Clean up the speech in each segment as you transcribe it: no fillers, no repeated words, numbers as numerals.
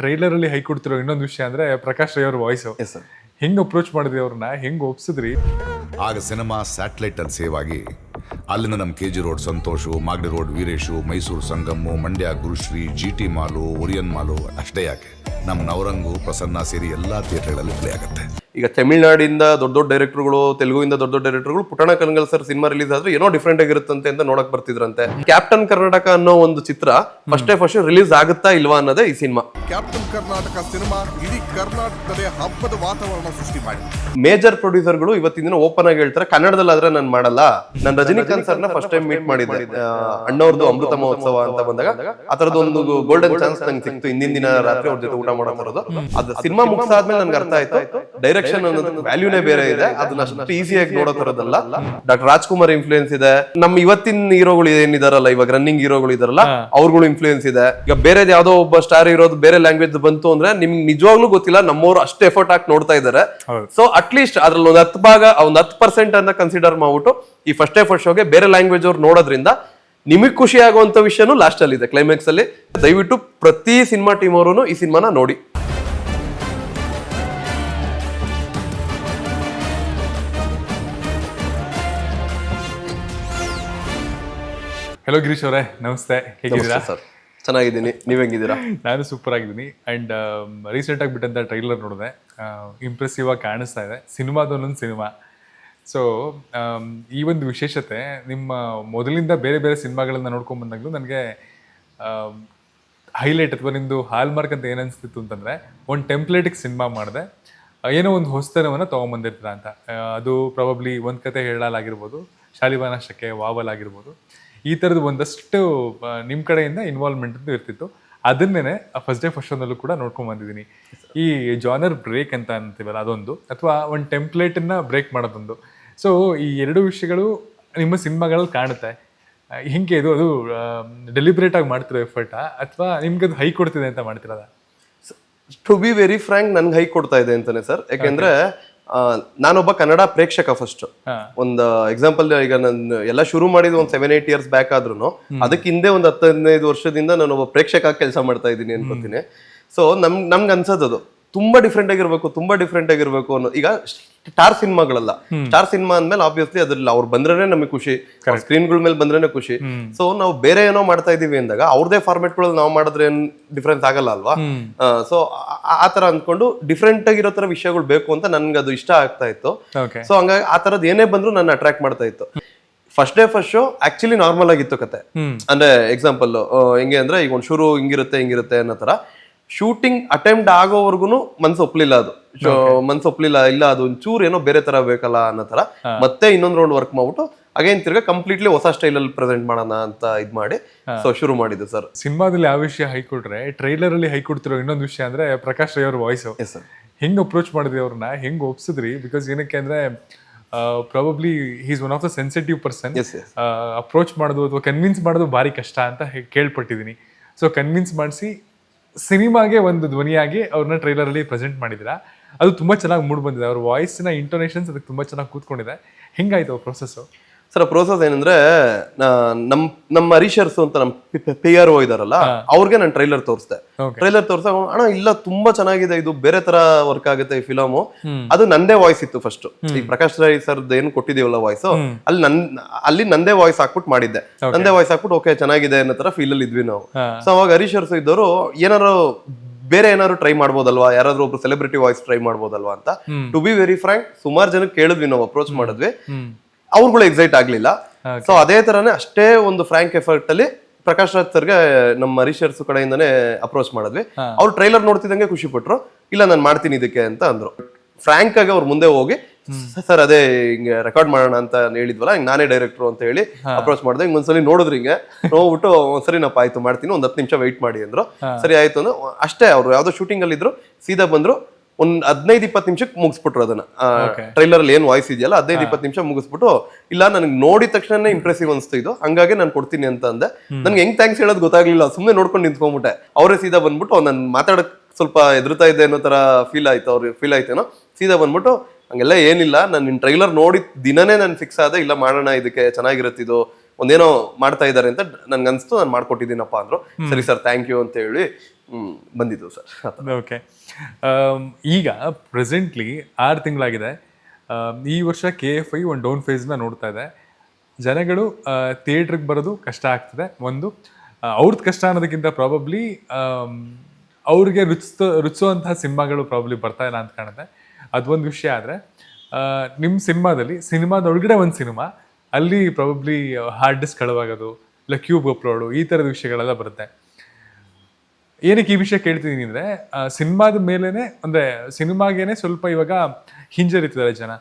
Trailer ಅಲ್ಲಿ high ಕೊಡ್ತಿರೋ ಇನ್ನೊಂದು ವಿಷಯ ಅಂದ್ರೆ ಪ್ರಕಾಶ್ ರೈ ಅವ್ರ ವಾಯ್ಸ್ ಹೆಂಗ್ ಅಪ್ರೋಚ್ ಮಾಡಿದ್ರಿ ಅವ್ರನ್ನ, ಹೆಂಗ್ ಒಪ್ಸಿದ್ರಿ? ಆಗ ಸಿನಿಮಾ ಸ್ಯಾಟಲೈಟ್ ಅಲ್ಲಿ ಸೇವ್ ಆಗಿ ಅಲ್ಲಿನ ನಮ್ಮ KG road Santosh, Magadi road Veeresh, Mysuru Sangam, Mandya Gurushree, GT mall, Orion mall, ಅಷ್ಟೇ ಯಾಕೆ ನಮ್ಮ ನವರಂಗು, ಪ್ರಸನ್ನ ಸೇರಿ ಎಲ್ಲಾ ಥಿಯೇಟರ್ಗಳಲ್ಲಿ ಪ್ಲೇ ಆಗುತ್ತೆ. ಈಗ ತಮಿಳ್ನಾಡಿಂದ ದೊಡ್ಡ ದೊಡ್ಡ ಡೈರೆಕ್ಟರ್ಗಳು, ತೆಲುಗುವಿಂದ ದೊಡ್ಡ ದೊಡ್ಡ ಡೈರೆಕ್ಟರ್ಗಳು Puttanna Kanagal sir cinema release ಆದ್ರೆ ಏನೋ ಡಿಫ್ರೆಂಟ್ ಆಗಿರುತ್ತಂತೆ ಅಂತ ನೋಡಕ್ ಬರ್ತಿದ್ರಂತೆ. ಕ್ಯಾಪ್ಟನ್ ಕರ್ನಾಟಕ ಅನ್ನೋ ಒಂದು ಚಿತ್ರ ಫಸ್ಟ್ ರಿಲೀಸ್ ಆಗುತ್ತಾ ಇಲ್ವಾ ಅನ್ನೋದೇ ಈ ಸಿನಿಮಾ. ಕ್ಯಾಪ್ಟನ್ ಕರ್ನಾಟಕ ಸಿನಿಮಾ ಇಡೀ ಕರ್ನಾಟಕದಲ್ಲಿ ಹಬ್ಬದ ವಾತಾವರಣ ಸೃಷ್ಟಿ ಮಾಡಿದೆ. ಮೇಜರ್ ಪ್ರೊಡ್ಯೂಸರ್ಗಳು ಇವತ್ತಿನ ದಿನ ಓಪನ್ ಆಗಿ ಹೇಳ್ತಾರೆ, ಕನ್ನಡದಲ್ಲಿ ಆದ್ರೆ ನಾನು ಮಾಡಲ್ಲ. ನಾನು ರಜನಿಕಾಂತ್ ಸರ್ನ ಫಸ್ಟ್ ಟೈಮ್ ಮೀಟ್ ಮಾಡಿದ್ದೆ ಅಣ್ಣವ್ರದ್ದು ಅಮೃತ ಮಹೋತ್ಸವ ಅಂತ ಬಂದಾಗ. ಆ ತರದ್ದು ಒಂದು ಗೋಲ್ಡನ್ ಚಾನ್ಸ್ ನಂಗೆ ಸಿಕ್ತು. ಹಿಂದಿನ ದಿನ ರಾತ್ರಿ ಅವ್ರ ಜೊತೆ ಊಟ ಮಾಡೋ ತರದ್ದು. ಅದು ಸಿನಿಮಾ ಮುಗಿಸಾದ್ಮೇಲೆ ನನ್ಗೆ ಅರ್ಥ ಆಯ್ತು, ಡೈರೆಕ್ಷನ್ ಅನ್ನೋದು ವ್ಯಾಲ್ಯೂನೇ ಬೇರೆ ಇದೆ, ಅದನ್ನ ಅಷ್ಟು ಈಸಿಯಾಗಿ ನೋಡೋ ತರದಲ್ಲ. ಡಾಕ್ಟರ್ ರಾಜ್ಕುಮಾರ್ ಇನ್ಫ್ಲೂಯೆನ್ಸ್ ಇದೆ, ನಮ್ಮ ಇವತ್ತಿನ ಹೀರೋಗಳು ಏನಿದಾರಲ್ಲ, ಇವಾಗ ರನ್ನಿಂಗ್ ಹೀರೋಗಳು ಇದಾರಲ್ಲ ಅವ್ರಗಳು ಇನ್ಫ್ಲೂಯೆನ್ಸ್ ಇದೆ. ಈಗ ಬೇರೆ ಯಾವ್ದೋ ಒಬ್ಬ ಸ್ಟಾರ್ ಇರೋದು ಬೇರೆ ಲ್ಯಾಂಗ್ವೇಜ್ ಬಂತು ಅಂದ್ರೆ ನಿಮ್ಗೆ ನಿಜವಾಗ್ಲೂ ಗೊತ್ತಿಲ್ಲ, ನಮ್ಮವ್ರು ಅಷ್ಟು ಎಫರ್ಟ್ ಹಾಕಿ ನೋಡ್ತಾ ಇದಾರೆ. ಸೊ ಅಟ್ಲೀಸ್ಟ್ ಅದ್ರಲ್ಲಿ ಒಂದು 10 ಭಾಗ, ಒಂದು 10% ಅನ್ನ ಕನ್ಸಿಡರ್ ಮಾಡ್ಬಿಟ್ಟು ಈ ಫಸ್ಟ್ ಶೋಗೆ ಬೇರೆ ಲ್ಯಾಂಗ್ವೇಜ್ ಅವ್ರು ನೋಡೋದ್ರಿಂದ ನಿಮಗ್ ಖುಷಿ ಆಗುವಂತ ವಿಷಯನೂ ಲಾಸ್ಟ್ ಅಲ್ಲಿ ಇದೆ, ಕ್ಲೈಮ್ಯಾಕ್ಸ್ ಅಲ್ಲಿ. ದಯವಿಟ್ಟು ಪ್ರತಿ ಸಿನಿಮಾ ಟೀಮ್ ಅವರು ಈ ಸಿನಿಮಾನ ನೋಡಿ. ಹಲೋ ಗಿರೀಶ್ ಅವರೇ, ನಮಸ್ತೆ. ಹೇಗಿದ್ದೀರಾ? ಸರ್ ಚೆನ್ನಾಗಿದ್ದೀನಿ, ನೀವ್ ಹೆಂಗಿದ್ದೀರಾ? ನಾನು ಸೂಪರ್ ಆಗಿದ್ದೀನಿ. ಅಂಡ್ ರೀಸೆಂಟ್ ಆಗಿ ಬಿಟ್ಟಂತ ಟ್ರೈಲರ್ ನೋಡಿದೆ, ಇಂಪ್ರೆಸಿವ್ ಆಗಿ ಕಾಣಿಸ್ತಾ ಇದೆ. ಸಿನಿಮಾದೊಂದೊಂದು ಸಿನಿಮಾ. ಸೊ ಈ ಒಂದು ವಿಶೇಷತೆ ನಿಮ್ಮ ಮೊದಲಿಂದ ಬೇರೆ ಬೇರೆ ಸಿನಿಮಾಗಳನ್ನ ನೋಡ್ಕೊಂಡ್ ಬಂದಾಗಲೂ ನನಗೆ ಹೈಲೈಟ್ ಅಥವಾ ನಿಮ್ಮದು ಹಾಲ್ ಮಾರ್ಕ್ ಅಂತ ಏನನ್ಸ್ತಿತ್ತು ಅಂತಂದರೆ, ಒಂದು ಟೆಂಪ್ಲೇಟಿಗೆ ಸಿನಿಮಾ ಮಾಡಿದೆ, ಏನೋ ಒಂದು ಹೊಸತನವನ್ನು ತೊಗೊಂಬಂದಿರ್ತೀರ ಅಂತ. ಅದು ಪ್ರಾಬಬ್ಲಿ ಒಂದು ಕತೆ ಹೇಳಲಾಗಿರ್ಬೋದು, ಶಾಲಿವಾನ ಶಕೆ, ವಾವಲ್ ಆಗಿರ್ಬೋದು, ಈ ಥರದ್ದು ಒಂದಷ್ಟು ನಿಮ್ಮ ಕಡೆಯಿಂದ ಇನ್ವಾಲ್ವ್ಮೆಂಟ್ ಅಂತ ಇರ್ತಿತ್ತು. ಅದನ್ನೇ ಫಸ್ಟ್ ಶೋನಲ್ಲೂ ಕೂಡ ನೋಡ್ಕೊಂಡ್ ಬಂದಿದ್ದೀನಿ. ಈ ಜಾನರ್ ಬ್ರೇಕ್ ಅಂತ ಅಂತೀವಲ್ಲ ಅದೊಂದು, ಅಥವಾ ಒಂದು ಟೆಂಪ್ಲೇಟನ್ನು ಬ್ರೇಕ್ ಮಾಡೋದೊಂದು. ಸೊ ಈ ಎರಡು ವಿಷಯಗಳು ನಿಮ್ಮ ಸಿನಿಮಾಗಳಲ್ಲಿ ಕಾಣುತ್ತೆ. ಹಿಂಗೆ ಇದು ಅದು ಡೆಲಿಬ್ರೇಟ್ ಆಗಿ ಮಾಡ್ತಿರೋ ಎಫರ್ಟಾ, ಅಥವಾ ನಿಮ್ಗೆ ಅದು ಹೈ ಕೊಡ್ತಿದೆ ಅಂತ ಮಾಡ್ತಿರೋದ? ಟು ಬಿ ವೆರಿ ಫ್ರಾಂಕ್, ನನ್ಗೆ ಹೈ ಕೊಡ್ತಾ ಇದೆ ಅಂತಾನೆ ಸರ್. ಯಾಕೆಂದ್ರೆ ನಾನೊಬ್ಬ ಕನ್ನಡ ಪ್ರೇಕ್ಷಕ. ಫಸ್ಟ್ ಒಂದು ಎಕ್ಸಾಂಪಲ್, ಈಗ ನಾನು ಎಲ್ಲ ಶುರು ಮಾಡಿದ ಒಂದು 7-8 years ಬ್ಯಾಕ್ ಆದ್ರೂ ಅದಕ್ಕೆ ಹಿಂದೆ ಒಂದು 10-15 ವರ್ಷದಿಂದ ನಾನೊಬ್ಬ ಪ್ರೇಕ್ಷಕ ಕೆಲಸ ಮಾಡ್ತಾ ಇದ್ದೀನಿ ಅನ್ಕೋತೀನಿ. ಸೊ ನಮ್ಗೆ ಅನ್ಸೋದು ತುಂಬಾ ಡಿಫ್ರೆಂಟ್ ಆಗಿರ್ಬೇಕು ಅನ್ನೋ. ಈಗ ಸ್ಟಾರ್ ಸಿನಿಮಾಗಳಲ್ಲ, ಸ್ಟಾರ್ ಸಿನಿಮಾ ಅಂದ್ಮೇಲೆ ಆಬ್ವಿಯಸ್ಲಿ ಅದ್ರಲ್ಲಿ ಅವ್ರು ಬಂದ್ರೆ ನಮಗೆ ಖುಷಿ, ಸ್ಕ್ರೀನ್ಗಳ ಮೇಲೆ ಬಂದ್ರೆ ಖುಷಿ. ಸೊ ನಾವು ಬೇರೆ ಏನೋ ಮಾಡ್ತಾ ಇದೀವಿ ಅಂದಾಗ ಅವ್ರದೇ ಫಾರ್ಮೆಟ್ ಗಳಲ್ಲಿ ನಾವು ಮಾಡಿದ್ರೆ ಏನ್ ಡಿಫ್ರೆನ್ಸ್ ಆಗಲ್ಲ ಅಲ್ವಾ? ಸೊ ಆ ತರ ಅಂದ್ಕೊಂಡು ಡಿಫ್ರೆಂಟ್ ಆಗಿರೋ ತರ ವಿಷಯಗಳು ಬೇಕು ಅಂತ ನನ್ಗೆ ಅದು ಇಷ್ಟ ಆಗ್ತಾ ಇತ್ತು. ಸೊ ಹಂಗಾಗಿ ಆ ತರದ್ ಏನೇ ಬಂದ್ರು ನನ್ನ ಅಟ್ರಾಕ್ಟ್ ಮಾಡ್ತಾ ಇತ್ತು. ಫಸ್ಟ್ ಶೋ ಆಕ್ಚುಲಿ ನಾರ್ಮಲ್ ಆಗಿತ್ತು ಕತೆ. ಅಂದ್ರೆ ಎಕ್ಸಾಂಪಲ್ ಹೆಂಗೆ ಅಂದ್ರೆ, ಈಗ ಒಂದು ಶುರು ಹಿಂಗಿರುತ್ತೆ ಅನ್ನೋ ತರ. ಶೂಟಿಂಗ್ ಅಟೆಂಪ್ಟ್ ಆಗೋವರ್ಗುನು ಮನ್ಸು ಒಪ್ಲಿಲ್ಲ, ಇಲ್ಲ ಅದು ಒಂಚೂರು ಏನೋ ಬೇರೆ ತರ ಬೇಕಲ್ಲ ಅನ್ನೋ ತರ. ಮತ್ತೆ ಇನ್ನೊಂದು ರೌಂಡ್ ವರ್ಕ್ ಮಾಡ್ಬಿಟ್ಟು ಅಗೇನ್ ತಿರ್ಗಾ ಕಂಪ್ಲೀಟ್ಲಿ ಹೊಸ ಸ್ಟೈಲ್ ಅಲ್ಲಿ ಪ್ರೆಸೆಂಟ್ ಮಾಡೋಣ ಅಂತ ಇದ್ ಮಾಡಿ ಸೊ ಶುರು ಮಾಡಿದ್ದು ಸರ್. ಸಿನಿಮಾದಲ್ಲಿ ಯಾವ ವಿಷಯ ಹೈ ಕೊಟ್ರೆ, ಟ್ರೈಲರ್ ಅಲ್ಲಿ ಹೈ ಕೊಡ್ತಿರೋ ಇನ್ನೊಂದು ವಿಷಯ ಅಂದ್ರೆ ಪ್ರಕಾಶ್ ರೈ ಅವ್ರ ವಾಯ್ಸ್. ಹೆಂಗ್ ಅಪ್ರೋಚ್ ಮಾಡಿದ್ರಿ ಅವ್ರನ್ನ, ಹೆಂಗ್ ಒಪ್ಸಿದ್ರಿ? ಬಿಕಾಸ್ ಏನಕ್ಕೆ ಅಂದ್ರೆ probably he's one of the sensitive person. Approach ಮಾಡೋದು ಅಥವಾ ಕನ್ವಿನ್ಸ್ ಮಾಡೋದು ಭಾರಿ ಕಷ್ಟ ಅಂತ ಕೇಳ್ಪಟ್ಟಿದ್ದೀನಿ. ಸೊ ಕನ್ವಿನ್ಸ್ ಮಾಡಿಸಿ ಸಿನಿಮಾಗೆ ಒಂದು ಧ್ವನಿಯಾಗಿ ಅವ್ರನ್ನ ಟ್ರೈಲರ್ ಅಲ್ಲಿ ಪ್ರೆಸೆಂಟ್ ಮಾಡಿದಿರಾ. ಅದು ತುಂಬಾ ಚೆನ್ನಾಗಿ ಮೂಡ್ ಬಂದಿದೆ, ಅವ್ರ ವಾಯ್ಸ್ನ ಇಂಟೋನೇಷನ್ಸ್ ಅದಕ್ಕೆ ತುಂಬಾ ಚೆನ್ನಾಗಿ ಕೂತ್ಕೊಂಡಿದೆ. ಹೆಂಗಾಯ್ತು ಅವ್ರ ಪ್ರೊಸೆಸ್? ಸರ್ ಪ್ರೋಸೆಸ್ ಏನಂದ್ರೆ, ನಮ್ಮ ಹರೀಶರ್ಸ್ ಅಂತ ನಮ್ಮ PRO ಇದಾರಲ್ಲ, ಅವ್ರಿಗೆ ನಾನು ಟ್ರೈಲರ್ ತೋರಿಸ್ದೆ. ಟ್ರೈಲರ್ ತೋರ್ಸಾಗ ಅಣ್ಣ ಇಲ್ಲ ತುಂಬಾ ಚೆನ್ನಾಗಿದೆ, ಇದು ಬೇರೆ ತರ ವರ್ಕ್ ಆಗುತ್ತೆ ಈ ಫಿಲಮು. ಅದು ನಂದೇ ವಾಯ್ಸ್ ಇತ್ತು ಫಸ್ಟ್. ಈ ಪ್ರಕಾಶ್ ರೈ ಸರ್ ಏನ್ ಕೊಟ್ಟಿದೀವಲ್ಲ ವಾಯ್ಸ್, ಅಲ್ಲಿ ನಂದೇ ವಾಯ್ಸ್ ಹಾಕ್ಬಿಟ್ಟು ಮಾಡಿದ್ದೆ. ನಂದೇ ವಾಯ್ಸ್ ಹಾಕ್ಬಿಟ್ಟು ಓಕೆ ಚೆನ್ನಾಗಿದೆ ಅನ್ನೋ ತರ ಫೀಲ್ ಅಲ್ಲಿ ಇದ್ವಿ ನಾವು. ಸೊ ಅವಾಗ ಹರೀಶರ್ಸ್ ಇದ್ದವರು ಬೇರೆ ಏನಾದ್ರು ಟ್ರೈ ಮಾಡ್ಬೋದಲ್ವಾ, ಯಾರಾದ್ರೂ ಒಬ್ರು ಸೆಲೆಬ್ರಿಟಿ ವಾಯ್ಸ್ ಟ್ರೈ ಮಾಡ್ಬೋದಲ್ವಾ ಅಂತ. ಟು ಬಿ ವೆರಿ ಫ್ರಾಂಕ್, ಸುಮಾರು ಜನಕ್ಕೆ ಕೇಳಿದ್ವಿ ನಾವು, ಅಪ್ರೋಚ್ ಮಾಡಿದ್ವಿ, ಅವ್ರುಗಳು ಎಕ್ಸೈಟ್ ಆಗ್ಲಿಲ್ಲ. ಸೊ ಅದೇ ತರನೇ ಅಷ್ಟೇ ಒಂದು ಫ್ರಾಂಕ್ ಎಫರ್ಟ್ ಅಲ್ಲಿ ಪ್ರಕಾಶ್ ರಾಜ್ ಸರ್ಗೆ ನಮ್ಮ ಹರೀಶರ್ಸ್ ಕಡೆಯಿಂದಾನೇ ಅಪ್ರೋಚ್ ಮಾಡಿದ್ವಿ. ಅವ್ರು ಟ್ರೈಲರ್ ನೋಡ್ತಿದ್ದಂಗೆ ಖುಷಿ ಪಟ್ರು, ಇಲ್ಲ ನಾನು ಮಾಡ್ತೀನಿ ಇದಕ್ಕೆ ಅಂತ ಅಂದ್ರು. ಫ್ರಾಂಕ್ ಆಗಿ ಅವ್ರು ಮುಂದೆ ಹೋಗಿ, ಸರ್ ಅದೇ ಹಿಂಗೆ ರೆಕಾರ್ಡ್ ಮಾಡೋಣ ಅಂತ ಹೇಳಿದ್ವಲ್ಲ, ಹಿಂಗ್ ನಾನೇ ಡೈರೆಕ್ಟರ್ ಅಂತ ಹೇಳಿ ಅಪ್ರೋಚ್ ಮಾಡಿದೆ. ಹಿಂಗ್ ಒಂದ್ಸಲಿ ನೋಡಿದ್ರಿ, ಹಿಂಗೆ ನೋಡ್ಬಿಟ್ಟು ಒಂದ್ಸರಿ ನಾ ಆಯ್ತು ಮಾಡ್ತೀನಿ, ಒಂದ್ 10 ನಿಮಿಷ ವೆಯ್ಟ್ ಮಾಡಿ ಅಂದ್ರು. ಸರಿ ಆಯ್ತು ಅಂದ್ರೆ ಅಷ್ಟೇ. ಅವ್ರು ಯಾವ್ದೋ ಶೂಟಿಂಗ್ ಅಲ್ಲಿ ಇದ್ರು, ಸೀದಾ ಬಂದ್ರು, ಒಂದ್ 15-20 ನಿಮಿಷಕ್ಕೆ ಮುಗಿಸ್ಬಿಟ್ರು ಅದನ್ನ. ಟ್ರೈಲರ್ ಅಲ್ಲಿ ಏನ್ ವಾಯ್ಸ್ ಇದೆಯಲ್ಲ 15-20 ನಿಮಿಷ ಮುಗಿಸ್ಬಿಟ್ಟು, ಇಲ್ಲ ನನಗೆ ನೋಡಿದ ತಕ್ಷಣ ಇಂಪ್ರೆಸಿವ್ ಅನ್ಸ್ತು ಇದು, ಹಂಗಾಗಿ ನಾನು ಕೊಡ್ತೀನಿ ಅಂತ ಅಂದೆ. ನನ್ಗೆ ಹೆಂಗ್ ಥ್ಯಾಂಕ್ಸ್ ಹೇಳೋದು ಗೊತ್ತಾಗ್ಲಿಲ್ಲ, ಸುಮ್ನೆ ನೋಡ್ಕೊಂಡು ನಿಂತ್ಕೊಂಡ್ಬಿಟ್ಟೆ. ಅವರೇ ಸೀದಾ ಬಂದ್ಬಿಟ್ಟು ನನ್ ಮಾತಾಡಕ್ ಸ್ವಲ್ಪ ಎದುರುತ್ತಾ ಇದೆ ಅನ್ನೋ ತರ ಫೀಲ್ ಆಯ್ತು, ಅವ್ರಿಗೆ ಫೀಲ್ ಆಯ್ತೇನೋ. ಸೀದಾ ಬಂದ್ಬಿಟ್ಟು ಹಂಗೆಲ್ಲ ಏನಿಲ್ಲ, ನಾನು ನಿನ್ ಟ್ರೈಲರ್ ನೋಡಿದ ದಿನನೇ ನಾನು ಫಿಕ್ಸ್ ಆದೆ, ಇಲ್ಲ ಮಾಡೋಣ ಇದಕ್ಕೆ ಚೆನ್ನಾಗಿರುತ್ತಿದ್ದು, ಒಂದೇನೋ ಮಾಡ್ತಾ ಇದಾರೆ ಅಂತ ನನ್ಗೆ ಅನ್ಸ್ತು, ನಾನು ಮಾಡ್ಕೊಟ್ಟಿದ್ದೀನಪ್ಪ ಅಂದ್ರು. ಸರಿ ಸರ್ ಥ್ಯಾಂಕ್ ಯು ಅಂತ ಹೇಳಿ ಬಂದಿದ್ದು ಸರ್. ಓಕೆ, ಈಗ ಪ್ರೆಸೆಂಟ್ಲಿ 6 ತಿಂಗಳಾಗಿದೆ. ಈ ವರ್ಷ KFI ಒಂದು ಡೌನ್ ಫೇಸ್ನ ನೋಡ್ತಾ ಇದೆ. ಜನಗಳು ಥಿಯೇಟ್ರಿಗೆ ಬರೋದು ಕಷ್ಟ ಆಗ್ತದೆ. ಒಂದು ಅವ್ರದ್ದು ಕಷ್ಟ ಅನ್ನೋದಕ್ಕಿಂತ ಪ್ರಾಬಬ್ಲಿ ಅವ್ರಿಗೆ ರುಚಿಸುವಂತಹ ಸಿನಿಮಾಗಳು ಪ್ರಾಬಬ್ಲಿ ಬರ್ತಾ ಇಲ್ಲ ಅಂತ ಕಾಣುತ್ತೆ. ಅದೊಂದು ವಿಷಯ. ಆದರೆ ನಿಮ್ಮ ಸಿನಿಮಾದೊಳಗಡೆ ಒಂದು ಸಿನಿಮಾ, ಅಲ್ಲಿ ಪ್ರಾಬಬ್ಲಿ ಹಾರ್ಡ್ ಡಿಸ್ಕ್ ಕಳವಾಗೋದು, ಇಲ್ಲ ಕ್ಯೂಬ್ ಅಪ್ಲೋಡು, ಈ ಥರದ ವಿಷಯಗಳೆಲ್ಲ ಬರುತ್ತೆ. ಏನಕ್ಕೆ ಈ ವಿಷಯ ಕೇಳ್ತಿದ್ದೀನಿ ಅಂದರೆ, ಸಿನಿಮಾದ ಮೇಲೇ ಅಂದರೆ ಸಿನಿಮಾಗೇನೆ ಸ್ವಲ್ಪ ಇವಾಗ ಹಿಂಜರಿತಿದ್ದಾರೆ ಜನ.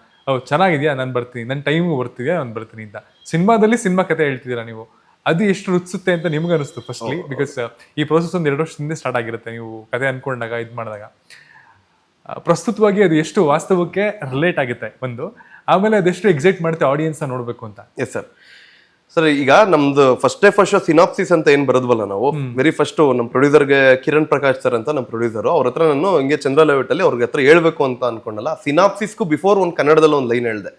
ಚೆನ್ನಾಗಿದೆಯಾ, ನಾನು ಬರ್ತೀನಿ, ನನ್ನ ಟೈಮಿಗೆ ಬರ್ತಿದ್ಯಾ, ನಾನು ಬರ್ತೀನಿ ಅಂತ. ಸಿನಿಮಾದಲ್ಲಿ ಸಿನಿಮಾ ಕತೆ ಹೇಳ್ತಿದ್ದೀರಾ ನೀವು, ಅದು ಎಷ್ಟು ರುಚಿಸುತ್ತೆ ಅಂತ ನಿಮ್ಗೆ ಅನಿಸ್ತು ಫಸ್ಟ್ಲಿ? ಬಿಕಾಸ್ ಈ ಪ್ರೋಸೆಸ್ ಒಂದು 2 ವರ್ಷದಿಂದ ಸ್ಟಾರ್ಟ್ ಆಗಿರುತ್ತೆ ನೀವು ಕತೆ ಅನ್ಕೊಂಡಾಗ, ಇದು ಮಾಡಿದಾಗ. ಪ್ರಸ್ತುತವಾಗಿ ಅದು ಎಷ್ಟು ವಾಸ್ತವಕ್ಕೆ ರಿಲೇಟ್ ಆಗುತ್ತೆ ಒಂದು, ಆಮೇಲೆ ಅದೆಷ್ಟು ಎಕ್ಸೈಟ್ ಮಾಡುತ್ತೆ ಆಡಿಯನ್ಸ್ನ ನೋಡಬೇಕು ಅಂತ. ಎಸ್ ಸರ್, ಈಗ ನಮ್ದು ಫಸ್ಟ್ ಸಿನಾಪ್ಸಿಸ್ ಅಂತ ಏನ್ ಬರೋದ್ವಲ್ಲ ನಾವು, ವೆರಿ ಫಸ್ಟ್ ನಮ್ಮ ಪ್ರೊಡ್ಯೂಸರ್ಗೆ ಕಿರಣ್ ಪ್ರಕಾಶ್ ಸರ್ ಅಂತ ನಮ್ಮ ಪ್ರೊಡ್ಯೂಸರ್, ಅವ್ರ ಹತ್ರ ನಾನು ಹಿಂಗೆ ಚಂದ್ರ ಲೆವೆಟ್ ಅಲ್ಲಿ ಅವ್ರ ಹತ್ರ ಹೇಳ್ಬೇಕು ಅಂತ ಅನ್ಕೊಂಡಲ್ಲ. ಸಿನಾಪ್ಸಿಸ್ಗೂ ಬಿಫೋರ್ ಒಂದು ಕನ್ನಡದಲ್ಲಿ ಒಂದು ಲೈನ್ ಹೇಳ್ದೆ.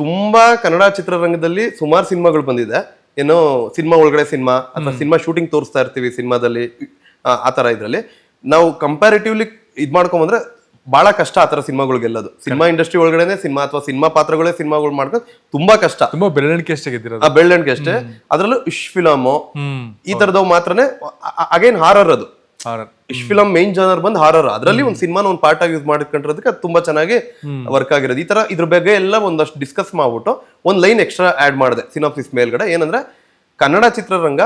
ತುಂಬಾ ಕನ್ನಡ ಚಿತ್ರರಂಗದಲ್ಲಿ ಸುಮಾರು ಸಿನಿಮಾಗಳು ಬಂದಿದೆ, ಏನೋ ಸಿನಿಮಾ ಒಳಗಡೆ ಸಿನಿಮಾ ಅಥವಾ ಸಿನಿಮಾ ಶೂಟಿಂಗ್ ತೋರಿಸ್ತಾ ಇರ್ತೀವಿ ಸಿನಿಮಾದಲ್ಲಿ, ಆ ತರ ಇದ್ರಲ್ಲಿ ನಾವು ಕಂಪ್ಯಾರಿಟಿವ್ಲಿ ಇದ್ ಮಾಡ್ಕೊಂಬಂದ್ರೆ ಬಹಳ ಕಷ್ಟ ಆ ತರ ಸಿನಿಮಾಗಳು ಗೆಲ್ಲೋದು. ಸಿನಿಮಾ ಇಂಡಸ್ಟ್ರಿ ಒಳಗಡೆ ಸಿನಿಮಾ ಅಥವಾ ಸಿನಿಮಾ ಪಾತ್ರಗಳೇ ಸಿನಿಮಾಗಳು ಮಾಡ್ಕೊಂಡು ತುಂಬಾ ಕಷ್ಟ, ತುಂಬಾ ಬೆಳವಣಿಗೆ ಅಷ್ಟೇ ಗೆದ್ದಿರೋದು. ಬೆಳವಣಿಗೆ ಅಷ್ಟೇ. ಅದ್ರಲ್ಲೂ ಇಶ್ ಫಿಲಮು ಈ ತರದವ್ ಮಾತ್ರನೇ. ಅಗೇನ್ ಹಾರರ್, ಅದು ಇಶ್ ಫಿಲಮ್ ಮೈನ್ ಜನರ್ ಬಂದ್ ಹಾರರ್, ಅದ್ರಲ್ಲಿ ಒಂದು ಸಿನಿಮಾನ ಒಂದು ಪಾರ್ಟ್ ಆಗಿ ಯೂಸ್ ಮಾಡ್ಕೊಂಡಿರೋದಕ್ಕೆ ಅದು ತುಂಬಾ ಚೆನ್ನಾಗಿ ವರ್ಕ್ ಆಗಿರೋದು. ಈ ತರ ಇದ್ರ ಬಗ್ಗೆ ಎಲ್ಲ ಒಂದಷ್ಟು ಡಿಸ್ಕಸ್ ಮಾಡ್ಬಿಟ್ಟು ಒಂದ್ ಲೈನ್ ಎಕ್ಸ್ಟ್ರಾ ಆಡ್ ಮಾಡಿದೆ ಸಿನಾಪ್ಸಿಸ್ ಮೇಲ್ಗಡೆ. ಏನಂದ್ರೆ ಕನ್ನಡ ಚಿತ್ರರಂಗ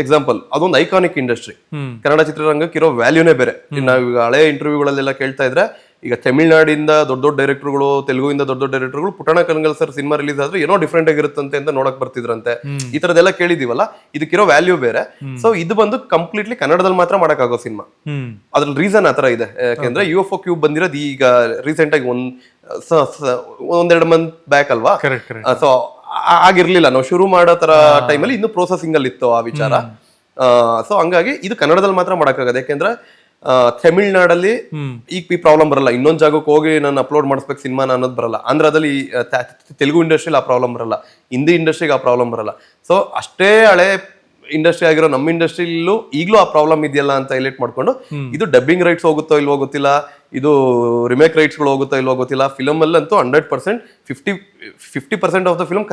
ಎಕ್ಸಾಂಪಲ್, ಅದೊಂದು ಐಕಾನಿಕ್ ಇಂಡಸ್ಟ್ರಿ. ಕನ್ನಡ ಚಿತ್ರರಂಗಕ್ಕೆ ಇರೋ ವ್ಯಾಲ್ಯೂನೇ ಬೇರೆ. ನಾವು ಈಗ ಹಳೆ ಇಂಟರ್ವ್ಯೂಗಳಲ್ಲೆಲ್ಲ ಕೇಳ್ತಾ ಇದ್ರೆ, ಈಗ ತಮಿಳ್ನಾಡಿಂದ ದೊಡ್ಡ ದೊಡ್ಡ ಡೈರೆಕ್ಟರ್ಗಳು, ತೆಲುಗುವಿಂದ ದೊಡ್ಡ ದೊಡ್ಡ ಡೈರೆಕ್ಟರ್ಗಳು Puttanna Kanagal sir cinema release ಆದ್ರೆ ಏನೋ ಡಿಫ್ರೆಂಟ್ ಆಗಿರುತ್ತಂತೆ ಅಂತ ನೋಡಕ್ ಬರ್ತಿದ್ರಂತೆ. ಈ ತರದೆಲ್ಲ ಕೇಳಿದೀವಲ್ಲ, ಇದಕ್ಕಿರೋ ವ್ಯಾಲ್ಯೂ ಬೇರೆ. ಸೊ ಇದು ಬಂದು ಕಂಪ್ಲೀಟ್ಲಿ ಕನ್ನಡದಲ್ಲಿ ಮಾತ್ರ ಮಾಡಕ್ಕಾಗೋ ಸಿನಿಮಾ. ಅದ್ರಲ್ಲಿ ರೀಸನ್ ಆತರ ಇದೆ. ಯಾಕೆಂದ್ರೆ UFO ಕ್ಯೂಬ್ ಬಂದಿರೋದು ಈಗ ರೀಸೆಂಟ್ ಆಗಿ ಒಂದೆರಡು ಮಂತ್ ಬ್ಯಾಕ್ ಅಲ್ವಾ. ಸೊ ಆಗಿರ್ಲಿಲ್ಲ, ನಾವು ಶುರು ಮಾಡೋ ತರ ಟೈಮಲ್ಲಿ ಇನ್ನು ಪ್ರೊಸೆಸಿಂಗ್ ಅಲ್ಲಿ ಇತ್ತು ಆ ವಿಚಾರ. ಸೊ ಹಂಗಾಗಿ ಇದು ಕನ್ನಡದಲ್ಲಿ ಮಾತ್ರ ಮಾಡಕ್ಕಾಗದು. ಯಾಕೆಂದ್ರೆ ತಮಿಳ್ನಾಡಲ್ಲಿ ಈ ಪ್ರಾಬ್ಲಮ್ ಬರಲ್ಲ. ಇನ್ನೊಂದ್ ಜಾಗಕ್ಕೆ ಹೋಗಿ ನಾನು ಅಪ್ಲೋಡ್ ಮಾಡಿಸ್ಬೇಕು ಸಿನಿಮಾನ ಅನ್ನೋದು ಬರಲ್ಲ. ಆಂಧ್ರದಲ್ಲಿ, ತೆಲುಗು ಇಂಡಸ್ಟ್ರಿಲಿ ಆ ಪ್ರಾಬ್ಲಮ್ ಬರಲ್ಲ, ಹಿಂದಿ ಇಂಡಸ್ಟ್ರಿಗೆ ಆ ಪ್ರಾಬ್ಲಮ್ ಬರಲ್ಲ. ಸೊ ಅಷ್ಟೇ ಹಳೆ ಇಂಡಸ್ಟ್ರಿ ಆಗಿರೋ ನಮ್ಮ ಇಂಡಸ್ಟ್ರಿಲೂ ಈಗಲೂ ಆ ಪ್ರಾಬ್ಲಮ್ ಇದೆಯಲ್ಲ ಅಂತ ಹೈಲೈಟ್ ಮಾಡ್ಕೊಂಡು, ಇದು ಡಬ್ಬಿಂಗ್ ರೈಟ್ಸ್ ಹೋಗುತ್ತೋ ಇಲ್ವೋ ಗೊತ್ತಿಲ್ಲ, ಇದು ರಿಮೇಕ್ ರೈಟ್ಸ್ಗಳು ಹೋಗುತ್ತೋ ಇಲ್ವೋ ಗೊತ್ತಿಲ್ಲ. ಫಿಲಮ್ ಅಲ್ಲಂತೂ 100% 50% ಆಫ್ ದ ಫಿಲ್ಮ್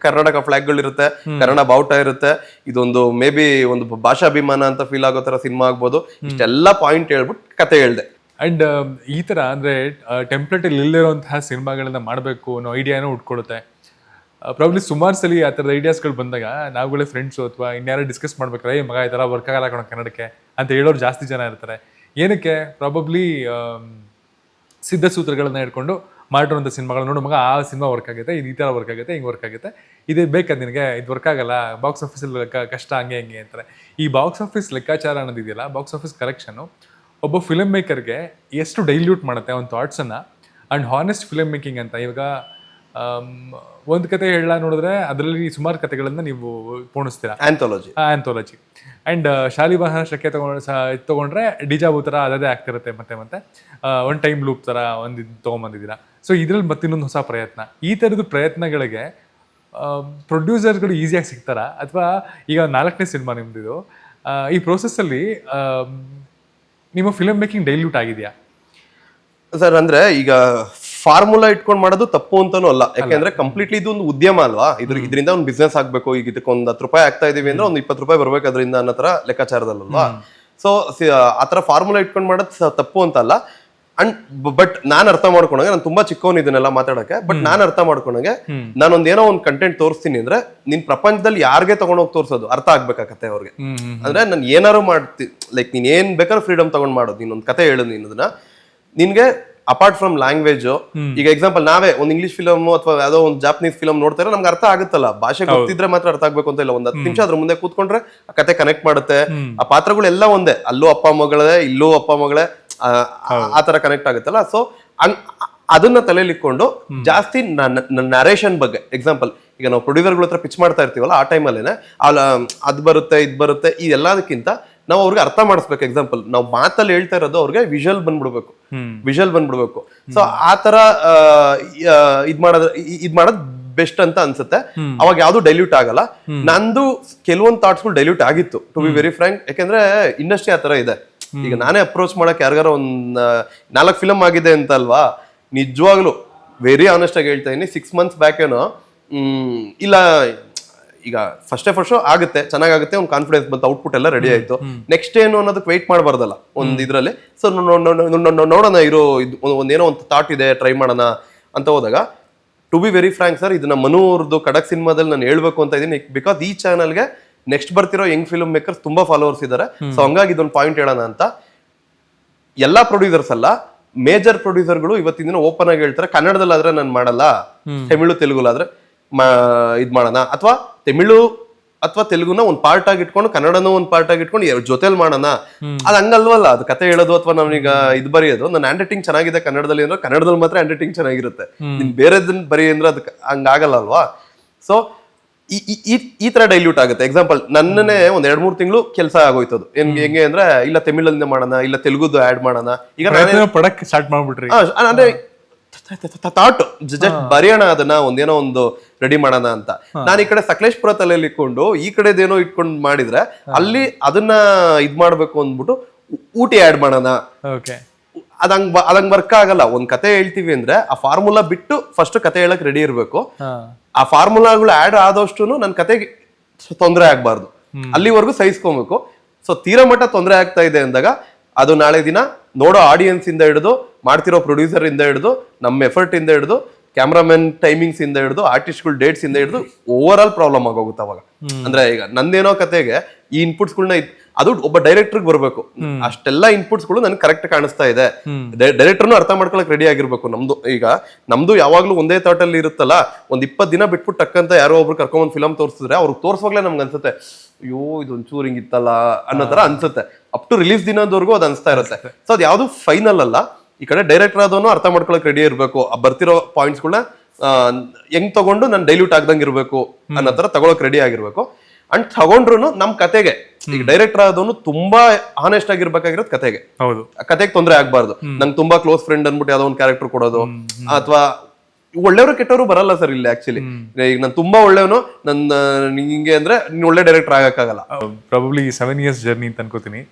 ಕರ್ನಾಟಕ ಫ್ಲಾಗ್ಗಳು ಇರುತ್ತೆ, ಕನ್ನಡ ಬಾವುಟ ಇರುತ್ತೆ. ಇದೊಂದು ಮೇ ಬಿ ಒಂದು ಭಾಷಾಭಿಮಾನ ಅಂತ ಫೀಲ್ ಆಗೋ ತರ ಸಿನಿಮಾ ಆಗ್ಬೋದು. ಇಷ್ಟೆಲ್ಲ ಪಾಯಿಂಟ್ ಹೇಳ್ಬಿಟ್ಟು ಕತೆ ಹೇಳ್ದೆ. ಅಂಡ್ ಈ ತರ ಅಂದ್ರೆ ಟೆಂಪ್ಲೇಟ್ ಅಲ್ಲಿ ಇಲ್ಲಿರುವಂತಹ ಸಿನಿಮಾಗಳನ್ನ ಮಾಡಬೇಕು ಅನ್ನೋ ಐಡಿಯಾನೂ ಉಟ್ಕೊಡುತ್ತೆ. ಪ್ರಾಬ್ಲಿ ಸುಮಾರು ಸಲ ಆ ಥರದ ಐಡಿಯಾಸ್ಗಳು ಬಂದಾಗ ನಾವುಗಳೇ ಫ್ರೆಂಡ್ಸು ಅಥವಾ ಇನ್ಯಾರು ಡಿಸ್ಕಸ್ ಮಾಡ್ಬೇಕಾರೆ, ಮಗ ಈ ಥರ ವರ್ಕ್ ಆಗಲ್ಲ ಕಣೋ ಕನ್ನಡಕ್ಕೆ ಅಂತ ಹೇಳೋರು ಜಾಸ್ತಿ ಜನ ಇರ್ತಾರೆ. ಏನಕ್ಕೆ? ಪ್ರಾಬಬ್ಲಿ ಸಿದ್ಧ ಸೂತ್ರಗಳನ್ನ ಇಟ್ಕೊಂಡು ಮಾಡಿರುವಂಥ ಸಿನಿಮಾಗಳು ನೋಡು, ಮಗ ಆ ಸಿನಿಮಾ ವರ್ಕ್ ಆಗುತ್ತೆ, ಇದು ಈ ಥರ ವರ್ಕ್ ಆಗುತ್ತೆ, ಹಿಂಗೆ ವರ್ಕ್ ಆಗುತ್ತೆ, ಇದೇ ಬೇಕಾದ ನಿನಗೆ, ಇದು ವರ್ಕ್ ಆಗಲ್ಲ, ಬಾಕ್ಸ್ ಆಫೀಸಲ್ಲಿ ಕಷ್ಟ, ಹಂಗೆ ಹಂಗೆ ಅಂತಾರೆ. ಈ ಬಾಕ್ಸ್ ಆಫೀಸ್ ಲೆಕ್ಕಾಚಾರ ಅನ್ನೋದಿದೆಯಲ್ಲ, ಬಾಕ್ಸ್ ಆಫೀಸ್ ಕರೆಕ್ಷನು ಒಬ್ಬ ಫಿಲಮ್ ಮೇಕರ್ಗೆ ಎಷ್ಟು ಡೈಲ್ಯೂಟ್ ಮಾಡುತ್ತೆ ಒಂದು ಥಾಟ್ಸನ್ನು. ಆ್ಯಂಡ್ ಹಾನೆಸ್ಟ್ ಫಿಲಮ್ ಮೇಕಿಂಗ್ ಅಂತ ಇವಾಗ ಒಂದು ಕತೆ ಹೇಳ ನೋಡಿದ್ರೆ ಅದರಲ್ಲಿ ಸುಮಾರು ಕತೆಗಳನ್ನ ನೀವು ಪೋಣಿಸ್ತೀರಾ, ಆಂಥೋಲಜಿ. ಆ್ಯಂಡ್ ಶಾಲಿವಾಹನ ಶಕೆ ತಗೊಂಡ್ರೆ ಡಿಜಾಬು ಥರ ಅದೇ ಆಗ್ತಿರುತ್ತೆ, ಮತ್ತೆ ಒನ್ ಟೈಮ್ ಲೂಪ್ ಥರ ಒಂದು ತೊಗೊಂಬಂದಿದ್ದೀರಾ. ಸೊ ಇದ್ರಲ್ಲಿ ಮತ್ತಿನ್ನೊಂದು ಹೊಸ ಪ್ರಯತ್ನ. ಈ ಥರದ ಪ್ರಯತ್ನಗಳಿಗೆ ಪ್ರೊಡ್ಯೂಸರ್ಗಳು ಈಸಿಯಾಗಿ ಸಿಗ್ತಾರಾ, ಅಥವಾ ಈಗ 4ನೇ ಸಿನಿಮಾ ನಿಮ್ದಿದು, ಈ ಪ್ರೋಸೆಸ್ಸಲ್ಲಿ ನಿಮ್ಮ ಫಿಲಮ್ ಮೇಕಿಂಗ್ ಡೈಲ್ಯೂಟ್ ಆಗಿದೆಯಾ? ಸರ್ ಅಂದ್ರೆ ಈಗ ಫಾರ್ಮುಲಾ ಇಟ್ಕೊಂಡು ಮಾಡೋದು ತಪ್ಪು ಅಂತಾನೂ ಅಲ್ಲ. ಯಾಕೆಂದ್ರೆ ಕಂಪ್ಲೀಟ್ಲಿ ಇದು ಒಂದು ಉದ್ಯಮ ಅಲ್ವಾ. ಇದರಿಂದ ಒಂದು ಬಿಸ್ನೆಸ್ ಆಗ್ಬೇಕು. ಈಗ ಇದಕ್ಕೆ ಒಂದು 10 ರೂಪಾಯಿ ಆಗ್ತಾ ಇದೀವಿ ಅಂದ್ರೆ ಒಂದು 20 ರೂಪಾಯಿ ಬರ್ಬೇಕು ಅದರಿಂದ ಅನ್ನೋ ತರ ಲೆಕ್ಕಾಚಾರದಲ್ವಾ. ಸೊ ಆತರ ಫಾರ್ಮುಲಾ ಇಟ್ಕೊಂಡು ಮಾಡೋದು ತಪ್ಪು ಅಂತ ಅಲ್ಲ. ಅಂಡ್ ಬಟ್ ನಾನ್ ಅರ್ಥ ಮಾಡ್ಕೊಂಡಾಗ, ನಾನು ತುಂಬಾ ಚಿಕ್ಕವನ್ ಇದನ್ನೆಲ್ಲ ಮಾತಾಡಕ್ಕೆ, ಬಟ್ ನಾನ್ ಅರ್ಥ ಮಾಡ್ಕೊಂಡಾಗೆ, ನಾನೊಂದೇನೋ ಒಂದು ಕಂಟೆಂಟ್ ತೋರಿಸ್ತೀನಿ ಅಂದ್ರೆ ನಿನ್ ಪ್ರಪಂಚದಲ್ಲಿ ಯಾರಿಗೆ ತಗೊಂಡೋಗಿ ತೋರ್ಸೋದು ಅರ್ಥ ಆಗ್ಬೇಕಾಗತ್ತೆ ಅವ್ರಿಗೆ. ಅಂದ್ರೆ ನಾನು ಏನಾರು ಮಾಡ್ತೀನಿ, ಲೈಕ್ ನೀನ್ ಏನ್ ಬೇಕಾದ್ರೂ ಫ್ರೀಡಮ್ ತಗೊಂಡ್ ಮಾಡೋದು. ನೀನೊಂದು ಕತೆ ಹೇಳು, ನೀನ್ ಅದನ್ನ ನಿನ್ಗೆ ಅಪಾರ್ಟ್ ಫ್ರಮ್ ಲ್ಯಾಂಗ್ವೇಜ್, ಈಗ ಎಕ್ಸಾಂಪಲ್ ನಾವೇ ಒಂದು ಇಂಗ್ಲಿಷ್ ಫಿಲಮ್ ಅಥವಾ ಯಾವ್ದೋ ಒಂದು ಜಾಪನೀಸ್ ಫಿಲಮ್ ನೋಡ್ತಾರೆ, ನಮ್ಗೆ ಅರ್ಥ ಆಗುತ್ತಲ್ಲ. ಭಾಷೆ ಗೊತ್ತಿದ್ರೆ ಮಾತ್ರ ಅರ್ಥ ಆಗ್ಬೇಕು ಅಂತ ಇಲ್ಲ. ಒಂದ್ 10 ನಿಮಿಷ ಅದ್ರ ಮುಂದೆ ಕೂತ್ಕೊಂಡ್ರೆ ಆ ಕತೆ ಕನೆಕ್ಟ್ ಮಾಡುತ್ತೆ. ಆ ಪಾತ್ರಗಳೆಲ್ಲ ಒಂದೇ, ಅಲ್ಲೂ ಅಪ್ಪ ಮಗಳೇ, ಇಲ್ಲೂ ಅಪ್ಪ ಮಗಳೇ, ಆ ತರ ಕನೆಕ್ಟ್ ಆಗುತ್ತಲ್ಲ. ಸೊ ಅದನ್ನ ತಲೆಯಲ್ಲಿ ಇಟ್ಕೊಂಡು ಜಾಸ್ತಿ ನರೇಷನ್ ಬಗ್ಗೆ, ಎಕ್ಸಾಂಪಲ್ ಈಗ ನಾವು ಪ್ರೊಡ್ಯೂಸರ್ಗಳ ಹತ್ರ ಪಿಚ್ ಮಾಡ್ತಾ ಇರ್ತೀವಲ್ಲ, ಆ ಟೈಮಲ್ಲೇನೆ ಅದ್ ಬರುತ್ತೆ, ಇದ್ ಬರುತ್ತೆ, ಈ ಎಲ್ಲದಕ್ಕಿಂತ ನಾವು ಅವ್ರಿಗೆ ಅರ್ಥ ಮಾಡಿಸ್ಬೇಕು. ಎಕ್ಸಾಂಪಲ್ ನಾವು ಮಾತಲ್ಲಿ ಹೇಳ್ತಾ ಇರೋದು ಅವ್ರಿಗೆ ವಿಜುವಲ್ ಬಂದ್ಬಿಡ್ಬೇಕು. ಸೊ ಆ ತರ ಇದ್ ಮಾಡೋದು ಬೆಸ್ಟ್ ಅಂತ ಅನ್ಸುತ್ತೆ. ಅವಾಗ ಯಾವ್ದು ಡೈಲ್ಯೂಟ್ ಆಗಲ್ಲ. ನಂದು ಕೆಲವೊಂದು ಥಾಟ್ಸ್ಗಳು ಡೈಲ್ಯೂಟ್ ಆಗಿತ್ತು, ಟು ಬಿ ವೆರಿ ಫ್ರಾಂಕ್. ಯಾಕಂದ್ರೆ ಇಂಡಸ್ಟ್ರಿ ಆ ತರ ಇದೆ. ಈಗ ನಾನೇ ಅಪ್ರೋಚ್ ಮಾಡಕ್ ಯಾರಿಗಾರ ಒಂದ್ 4 ಫಿಲಮ್ ಆಗಿದೆ ಅಂತ ಅಲ್ವಾ, ನಿಜವಾಗ್ಲು ವೆರಿ ಆನೆಸ್ಟ್ ಆಗಿ ಹೇಳ್ತಾ ಇದೀನಿ, 6 months ಬ್ಯಾಕ್ ಏನೋ ಇಲ್ಲ ಈಗ ಫಸ್ಟ್ ಆಗುತ್ತೆ, ಚೆನ್ನಾಗುತ್ತೆ, ಒಂದು ಕಾನ್ಫಿಡೆನ್ಸ್ ಬಂತು, ಔಟ್ಪುಟ್ ಎಲ್ಲ ರೆಡಿ ಆಯ್ತು. ನೆಕ್ಸ್ಟ್ ಏನು ಅನ್ನೋದಕ್ಕೆ ವೆಯ್ಟ್ ಮಾಡಬಾರ್ದಲ್ಲ ಒಂದ್ ಇದ್ರಲ್ಲಿ. ಸೊ ನೋಡೋಣ, ಇರೋ ಒಂದೇನೋ ಒಂದು ಥಾಟ್ ಇದೆ, ಟ್ರೈ ಮಾಡೋಣ ಅಂತ ಹೋದಾಗ, to be very frank sir, ಇದನ್ನ ಮನೂರ್ದು ಖಡಕ್ ಸಿನಿಮಾದಲ್ಲಿ ನಾನು ಹೇಳ್ಬೇಕು ಅಂತ ಇದೀನಿ. ಬಿಕಾಸ್ ಈ ಚಾನಲ್ಗೆ ನೆಕ್ಸ್ಟ್ ಬರ್ತಿರೋ ಯಂಗ್ ಫಿಲ್ಮ್ ಮೇಕರ್ಸ್ ತುಂಬಾ ಫಾಲೋವರ್ಸ್ ಇದ್ದಾರೆ. ಸೊ ಹಂಗಾಗಿ ಇದೊಂದು ಪಾಯಿಂಟ್ ಹೇಳೋಣ ಅಂತ. ಎಲ್ಲಾ ಪ್ರೊಡ್ಯೂಸರ್ಸ್ ಅಲ್ಲ, ಮೇಜರ್ ಪ್ರೊಡ್ಯೂಸರ್ಗಳು ಇವತ್ತಿನ ದಿನ ಓಪನ್ ಆಗಿ ಹೇಳ್ತಾರೆ, ಕನ್ನಡದಲ್ಲಾದ್ರೆ ನಾನು ಮಾಡಲ್ಲ, ತಮಿಳು ತೆಲುಗುಲಾದ್ರೆ ಇದ್ ಮಾಡೋಣ, ಅಥವಾ ತಮಿಳು ಅಥವಾ ತೆಲುಗುನ ಒಂದ್ ಪಾರ್ಟ್ ಆಗಿ ಇಟ್ಕೊಂಡು ಕನ್ನಡನೂ ಒಂದ್ ಪಾರ್ಟ್ ಆಗಿ ಇಟ್ಕೊಂಡು ಜೊತೆಲಿ ಮಾಡೋಣ. ಅದ್ ಹಂಗಲ್ವಲ್ಲ, ಅದು ಕತೆ ಹೇಳೋದು ಅಥವಾ ನಾವೀಗ ಇದು ಬರೆಯೋದು. ನನ್ನ ಹ್ಯಾಂಡ್ ರೈಟಿಂಗ್ ಚೆನ್ನಾಗಿದೆ ಕನ್ನಡದಲ್ಲಿ ಅಂದ್ರೆ ಕನ್ನಡದಲ್ಲಿ ಮಾತ್ರ ಹ್ಯಾಂಡ್ ರೈಟಿಂಗ್ ಚೆನ್ನಾಗಿರುತ್ತೆ. ನಿನ್ ಬೇರೆದನ್ನ ಬರೀ ಅಂದ್ರೆ ಅದಕ್ಕೆ ಹಂಗಾಗಲ್ಲ ಅಲ್ವಾ. ಸೊ ಈ ತರ ಡೈಲ್ಯೂಟ್ ಆಗುತ್ತೆ. ಎಕ್ಸಾಂಪಲ್, ನನ್ನನ್ನೇ ಒಂದ್ 2-3 ತಿಂಗಳು ಕೆಲಸ ಆಗೋಯ್ತದು. ಹೆಂಗೆ ಅಂದ್ರೆ ಇಲ್ಲ ತಮಿಳಲ್ಲಿ ಮಾಡೋಣ, ಇಲ್ಲ ತೆಲುಗುದು ಆಡ್ ಮಾಡೋಣ. ಈಗ ಪಡಕ್ ಸ್ಟಾರ್ಟ್ ಮಾಡ್ಬಿಟ್ರಿ. ಅಂದ್ರೆ ಥಾಟ್ ಜಸ್ಟ್ ಬರೆಯೋಣ, ಅದನ್ನ ಒಂದೇನೋ ಒಂದು ರೆಡಿ ಮಾಡೋಣ ಅಂತ. ನಾನು ಈ ಕಡೆ ಸಕಲೇಶ್ಪುರ ತಲೆಯಲ್ಲಿ ಇಟ್ಕೊಂಡು ಈ ಕಡೆದೇನೋ ಇಟ್ಕೊಂಡು ಮಾಡಿದ್ರೆ ಅಲ್ಲಿ ಅದನ್ನ ಇದ್ ಮಾಡ್ಬೇಕು ಅಂದ್ಬಿಟ್ಟು ಊಟಿ ಆಡ್ ಮಾಡೋಣ. ಅದಂಗ್ ವರ್ಕ್ ಆಗಲ್ಲ. ಒಂದ್ ಕತೆ ಹೇಳ್ತೀವಿ ಅಂದ್ರೆ ಆ ಫಾರ್ಮುಲಾ ಬಿಟ್ಟು ಫಸ್ಟ್ ಕತೆ ಹೇಳಕ್ ರೆಡಿ ಇರ್ಬೇಕು. ಆ ಫಾರ್ಮುಲಾಗಳು ಆಡ್ ಆದಷ್ಟು ನನ್ನ ಕತೆಗೆ ತೊಂದರೆ ಆಗ್ಬಾರ್ದು, ಅಲ್ಲಿವರೆಗೂ ಸಹಿಸ್ಕೊಬೇಕು. ಸೊ ತೀರಾ ಮಟ್ಟ ತೊಂದರೆ ಆಗ್ತಾ ಇದೆ ಅಂದಾಗ ಅದು ನಾಳೆ ದಿನ ನೋಡೋ ಆಡಿಯನ್ಸ್ ಇಂದ ಹಿಡಿದು, ಮಾಡ್ತಿರೋ ಪ್ರೊಡ್ಯೂಸರ್ ಇಂದ ಹಿಡಿದು, ನಮ್ಮ ಎಫರ್ಟ್ ಇಂದ ಹಿಡಿದು, ಕ್ಯಾಮ್ರಾಮನ್ ಟೈಮಿಂಗ್ಸ್ ಇಂದ ಹಿಡಿದು, ಆರ್ಟಿಸ್ಟ್ಗಳ ಡೇಟ್ಸ್ ಇಂದ ಹಿಡಿದು ಓವರ್ ಆಲ್ ಪ್ರಾಬ್ಲಮ್ ಆಗೋಗುತ್ತೆ ಅವಾಗ. ಅಂದ್ರೆ ಈಗ ನಂದೇನೋ ಕತೆಗೆ ಈ ಇನ್ಪುಟ್ಸ್ಗಳನ್ನ ಅದು ಒಬ್ಬ ಡೈರೆಕ್ಟರ್ಗೆ ಬರ್ಬೇಕು. ಅಷ್ಟೆಲ್ಲ ಇನ್ಪುಟ್ಸ್ಗಳು ನನ್ಗೆ ಕರೆಕ್ಟ್ ಕಾಣಿಸ್ತಾ ಇದೆ. ಡೈರೆಕ್ಟರ್ನು ಅರ್ಥ ಮಾಡ್ಕೊಳಕ್ ರೆಡಿ ಆಗಿರ್ಬೇಕು. ನಮ್ದು ಯಾವಾಗ್ಲೂ ಒಂದೇ ಥಾಟ್ ಅಲ್ಲಿ ಇರುತ್ತಲ್ಲ. ಒಂದ್ 20 ದಿನ ಬಿಟ್ಬಿಟ್ಟು ಟಕ್ಕಂತ ಯಾರೋ ಒಬ್ರು ಕರ್ಕೊಂಡ್ ಫಿಲಮ್ ತೋರಿಸಿದ್ರೆ ಅವ್ರಿಗೆ ತೋರ್ಸುವಾಗ್ಲೇ ನಮ್ಗೆ ಅನ್ಸುತ್ತೆ, ಅಯ್ಯೋ ಇದೊಂಚೂರು ಹಿಂಗಿತ್ತಲ್ಲ ಅನ್ನೋ ತರ ಅನ್ಸುತ್ತೆ. ಅಪ್ ಟು ರಿಲೀಸ್ ದಿನದವರೆಗೂ ಅದು ಅನ್ಸ್ತಾ ಇರುತ್ತೆ. ಸೊ ಅದು ಯಾವ್ದು ಫೈನಲ್ ಅಲ್ಲ. ಈ ಕಡೆ ಡೈರೆಕ್ಟರ್ ಆದವನು ಅರ್ಥ ಮಾಡ್ಕೊಳಕ್ ರೆಡಿ ಇರ್ಬೇಕು. ಆ ಬರ್ತಿರೋ ಪಾಯಿಂಟ್ಸ್ಗಳನ್ನ ಹೆಂಗ್ ತಗೊಂಡು ನಾನು ಡೈಲ್ಯೂಟ್ ಆಗ್ದಂಗೆ ಇರ್ಬೇಕು ಅನ್ನೋ ತರ ತಗೊಳಕ್ ರೆಡಿ ಆಗಿರ್ಬೇಕು. ಅಂಡ್ ತಗೊಂಡ್ರು ನಮ್ ಕತೆಗೆ, ಈಗ ಡೈರೆಕ್ಟರ್ ಆದವನು ತುಂಬಾ ಆನೆಸ್ಟ್ ಆಗಿರ್ಬೇಕಾಗಿರೋದು ಕತೆಗೆ. ಹೌದು, ಕತೆಗೆ ತೊಂದರೆ ಆಗ್ಬಾರ್ದು. ನಂಗೆ ತುಂಬಾ ಕ್ಲೋಸ್ ಫ್ರೆಂಡ್ ಅನ್ಬಿಟ್ಟು ಯಾವ್ದೋ ಒಂದು ಕ್ಯಾರೆಕ್ಟರ್ ಕೊಡೋದು, ಅಥವಾ ಒಳ್ಳೆಯವರು ಕೆಟ್ಟವರು ಬರಲ್ಲ ಸರ್ ಇಲ್ಲಿ. ಆಕ್ಚುಲಿ ಈಗ ನಾನು ತುಂಬಾ ಒಳ್ಳೆಯವನು, ನನ್ನ ಹಿಂಗೆ ಅಂದ್ರೆ ನೀನ್ ಒಳ್ಳೆ ಡೈರೆಕ್ಟರ್ ಆಗಕ್ಕಾಗಲ್ಲ. ಪ್ರಾಬಬ್ಲಿ 7 years ಜರ್ನಿ ಅಂತ ಅನ್ಕೋತೀನಿ.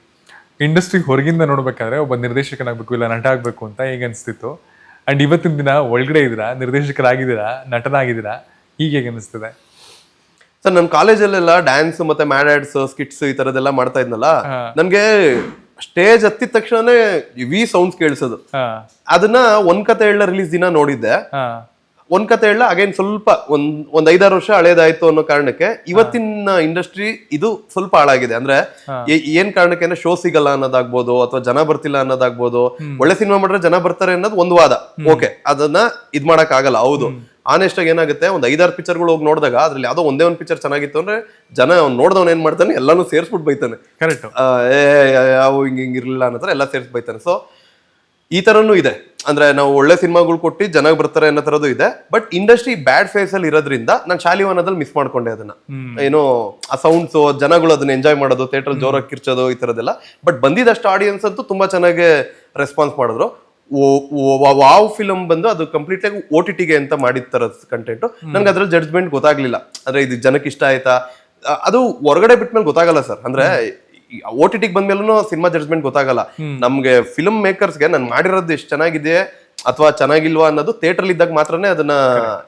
ಇಂಡಸ್ಟ್ರಿ ಹೊರಗಿಂದ ನೋಡ್ಬೇಕಾದ್ರೆ ಒಬ್ಬ ನಿರ್ದೇಶಕನಾಗ್ಬೇಕು ಇಲ್ಲ ನಟ ಆಗ್ಬೇಕು ಅಂತ ಹೇಗೆ ಅನಿಸ್ತಿತ್ತು. ಅಂಡ್ ಇವತ್ತಿನ ದಿನ ಒಳಗಡೆ ಇದ್ದೀರಾ, ನಿರ್ದೇಶಕರಾಗಿದ್ದೀರಾ, ನಟನಾಗಿದ್ದೀರಾ, ಹೀಗೆ ಹೇಗೆ ಅನಿಸ್ತದೆ ಸರ್? ನನ್ನ ಕಾಲೇಜಲ್ಲೆಲ್ಲ ಡ್ಯಾನ್ಸ್ ಮತ್ತೆ ಮ್ಯಾಡ್ ಆಡ್ಸ್, ಸ್ಕಿಟ್ಸ್ ಈ ತರದೆಲ್ಲ ಮಾಡ್ತಾ ಇದ್ನಲ್ಲ, ನನ್ಗೆ ಸ್ಟೇಜ್ ಹತ್ತಿದ ತಕ್ಷಣನೇ ವಿ ಸೌಂಡ್ಸ್ ಕೇಳಿಸೋದು. ಅದನ್ನ ಒಂದ್ ಕತೆ ಹೇಳ ರಿಲೀಸ್ ದಿನ ನೋಡಿದ್ದೆ. ಒಂದ್ ಕತೆ ಹೇಳ ಅಗೇನ್ ಸ್ವಲ್ಪ ಒಂದ್ 5-6 ವರ್ಷ ಹಳೇದಾಯ್ತು ಅನ್ನೋ ಕಾರಣಕ್ಕೆ ಇವತ್ತಿನ ಇಂಡಸ್ಟ್ರಿ ಇದು ಸ್ವಲ್ಪ ಹಾಳಾಗಿದೆ. ಅಂದ್ರೆ ಏನ್ ಕಾರಣಕ್ಕೆ ಅಂದ್ರೆ ಶೋ ಸಿಗಲ್ಲ ಅನ್ನೋದಾಗ್ಬೋದು, ಅಥವಾ ಜನ ಬರ್ತಿಲ್ಲ ಅನ್ನೋದಾಗ್ಬೋದು. ಒಳ್ಳೆ ಸಿನಿಮಾ ಮಾಡಿದ್ರೆ ಜನ ಬರ್ತಾರೆ ಅನ್ನೋದು ಒಂದು ವಾದ. ಓಕೆ, ಅದನ್ನ ಇದ್ ಮಾಡಕ್ ಆಗಲ್ಲ. ಹೌದು, ಆನೆಸ್ಟ್ ಆಗಿ ಏನಾಗುತ್ತೆ, ಒಂದ್ 5-6 ಪಿಕ್ಚರ್ಗಳು ಹೋಗಿ ನೋಡಿದಾಗ ಅದ್ರಲ್ಲಿ ಯಾವ್ದೋ ಒಂದೇ ಒಂದು ಪಿಕ್ಚರ್ ಚೆನ್ನಾಗಿತ್ತು ಅಂದ್ರೆ ಜನ ನೋಡ್ದವ್ನ ಏನ್ ಮಾಡ್ತಾನೆ, ಎಲ್ಲಾನು ಸೇರ್ಸ್ಬಿಟ್ಟು ಬೈತಾನೆ. ಕರೆಕ್ಟ್, ಯಾವ ಹಿಂಗಿರ್ಲಿಲ್ಲ ಅನ್ನೋ ಎಲ್ಲ ಸೇರ್ಸ್ ಬೈತಾನೆ. ಸೊ ಈ ತರನು ಇದೆ. ಅಂದ್ರೆ ನಾವು ಒಳ್ಳೆ ಸಿನಿಮಾಗಳು ಕೊಟ್ಟು ಜನಕ್ಕೆ ಬರ್ತಾರೆ ಅನ್ನೋ ತರದ್ದು ಇದೆ. ಬಟ್ ಇಂಡಸ್ಟ್ರಿ ಬ್ಯಾಡ್ ಫೇಸ್ ಅಲ್ಲಿ ಇರೋದ್ರಿಂದ ನಾನು ಶಾಲಿವಾನದಲ್ಲಿ ಮಿಸ್ ಮಾಡ್ಕೊಂಡೆ ಅದನ್ನ. ಏನೋ ಆ ಸೌಂಡ್ಸ್, ಜನಗಳು ಅದನ್ನ ಎಂಜಾಯ್ ಮಾಡೋದು, ಥಿಯೇಟರ್ ಜೋರಾಗಿ ಕಿರ್ಚೋದು, ಈ ತರದೆಲ್ಲ. ಬಟ್ ಬಂದಿದ್ದಷ್ಟು ಆಡಿಯನ್ಸ್ ಅಂತೂ ತುಂಬಾ ಚೆನ್ನಾಗಿ ರೆಸ್ಪಾನ್ಸ್ ಮಾಡಿದ್ರು. ವಾವ್ ಫಿಲಮ್ ಬಂದು ಅದು ಕಂಪ್ಲೀಟ್ ಆಗಿ OTT-ಗೆ ಅಂತ ಮಾಡಿದ ತರದ ಕಂಟೆಂಟ್. ನನ್ಗೆ ಅದ್ರಲ್ಲಿ ಜಡ್ಜ್ಮೆಂಟ್ ಗೊತ್ತಾಗ್ಲಿಲ್ಲ. ಅಂದ್ರೆ ಇದು ಜನಕ್ಕೆ ಇಷ್ಟ ಆಯ್ತಾ, ಅದು ಹೊರಗಡೆ ಬಿಟ್ಮೇಲೆ ಗೊತ್ತಾಗಲ್ಲ ಸರ್. ಅಂದ್ರೆ OTT-ಗೆ ಬಂದ್ಮೇಲೂ ಸಿನಿಮಾ ಜಡ್ಜ್ಮೆಂಟ್ ಗೊತ್ತಾಗಲ್ಲ. ನಮ್ಗೆ ಫಿಲ್ಮ್ ಮೇಕರ್ಸ್ಗೆ ನಾನು ಮಾಡಿರೋದು ಎಷ್ಟು ಚೆನ್ನಾಗಿದೆ ಅಥವಾ ಚೆನ್ನಾಗಿಲ್ವಾ ಅನ್ನೋದು ಥಿಯೇಟರ್ ಇದ್ದಾಗ ಮಾತ್ರನೇ ಅದನ್ನ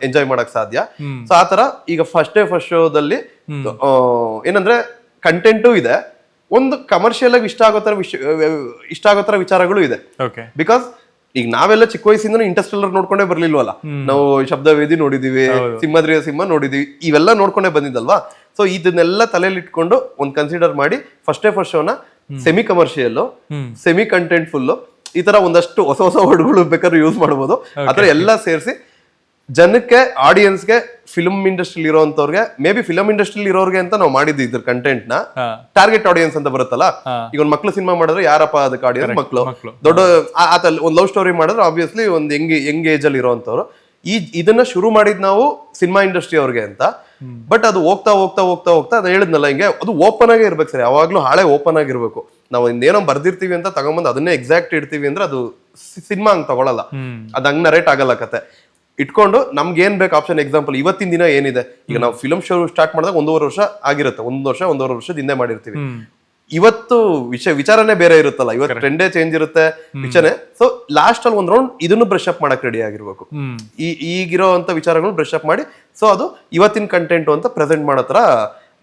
ಎಂಜಾಯ್ ಮಾಡಕ್ ಸಾಧ್ಯ. ಸೊ ಆತರ ಈಗ ಫಸ್ಟ್ ಶೋದಲ್ಲಿ ಏನಂದ್ರೆ ಕಂಟೆಂಟು ಇದೆ, ಒಂದು ಕಮರ್ಷಿಯಲ್ ಆಗಿ ಇಷ್ಟ ಆಗೋ ತರ ವಿಚಾರಗಳು ಇದೆ. ಬಿಕಾಸ್ ಈಗ ನಾವೆಲ್ಲ ಚಿಕ್ಕ ವಯಸ್ಸಿಂದ ಇಂಟರ್ಸ್ಟೆಲ್ಲರ್ ನೋಡ್ಕೊಂಡೇ ಬರ್ಲಿಲ್ವಲ್ಲ. ನಾವು ಶಬ್ದವೇದಿ ನೋಡಿದೀವಿ, ಸಿಂಹದ್ರಿಯ ಸಿಂಹ ನೋಡಿದೀವಿ, ಇವೆಲ್ಲ ನೋಡ್ಕೊಂಡೇ ಬಂದಿದ್ದಲ್ವಾ. ಸೊ ಇದನ್ನೆಲ್ಲ ತಲೆಯಲ್ಲಿ ಇಟ್ಕೊಂಡು ಒಂದ್ ಕನ್ಸಿಡರ್ ಮಾಡಿ ಫಸ್ಟ್ ಶೋನ semi commercial, semi content full, ಈ ತರ ಒಂದಷ್ಟು ಹೊಸ ವರ್ಡ್ಗಳು ಬೇಕಾದ್ರೆ ಯೂಸ್ ಮಾಡ್ಬೋದು. ಆತರ ಎಲ್ಲ ಸೇರಿಸಿ ಜನಕ್ಕೆ, ಆಡಿಯನ್ಸ್ಗೆ, ಫಿಲ್ಮ್ ಇಂಡಸ್ಟ್ರಿ ಇರೋಂಥವ್ರಿಗೆ, ಮೇ ಬಿ ಫಿಲ್ಮ್ ಇಂಡಸ್ಟ್ರಿ ಇರೋರ್ಗೆ ಅಂತ ನಾವು ಮಾಡಿದ್ವಿ ಇದ್ರ ಕಂಟೆಂಟ್ ನ. ಟಾರ್ಗೆಟ್ ಆಡಿಯನ್ಸ್ ಅಂತ ಬರುತ್ತಲ್ಲ. ಈಗ ಒಂದ್ ಮಕ್ಳು ಸಿನಿಮಾ ಮಾಡಿದ್ರೆ ಯಾರಪ್ಪ ಅದಕ್ಕೆ ಆಡಿಯನ್ಸ್? ಮಕ್ಳು. ದೊಡ್ಡ ಒಂದ್ ಲವ್ ಸ್ಟೋರಿ ಮಾಡಿದ್ರೆ ಆಬ್ವಿಯಸ್ಲಿ ಒಂದ್ ಯಂಗ್ ಏಜ್ ಅಲ್ಲಿ ಇರೋಂಥವ್ರು. ಇದನ್ನ ಶುರು ಮಾಡಿದ್ ನಾವು ಸಿನಿಮಾ ಇಂಡಸ್ಟ್ರಿ ಅವ್ರಿಗೆ ಅಂತ. ಬಟ್ ಅದು ಹೋಗ್ತಾ ಹೋಗ್ತಾ ಹೋಗ್ತಾ ಹೋಗ್ತಾ ಅದು ಹೇಳಿದ್ನಲ್ಲ, ಹಿಂಗೆ ಅದು ಓಪನ್ ಆಗೇ ಇರ್ಬೇಕು ಸರ್. ಯಾವಾಗ್ಲೂ ಹಾಳೆ ಓಪನ್ ಆಗಿರ್ಬೇಕು. ನಾವು ಇನ್ನೇನೋ ಬರ್ದಿರ್ತೀವಿ ಅಂತ ತಗೊಂಬಂದು ಅದನ್ನೇ ಎಕ್ಸಾಕ್ಟ್ ಇಡ್ತೀವಿ ಅಂದ್ರೆ ಅದು ಸಿನಿಮಾ ಹಂಗ್ ತಗೊಳಲ್ಲ. ಅದ್ ಹಂಗ್ ನರೇಟ್ ಆಗಲ್ಲ ಕತೆ. ಇಟ್ಕೊಂಡು ನಮ್ಗೆ ಏನ್ ಬೇಕು ಆಪ್ಷನ್. ಎಕ್ಸಾಂಪಲ್ ಇವತ್ತಿನ ದಿನ ಏನಿದೆ, ಈಗ ನಾವು ಫಿಲ್ಮ್ ಶೋ ಸ್ಟಾರ್ಟ್ ಮಾಡಿದಾಗ 1.5 ವರ್ಷ ಆಗಿರುತ್ತೆ, 1.5 ವರ್ಷದ ಹಿಂದೆ ಮಾಡಿರ್ತೀವಿ. ಇವತ್ತು ವಿಚಾರನೇ ಬೇರೆ ಇರುತ್ತಲ್ಲ, ಇವತ್ತು ಟ್ರೆಂಡೇ ಚೇಂಜ್ ಇರುತ್ತೆ ವಿಚಾರನೆ. ಸೊ ಲಾಸ್ಟ್ ಅಲ್ಲಿ ಒಂದ್ ರೌಂಡ್ ಇದನ್ನು ಬ್ರಷ್ ಅಪ್ ಮಾಡಕ್ ರೆಡಿ ಆಗಿರ್ಬೇಕು. ಈಗಿರೋ ಅಂತ ವಿಚಾರಗಳು ಬ್ರಷ್ ಅಪ್ ಮಾಡಿ, ಸೊ ಅದು ಇವತ್ತಿನ ಕಂಟೆಂಟ್ ಅಂತ ಪ್ರೆಸೆಂಟ್ ಮಾಡೋ ತರ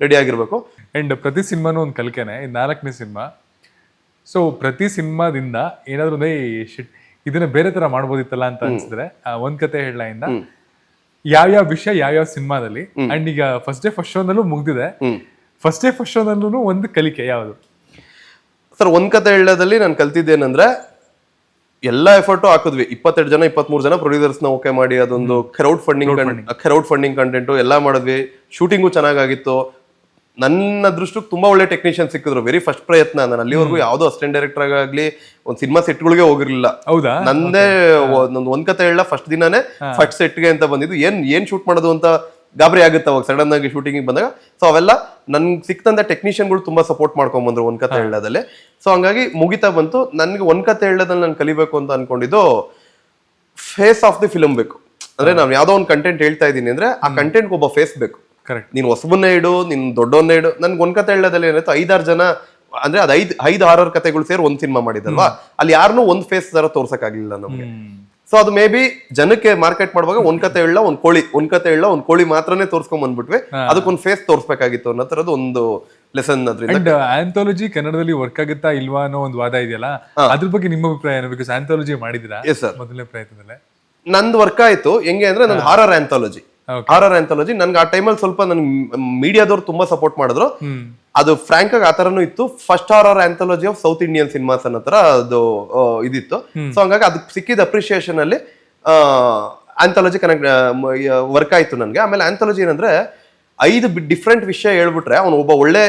ರೆಡಿ ಆಗಿರ್ಬೇಕು. ಅಂಡ್ ಪ್ರತಿ ಸಿನಿಮಾನು ಒಂದು ಕಲಿಕೆನೆ. ಇದು 4ನೇ ಸಿನಿಮಾ. ಸೊ ಪ್ರತಿ ಸಿನಿಮಾದಿಂದ ಏನಾದ್ರು ಇದನ್ನ ಬೇರೆ ತರ ಮಾಡ್ಬೋದಿತ್ತಲ್ಲ ಅಂತ ಅನ್ಸಿದ್ರೆ ಒಂದ್ ಕತೆ ಹೇಳಲಿಂದ ಯಾವ್ಯಾವ ವಿಷಯ ಯಾವ್ಯಾವ ಸಿನಿಮಾದಲ್ಲಿ, ಅಂಡ್ ಈಗ ಫಸ್ಟ್ ಶೋ ನಲ್ಲೂ ಮುಗ್ದಿದೆ, ಫಸ್ಟ್ ಶೋ ನಲ್ಲೂ ಒಂದು ಕಲಿಕೆ ಯಾವುದು ಸರ್? ಒಂದ್ ಕತೆ ಹೇಳೋದಲ್ಲಿ ನಾನು ಕಲ್ತಿದ್ದೇನಂದ್ರೆ, ಎಲ್ಲಾ ಎಫರ್ಟು ಹಾಕಿದ್ವಿ, 22 ಜನ 23 ಜನ ಪ್ರೊಡ್ಯೂಸರ್ಸ್ ನ ಓಕೆ ಮಾಡಿ ಅದೊಂದು ಕ್ರೌಡ್ ಫಂಡಿಂಗ್ ಕಂಟೆಂಟ್ ಎಲ್ಲ ಮಾಡಿದ್ವಿ. ಶೂಟಿಂಗು ಚೆನ್ನಾಗಿತ್ತು. ನನ್ನ ದೃಷ್ಟಕ್ಕೆ ತುಂಬಾ ಒಳ್ಳೆ ಟೆಕ್ನಿಷಿಯನ್ ಸಿಕ್ಕಿದ್ರು. ವೆರಿ ಫಸ್ಟ್ ಪ್ರಯತ್ನ. ನಾನು ಅಲ್ಲಿವರೆಗೂ ಯಾವ್ದೋ ಅಸಿಸ್ಟೆಂಟ್ ಡೈರೆಕ್ಟರ್ ಆಗ್ಲಿ ಒಂದ್ ಸಿನಿಮಾ ಸೆಟ್ಗಳಿಗೆ ಹೋಗಿರ್ಲಿಲ್ಲ. ಹೌದಾ? ನಂದೇ ಒಂದ್ ಕತೆ ಹೇಳ ಫಸ್ಟ್ ದಿನಾನೇ ಫಸ್ಟ್ ಸೆಟ್ಗೆ ಅಂತ ಬಂದಿದ್ದು. ಏನ್ ಶೂಟ್ ಮಾಡೋದು ಅಂತ ಗಾಬರಿ ಆಗುತ್ತೆ ಅವಾಗ ಸಡನ್ ಆಗಿ ಶೂಟಿಂಗ್ ಬಂದಾಗ. ಸೊ ಅವೆಲ್ಲ ನನ್ಗೆ ಸಿಕ್ತಂತ ಟೆಕ್ನಿಷಿಯನ್ಗಳು ತುಂಬಾ ಸಪೋರ್ಟ್ ಮಾಡ್ಕೊಂಡ್ ಬಂದ್ರು ಒಂದ್ ಕತೆ ಹೇಳೋದಲ್ಲಿ. ಸೊ ಹಂಗಾಗಿ ಮುಗಿತಾ ಬಂತು. ನನ್ಗೆ ಒಂದ್ ಕತೆ ಹೇಳೋದ್ರಲ್ಲಿ ನಾನು ಕಲಿಬೇಕು ಅಂತ ಅನ್ಕೊಂಡಿದ್ದು ಫೇಸ್ ಆಫ್ ದಿ ಫಿಲ್ಮ್ ಬೇಕು. ಅಂದ್ರೆ ನಾವ್ ಯಾವ್ದೋ ಒಂದು ಕಂಟೆಂಟ್ ಹೇಳ್ತಾ ಇದೀನಿ ಅಂದ್ರೆ ಆ ಕಂಟೆಂಟ್ ಒಬ್ಬ ಫೇಸ್ ಬೇಕು. ಕರೆಕ್ಟ್. ನೀನ್ ಹೊಸಬನ್ನೇ ಇಡು, ನೀನ್ ದೊಡ್ಡವನ್ನೇ ಇಡು. ನನ್ಗೆ ಒಂದ್ ಕತೆ ಹೇಳೋದಲ್ಲಿ ಏನಾಯ್ತು, 5-6 ಜನ ಅಂದ್ರೆ ಅದ್ 5 ಹಾರರ್ ಕತೆಗಳು ಸೇರಿ ಒಂದ್ ಸಿನಿಮಾ ಮಾಡಿದಲ್ವಾ, ಅಲ್ಲಿ ಯಾರನ್ನೂ ಒಂದ್ ಫೇಸ್ ತರ ತೋರ್ಸಕ್ ಆಗ್ಲಿಲ್ಲ ನಮ್ಗೆ. ಸೊ ಅದು ಮೇ ಬಿ ಜನಕ್ಕೆ ಮಾರ್ಕೆಟ್ ಮಾಡುವಾಗ ಒಂದ್ ಕತೆ ಹೇಳ ಒಂದ್ ಕೋಳಿ ಮಾತ್ರನೇ ತೋರ್ಸ್ಕೊಂಡ್ ಬಂದ್ಬಿಟ್ವಿ. ಅದಕ್ಕೊಂದ್ ಫೇಸ್ ತೋರ್ಸ್ಬೇಕಾಗಿತ್ತು ಅನ್ನೋ ತರದ್ದು ಒಂದು ಲೆಸನ್. ಅಂಡ್ ಆಂಥಾಲಜಿ ಕನ್ನಡದಲ್ಲಿ ವರ್ಕ್ ಆಗುತ್ತಾ ಇಲ್ವಾ ಅನ್ನೋ ಒಂದು ವಾದ ಇದೆಯಲ್ಲ, ಅದ್ರ ಬಗ್ಗೆ ನಿಮ್ಮ ಅಭಿಪ್ರಾಯ ಏನು? ಬಿಕಾಸ್ ಆಂಥಾಲಜಿ ಮಾಡಿದಿರಾ ಮೊದಲನೇ ಪ್ರಯತ್ನದಲ್ಲೇ. ನಂದು ವರ್ಕ್ ಆಯ್ತು ಹೆಂಗೆ ಅಂದ್ರೆ, ನಂದು ಹಾರರ್ ಆಂಥಾಲಜಿ ನನ್ಗೆ ಆ ಟೈಮಲ್ಲಿ ಸ್ವಲ್ಪ ನನ್ ಮೀಡಿಯಾದವ್ರು ತುಂಬಾ ಸಪೋರ್ಟ್ ಮಾಡಿದ್ರು. ಅದು ಫ್ರಾಂಕ್ ಆಗಿ ಆತರನು ಇತ್ತು. First horror anthology of south Indian cinemas ಅನ್ನೋ ತರ ಅದು ಇದಿತ್ತು. ಸೊ ಹಂಗಾಗಿ ಅದಕ್ಕೆ ಸಿಕ್ಕಿದ ಅಪ್ರಿಸಿಯೇಷನ್ ಅಲ್ಲಿ ಆಂಥಾಲಜಿ ಕನೆಕ್ಟ್ ವರ್ಕ್ ಆಯ್ತು ನನ್ಗೆ. ಆಮೇಲೆ ಆಂಥಾಲಜಿ ಏನಂದ್ರೆ 5 ಡಿಫ್ರೆಂಟ್ ವಿಷಯ ಹೇಳ್ಬಿಟ್ರೆ ಅವ್ನು ಒಬ್ಬ ಒಳ್ಳೆ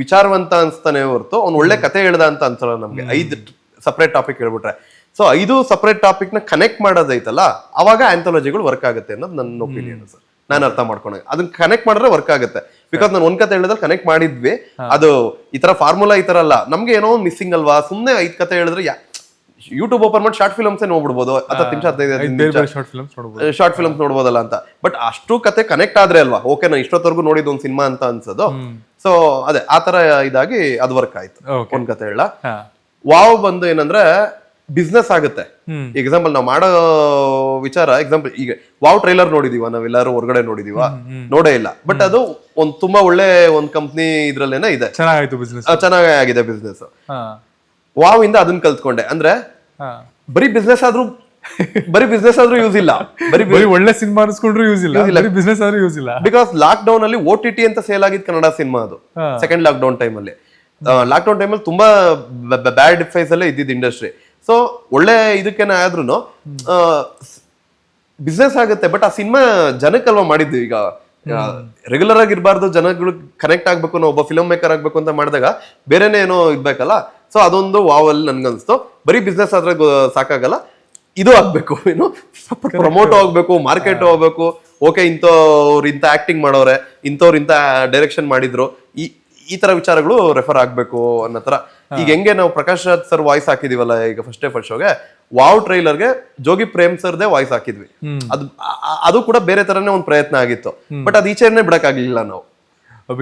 ವಿಚಾರವಂತ ಅನ್ಸ್ತಾನೆ ಹೊರತು ಅವ್ನು ಒಳ್ಳೆ ಕತೆ ಹೇಳ್ದ ಅಂತ ಅನ್ಸಲ್ಲ ನಮ್ಗೆ. 5 ಸಪರೇಟ್ ಟಾಪಿಕ್ ಹೇಳ್ಬಿಟ್ರೆ. ಸೊ 5 ಸಪರೇಟ್ ಟಾಪಿಕ್ ನ ಕನೆಕ್ಟ್ ಮಾಡೋದೈತಲ್ಲ, ಅವಾಗ ಆಂಥಾಲಜಿಗಳು ವರ್ಕ್ ಆಗುತ್ತೆ ಅನ್ನೋದು ನನ್ನ ಒಪಿನಿಯನ್ ಸರ್. ನಾನು ಅರ್ಥ ಮಾಡ್ಕೊಂಡೆ ಅದನ್ನ ಕನೆಕ್ಟ್ ಮಾಡಿದ್ರೆ ವರ್ಕ್ ಆಗುತ್ತೆ. ಬಿಕಾಸ್ ನಾನು ಒಂದ್ ಕತೆ ಹೇಳಿದ್ರೆ ಕನೆಕ್ಟ್ ಮಾಡಿದ್ವಿ. ಅದು ಈ ತರ ಫಾರ್ಮುಲಾ ಈ ತರ ಅಲ್ಲ, ನಮ್ಗೆ ಏನೋ ಒಂದು ಮಿಸ್ಸಿಂಗ್ ಅಲ್ವಾ. ಸುಮ್ನೆ 5 ಕತೆ ಹೇಳಿದ್ರೆ ಯೂಟ್ಯೂಬ್ ಓಪನ್ ಮಾಡಿ ಶಾರ್ಟ್ ಫಿಲ್ಮ್ಸ್ ನೋಡ್ಬಿಡ್ಬೋದು, 10 ನಿಮಿಷ 15 ನಿಮಿಷ ಶಾರ್ಟ್ ಫಿಲ್ಮ್ಸ್ ನೋಡ್ಬೋದಲ್ಲ ಅಂತ. ಬಟ್ ಅಷ್ಟು ಕತೆ ಕನೆಕ್ಟ್ ಆದ್ರೆ ಅಲ್ವಾ ಓಕೆ ನಾನು ಇಷ್ಟೊತ್ತವರೆಗೂ ನೋಡಿದ್ ಒಂದ್ ಸಿನಿಮಾ ಅಂತ ಅನ್ಸೋದು. ಸೊ ಅದೇ ಆ ತರ ಇದಾಗಿ ಅದು ವರ್ಕ್ ಆಯ್ತು. ಒಂದ್ ಕತೆ ಹೇಳ ವಾವ್ ಬಂದು ಏನಂದ್ರೆ ಬಿಸ್ನೆಸ್ ಆಗುತ್ತೆ. ಎಕ್ಸಾಂಪಲ್ ನಾವು ಮಾಡೋ ವಿಚಾರ, ಎಕ್ಸಾಂಪಲ್ ಈಗ ವಾವ್ ಟ್ರೈಲರ್ ನೋಡಿದೀವ ನಾವೆಲ್ಲರೂ ಹೊರಗಡೆ ನೋಡಿದೀವ? ನೋಡೇ ಇಲ್ಲ. ಬಟ್ ಅದು ಒಂದ್ ತುಂಬಾ ಒಳ್ಳೆ ಒಂದ್ ಕಂಪ್ನಿ ಇದ್ರಲ್ಲೇನೆ ಇದೆ, ಚೆನ್ನಾಗಿ ಆಗಿದೆ ಬಿಸ್ನೆಸ್. ವಾವ್ ಇಂದ ಅದನ್ನ ಕಲ್ತ್ಕೊಂಡೆ. ಅಂದ್ರೆ ಬರೀ ಬಿಸ್ನೆಸ್ ಆದ್ರೂ ಯೂಸ್ ಇಲ್ಲ, ಬರೀ ಒಳ್ಳೆ ಸಿನಿಮಾ ಅನ್ಸ್ಕೊಂಡ್ರು ಯೂಸ್ ಇಲ್ಲ, ಬಿಸ್ನೆಸ್ ಆದ್ರೂ ಯೂಸ್ ಇಲ್ಲ. ಬಿಕಾಸ್ ಲಾಕ್ ಡೌನ್ ಅಲ್ಲಿ OTT ಅಂತ ಸೇಲ್ ಆಗಿದ್ ಕನ್ನಡ ಸಿನಿಮಾ ಅದು. ಸೆಕೆಂಡ್ ಲಾಕ್ ಡೌನ್ ಟೈಮಲ್ಲಿ ತುಂಬಾ ಬ್ಯಾಡ್ ಫೇಸ್ ಅಲ್ಲೇ ಇದ್ದಿದ್ದು ಇಂಡಸ್ಟ್ರಿ. ಸೊ ಒಳ್ಳೆ ಇದಕ್ಕೇನ ಆದ್ರೂ ಬಿಸ್ನೆಸ್ ಆಗುತ್ತೆ. ಬಟ್ ಆ ಸಿನಿಮಾ ಜನಕ್ಕಲ್ವಾ ಮಾಡಿದ್ದು. ಈಗ ರೆಗ್ಯುಲರ್ ಆಗಿರ್ಬಾರ್ದು, ಜನಗಳು ಕನೆಕ್ಟ್ ಆಗ್ಬೇಕು, ನಾವು ಒಬ್ಬ ಫಿಲ್ಮ್ ಮೇಕರ್ ಆಗ್ಬೇಕು ಅಂತ ಮಾಡಿದಾಗ ಬೇರೆನೇ ಏನೋ ಇರ್ಬೇಕಲ್ಲ. ಸೊ ಅದೊಂದು ವಾವ್ ಅಲ್ಲಿ ನನ್ಗನ್ಸ್ತು. ಬರೀ ಬಿಸ್ನೆಸ್ ಆದ್ರೆ ಸಾಕಾಗಲ್ಲ, ಇದು ಆಗ್ಬೇಕು, ಏನು ಪ್ರಮೋಟ್ ಹೋಗ್ಬೇಕು, ಮಾರ್ಕೆಟ್ ಹೋಗ್ಬೇಕು. ಓಕೆ ಇಂಥವ್ರು ಇಂಥ ಆಕ್ಟಿಂಗ್ ಮಾಡೋರೆ, ಇಂಥವ್ರು ಇಂಥ ಡೈರೆಕ್ಷನ್ ಮಾಡಿದ್ರು, ಈ ತರ ವಿಚಾರಗಳು ರೆಫರ್ ಆಗ್ಬೇಕು ಅನ್ನೋ ತರ. ಈಗ ಹೆಂಗೆ ನಾವು ಪ್ರಕಾಶ್ ರಾಜ್ ಸರ್ ವಾಯ್ಸ್ ಹಾಕಿದೀವಲ್ಲ ಈಗ ಫಸ್ಟ್ ಶೋಗೆ, ವಾವ್ ಟ್ರೈಲರ್ಗೆ ಜೋಗಿ ಪ್ರೇಮ್ ಸರ್ದೇ ವಾಯ್ಸ್ ಹಾಕಿದ್ವಿ. ಅದು ಕೂಡ ಬೇರೆ ತರನೇ ಒಂದು ಪ್ರಯತ್ನ ಆಗಿತ್ತು. ಬಟ್ ಅದು ಈಚೆನೆ ಬಿಡಕ್ ಆಗ್ಲಿಲ್ಲ ನಾವು.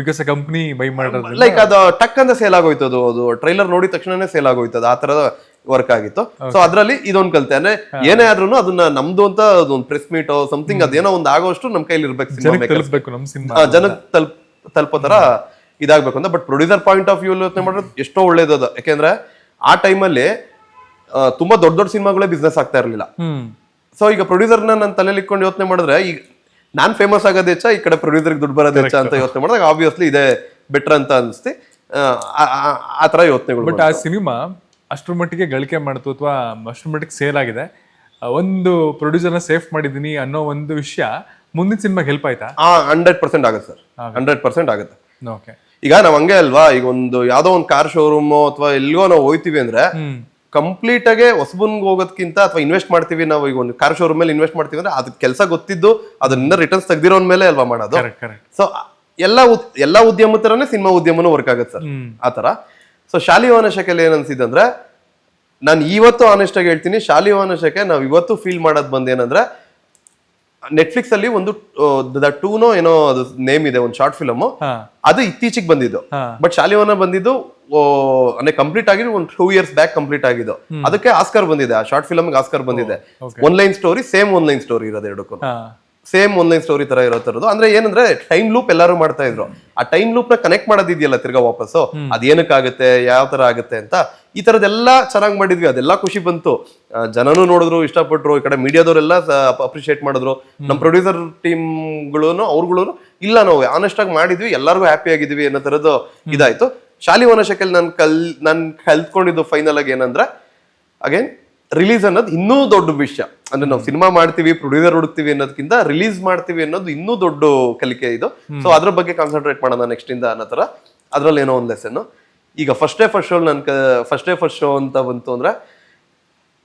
ಬಿಕಾಸ್ ಕಂಪ್ನಿ ಬೈ ಮಾಡೋದು ಲೈಕ್ ಅದು ಟಕ್ ಅಂತ ಸೇಲ್ ಆಗೋಯ್ತು. ಅದು ಟ್ರೈಲರ್ ನೋಡಿದ ತಕ್ಷಣನೇ ಸೇಲ್ ಆಗೋಯ್ತು. ಆ ತರದ ವರ್ಕ್ ಆಗಿತ್ತು. ಸೊ ಅದ್ರಲ್ಲಿ ಇದೊಂದು ಕಲ್ತೆ. ಅಂದ್ರೆ ಏನೇ ಆದ್ರೂ ಅದನ್ನ ನಮ್ದು ಅಂತ ಒಂದು ಪ್ರೆಸ್ ಮೀಟ್ ಸಮಥಿಂಗ್ ಅದೇನೋ ಒಂದು ಆಗೋಷ್ಟು ನಮ್ ಕೈಲಿ ಇರ್ಬೇಕು, ಜನಕ್ಕೆ ತಲುಪೋ ತರ ಇದಾಗ್ಬೇಕು ಅಂತ. But producer point of view ಯೋಚನೆ ಮಾಡೋದು ಎಷ್ಟೋ ಒಳ್ಳೇದು. ಯಾಕೆಂದ್ರೆ ಆ ಟೈಮಲ್ಲಿ ತುಂಬಾ ದೊಡ್ಡ ದೊಡ್ಡ ಸಿನಿಮಾಗಳೇ ಬಿಸ್ನೆಸ್ ಆಗ್ತಾ ಇರ್ಲಿಲ್ಲ. ಸೊ ಈಗ ಪ್ರೊಡ್ಯೂಸರ್ನ ನನ್ನ ತಲೆಯಲ್ಲಿ ಇಟ್ಕೊಂಡು ಯೋಚನೆ ಮಾಡಿದ್ರೆ, ಈಗ ನಾನ್ ಫೇಮಸ್ ಆಗೋದು ಹೆಚ್ಚ, ಈ ಕಡೆ ಪ್ರೊಡ್ಯೂಸರ್ಗೆ ದುಡ್ಡು ಬರೋದು ಹೆಚ್ಚ ಅಂತ ಯೋಚನೆ ಮಾಡಿದಾಗ ಆಬ್ವಿಯಸ್ಲಿ ಇದೆ ಬೆಟರ್ ಅಂತ ಅನ್ಸ್ತಿ. ಆ ತರ ಯೋಚನೆಗಳು. ಬಟ್ ಆ ಸಿನಿಮಾ ಅಷ್ಟ್ರ ಮಟ್ಟಿಗೆ ಗಳಿಕೆ ಮಾಡ್ತು ಅಥವಾ ಅಷ್ಟ್ರ ಮಟ್ಟಿಗೆ ಸೇಲ್ ಆಗಿದೆ, ಒಂದು ಪ್ರೊಡ್ಯೂಸರ್ನ ಸೇಫ್ ಮಾಡಿದೀನಿ ಅನ್ನೋ ಒಂದು ವಿಷಯ ಮುಂದಿನ ಸಿನಿಮಾಗೆ ಹೆಲ್ಪ್ ಆಯ್ತಾ? 100% ಆಗುತ್ತೆ ಸರ್, 100% ಆಗುತ್ತೆ. ಈಗ ನಾವ್ ಹಂಗೆ ಅಲ್ವಾ, ಈಗ ಒಂದು ಯಾವ್ದೋ ಒಂದು ಕಾರ್ ಶೋರೂಮ್ ಅಥವಾ ಎಲ್ಲಿಗೋ ನಾವು ಹೋಯ್ತಿವಿ ಅಂದ್ರೆ ಕಂಪ್ಲೀಟ್ ಆಗಿ ಹೊಸಬನ್ಗೆ ಹೋಗೋದಕ್ಕಿಂತ ಅಥವಾ ಇನ್ವೆಸ್ಟ್ ಮಾಡ್ತೀವಿ ನಾವು. ಈಗ ಒಂದು ಕಾರ್ ಶೋರೂಮ್ ಮೇಲೆ ಇನ್ವೆಸ್ಟ್ ಮಾಡ್ತೀವಿ ಅಂದ್ರೆ ಅದ್ ಕೆಲಸ ಗೊತ್ತಿದ್ದು ಅದರಿಂದ ರಿಟರ್ನ್ಸ್ ತೆಗ್ದಿರೋ ಮೇಲೆ ಅಲ್ವಾ ಮಾಡೋದು. ಸೊ ಎಲ್ಲಾ ಉದ್ಯಮ ತರನೇ ಸಿನಿಮಾ ಉದ್ಯಮನೂ ವರ್ಕ್ ಆಗುತ್ತೆ ಸರ್ ಆತರ. ಸೊ ಶಾಲಿವಾಹನ ಶಕೆಯಲ್ಲಿ ಏನ್ ಅನ್ಸಿದಂದ್ರೆ, ನಾನು ಇವತ್ತು ಆನೆಸ್ಟ್ ಆಗಿ ಹೇಳ್ತೀನಿ, ಶಾಲಿವಾಹನ ಶಕೆ ನಾವ್ ಇವತ್ತು ಫೀಲ್ ಮಾಡೋದ್ ಬಂದೇನಂದ್ರೆ ನೆಟ್ಫ್ಲಿಕ್ಸ್ ಅಲ್ಲಿ ಒಂದು ದ ಟೂನೋ ಏನೋ ಅದು ನೇಮ್ ಇದೆ, ಒಂದು ಶಾರ್ಟ್ ಫಿಲಮ್, ಅದು ಇತ್ತೀಚೆಗೆ ಬಂದಿದ್ದು. ಬಟ್ ಶಾಲಿವಾನ ಬಂದಿದ್ದು ಅಂದ್ರೆ ಕಂಪ್ಲೀಟ್ ಆಗಿ ಒಂದು 2 years ಬ್ಯಾಕ್ ಕಂಪ್ಲೀಟ್ ಆಗಿದ್ದು. ಅದಕ್ಕೆ ಆಸ್ಕರ್ ಬಂದಿದೆ, ಆ ಶಾರ್ಟ್ ಫಿಲಮ್ ಆಸ್ಕರ್ ಬಂದಿದೆ. One line story, same one line story ಇರೋದು ಎರಡಕ್ಕೂ, ಸೇಮ್ ಒನ್ಲೈನ್ ಸ್ಟೋರಿ ತರ ಇರೋ ತರದ್ದು. ಅಂದ್ರೆ ಏನಂದ್ರೆ ಟೈಮ್ ಲೂಪ್ ಎಲ್ಲರೂ ಮಾಡ್ತಾ ಇದ್ರು. ಆ ಟೈಮ್ ಲೂಪ್ ನ ಕನೆಕ್ಟ್ ಮಾಡೋದಿದೆಯಲ್ಲ ತಿರ್ಗಾ ವಾಪಸ್ಸು, ಅದೇನಕ್ಕಾಗುತ್ತೆ, ಯಾವ ತರ ಆಗುತ್ತೆ ಅಂತ, ಈ ತರದೆಲ್ಲ ಚೆನ್ನಾಗಿ ಮಾಡಿದ್ವಿ. ಅದೆಲ್ಲ ಖುಷಿ ಬಂತು, ಜನನು ನೋಡಿದ್ರು, ಇಷ್ಟಪಟ್ರು. ಈ ಕಡೆ ಮೀಡಿಯಾದವರೆಲ್ಲ ಅಪ್ರಿಶಿಯೇಟ್ ಮಾಡಿದ್ರು. ನಮ್ಮ ಪ್ರೊಡ್ಯೂಸರ್ ಟೀಮ್ಗಳು ಅವ್ರುಗಳು ಇಲ್ಲ ನಾವು ಆನೆಸ್ಟ್ ಆಗಿ ಮಾಡಿದ್ವಿ, ಎಲ್ಲರಿಗೂ ಹ್ಯಾಪಿ ಆಗಿದ್ವಿ ಅನ್ನೋ ತರದ್ದು ಇದಾಯ್ತು. ಶಾಲಿವಾನ ಶಕೆಲ್ ನಾನು ಕಲ್ತ್ಕೊಂಡಿದ್ದು ಫೈನಲ್ ಆಗಿ ಏನಂದ್ರೆ, ಅಗೇನ್ ರಿಲೀಸ್ ಅನ್ನೋದು ಇನ್ನೂ ದೊಡ್ಡ ವಿಷಯ. ಅಂದ್ರೆ ನಾವು ಸಿನಿಮಾ ಮಾಡ್ತೀವಿ, ಪ್ರೊಡ್ಯೂಸರ್ ಹುಡುಕ್ತಿವಿ ಅನ್ನೋದಕ್ಕಿಂತ ರಿಲೀಸ್ ಮಾಡ್ತೀವಿ ಅನ್ನೋದು ಇನ್ನೂ ದೊಡ್ಡ ಕಲಿಕೆ ಇದು. ಸೊ ಅದ್ರ ಬಗ್ಗೆ ಕಾನ್ಸಂಟ್ರೇಟ್ ಮಾಡೋಣ ನೆಕ್ಸ್ಟ್ ಇಂದ ಅನ್ನೋ ತರ. ಅದ್ರಲ್ಲಿ ಏನೋ ಒಂದು ಲೆಸನ್. ಈಗ ಫಸ್ಟ್ ಡೇ ಫಸ್ಟ್ ಶೋ ಅಂತ ಬಂತು ಅಂದ್ರೆ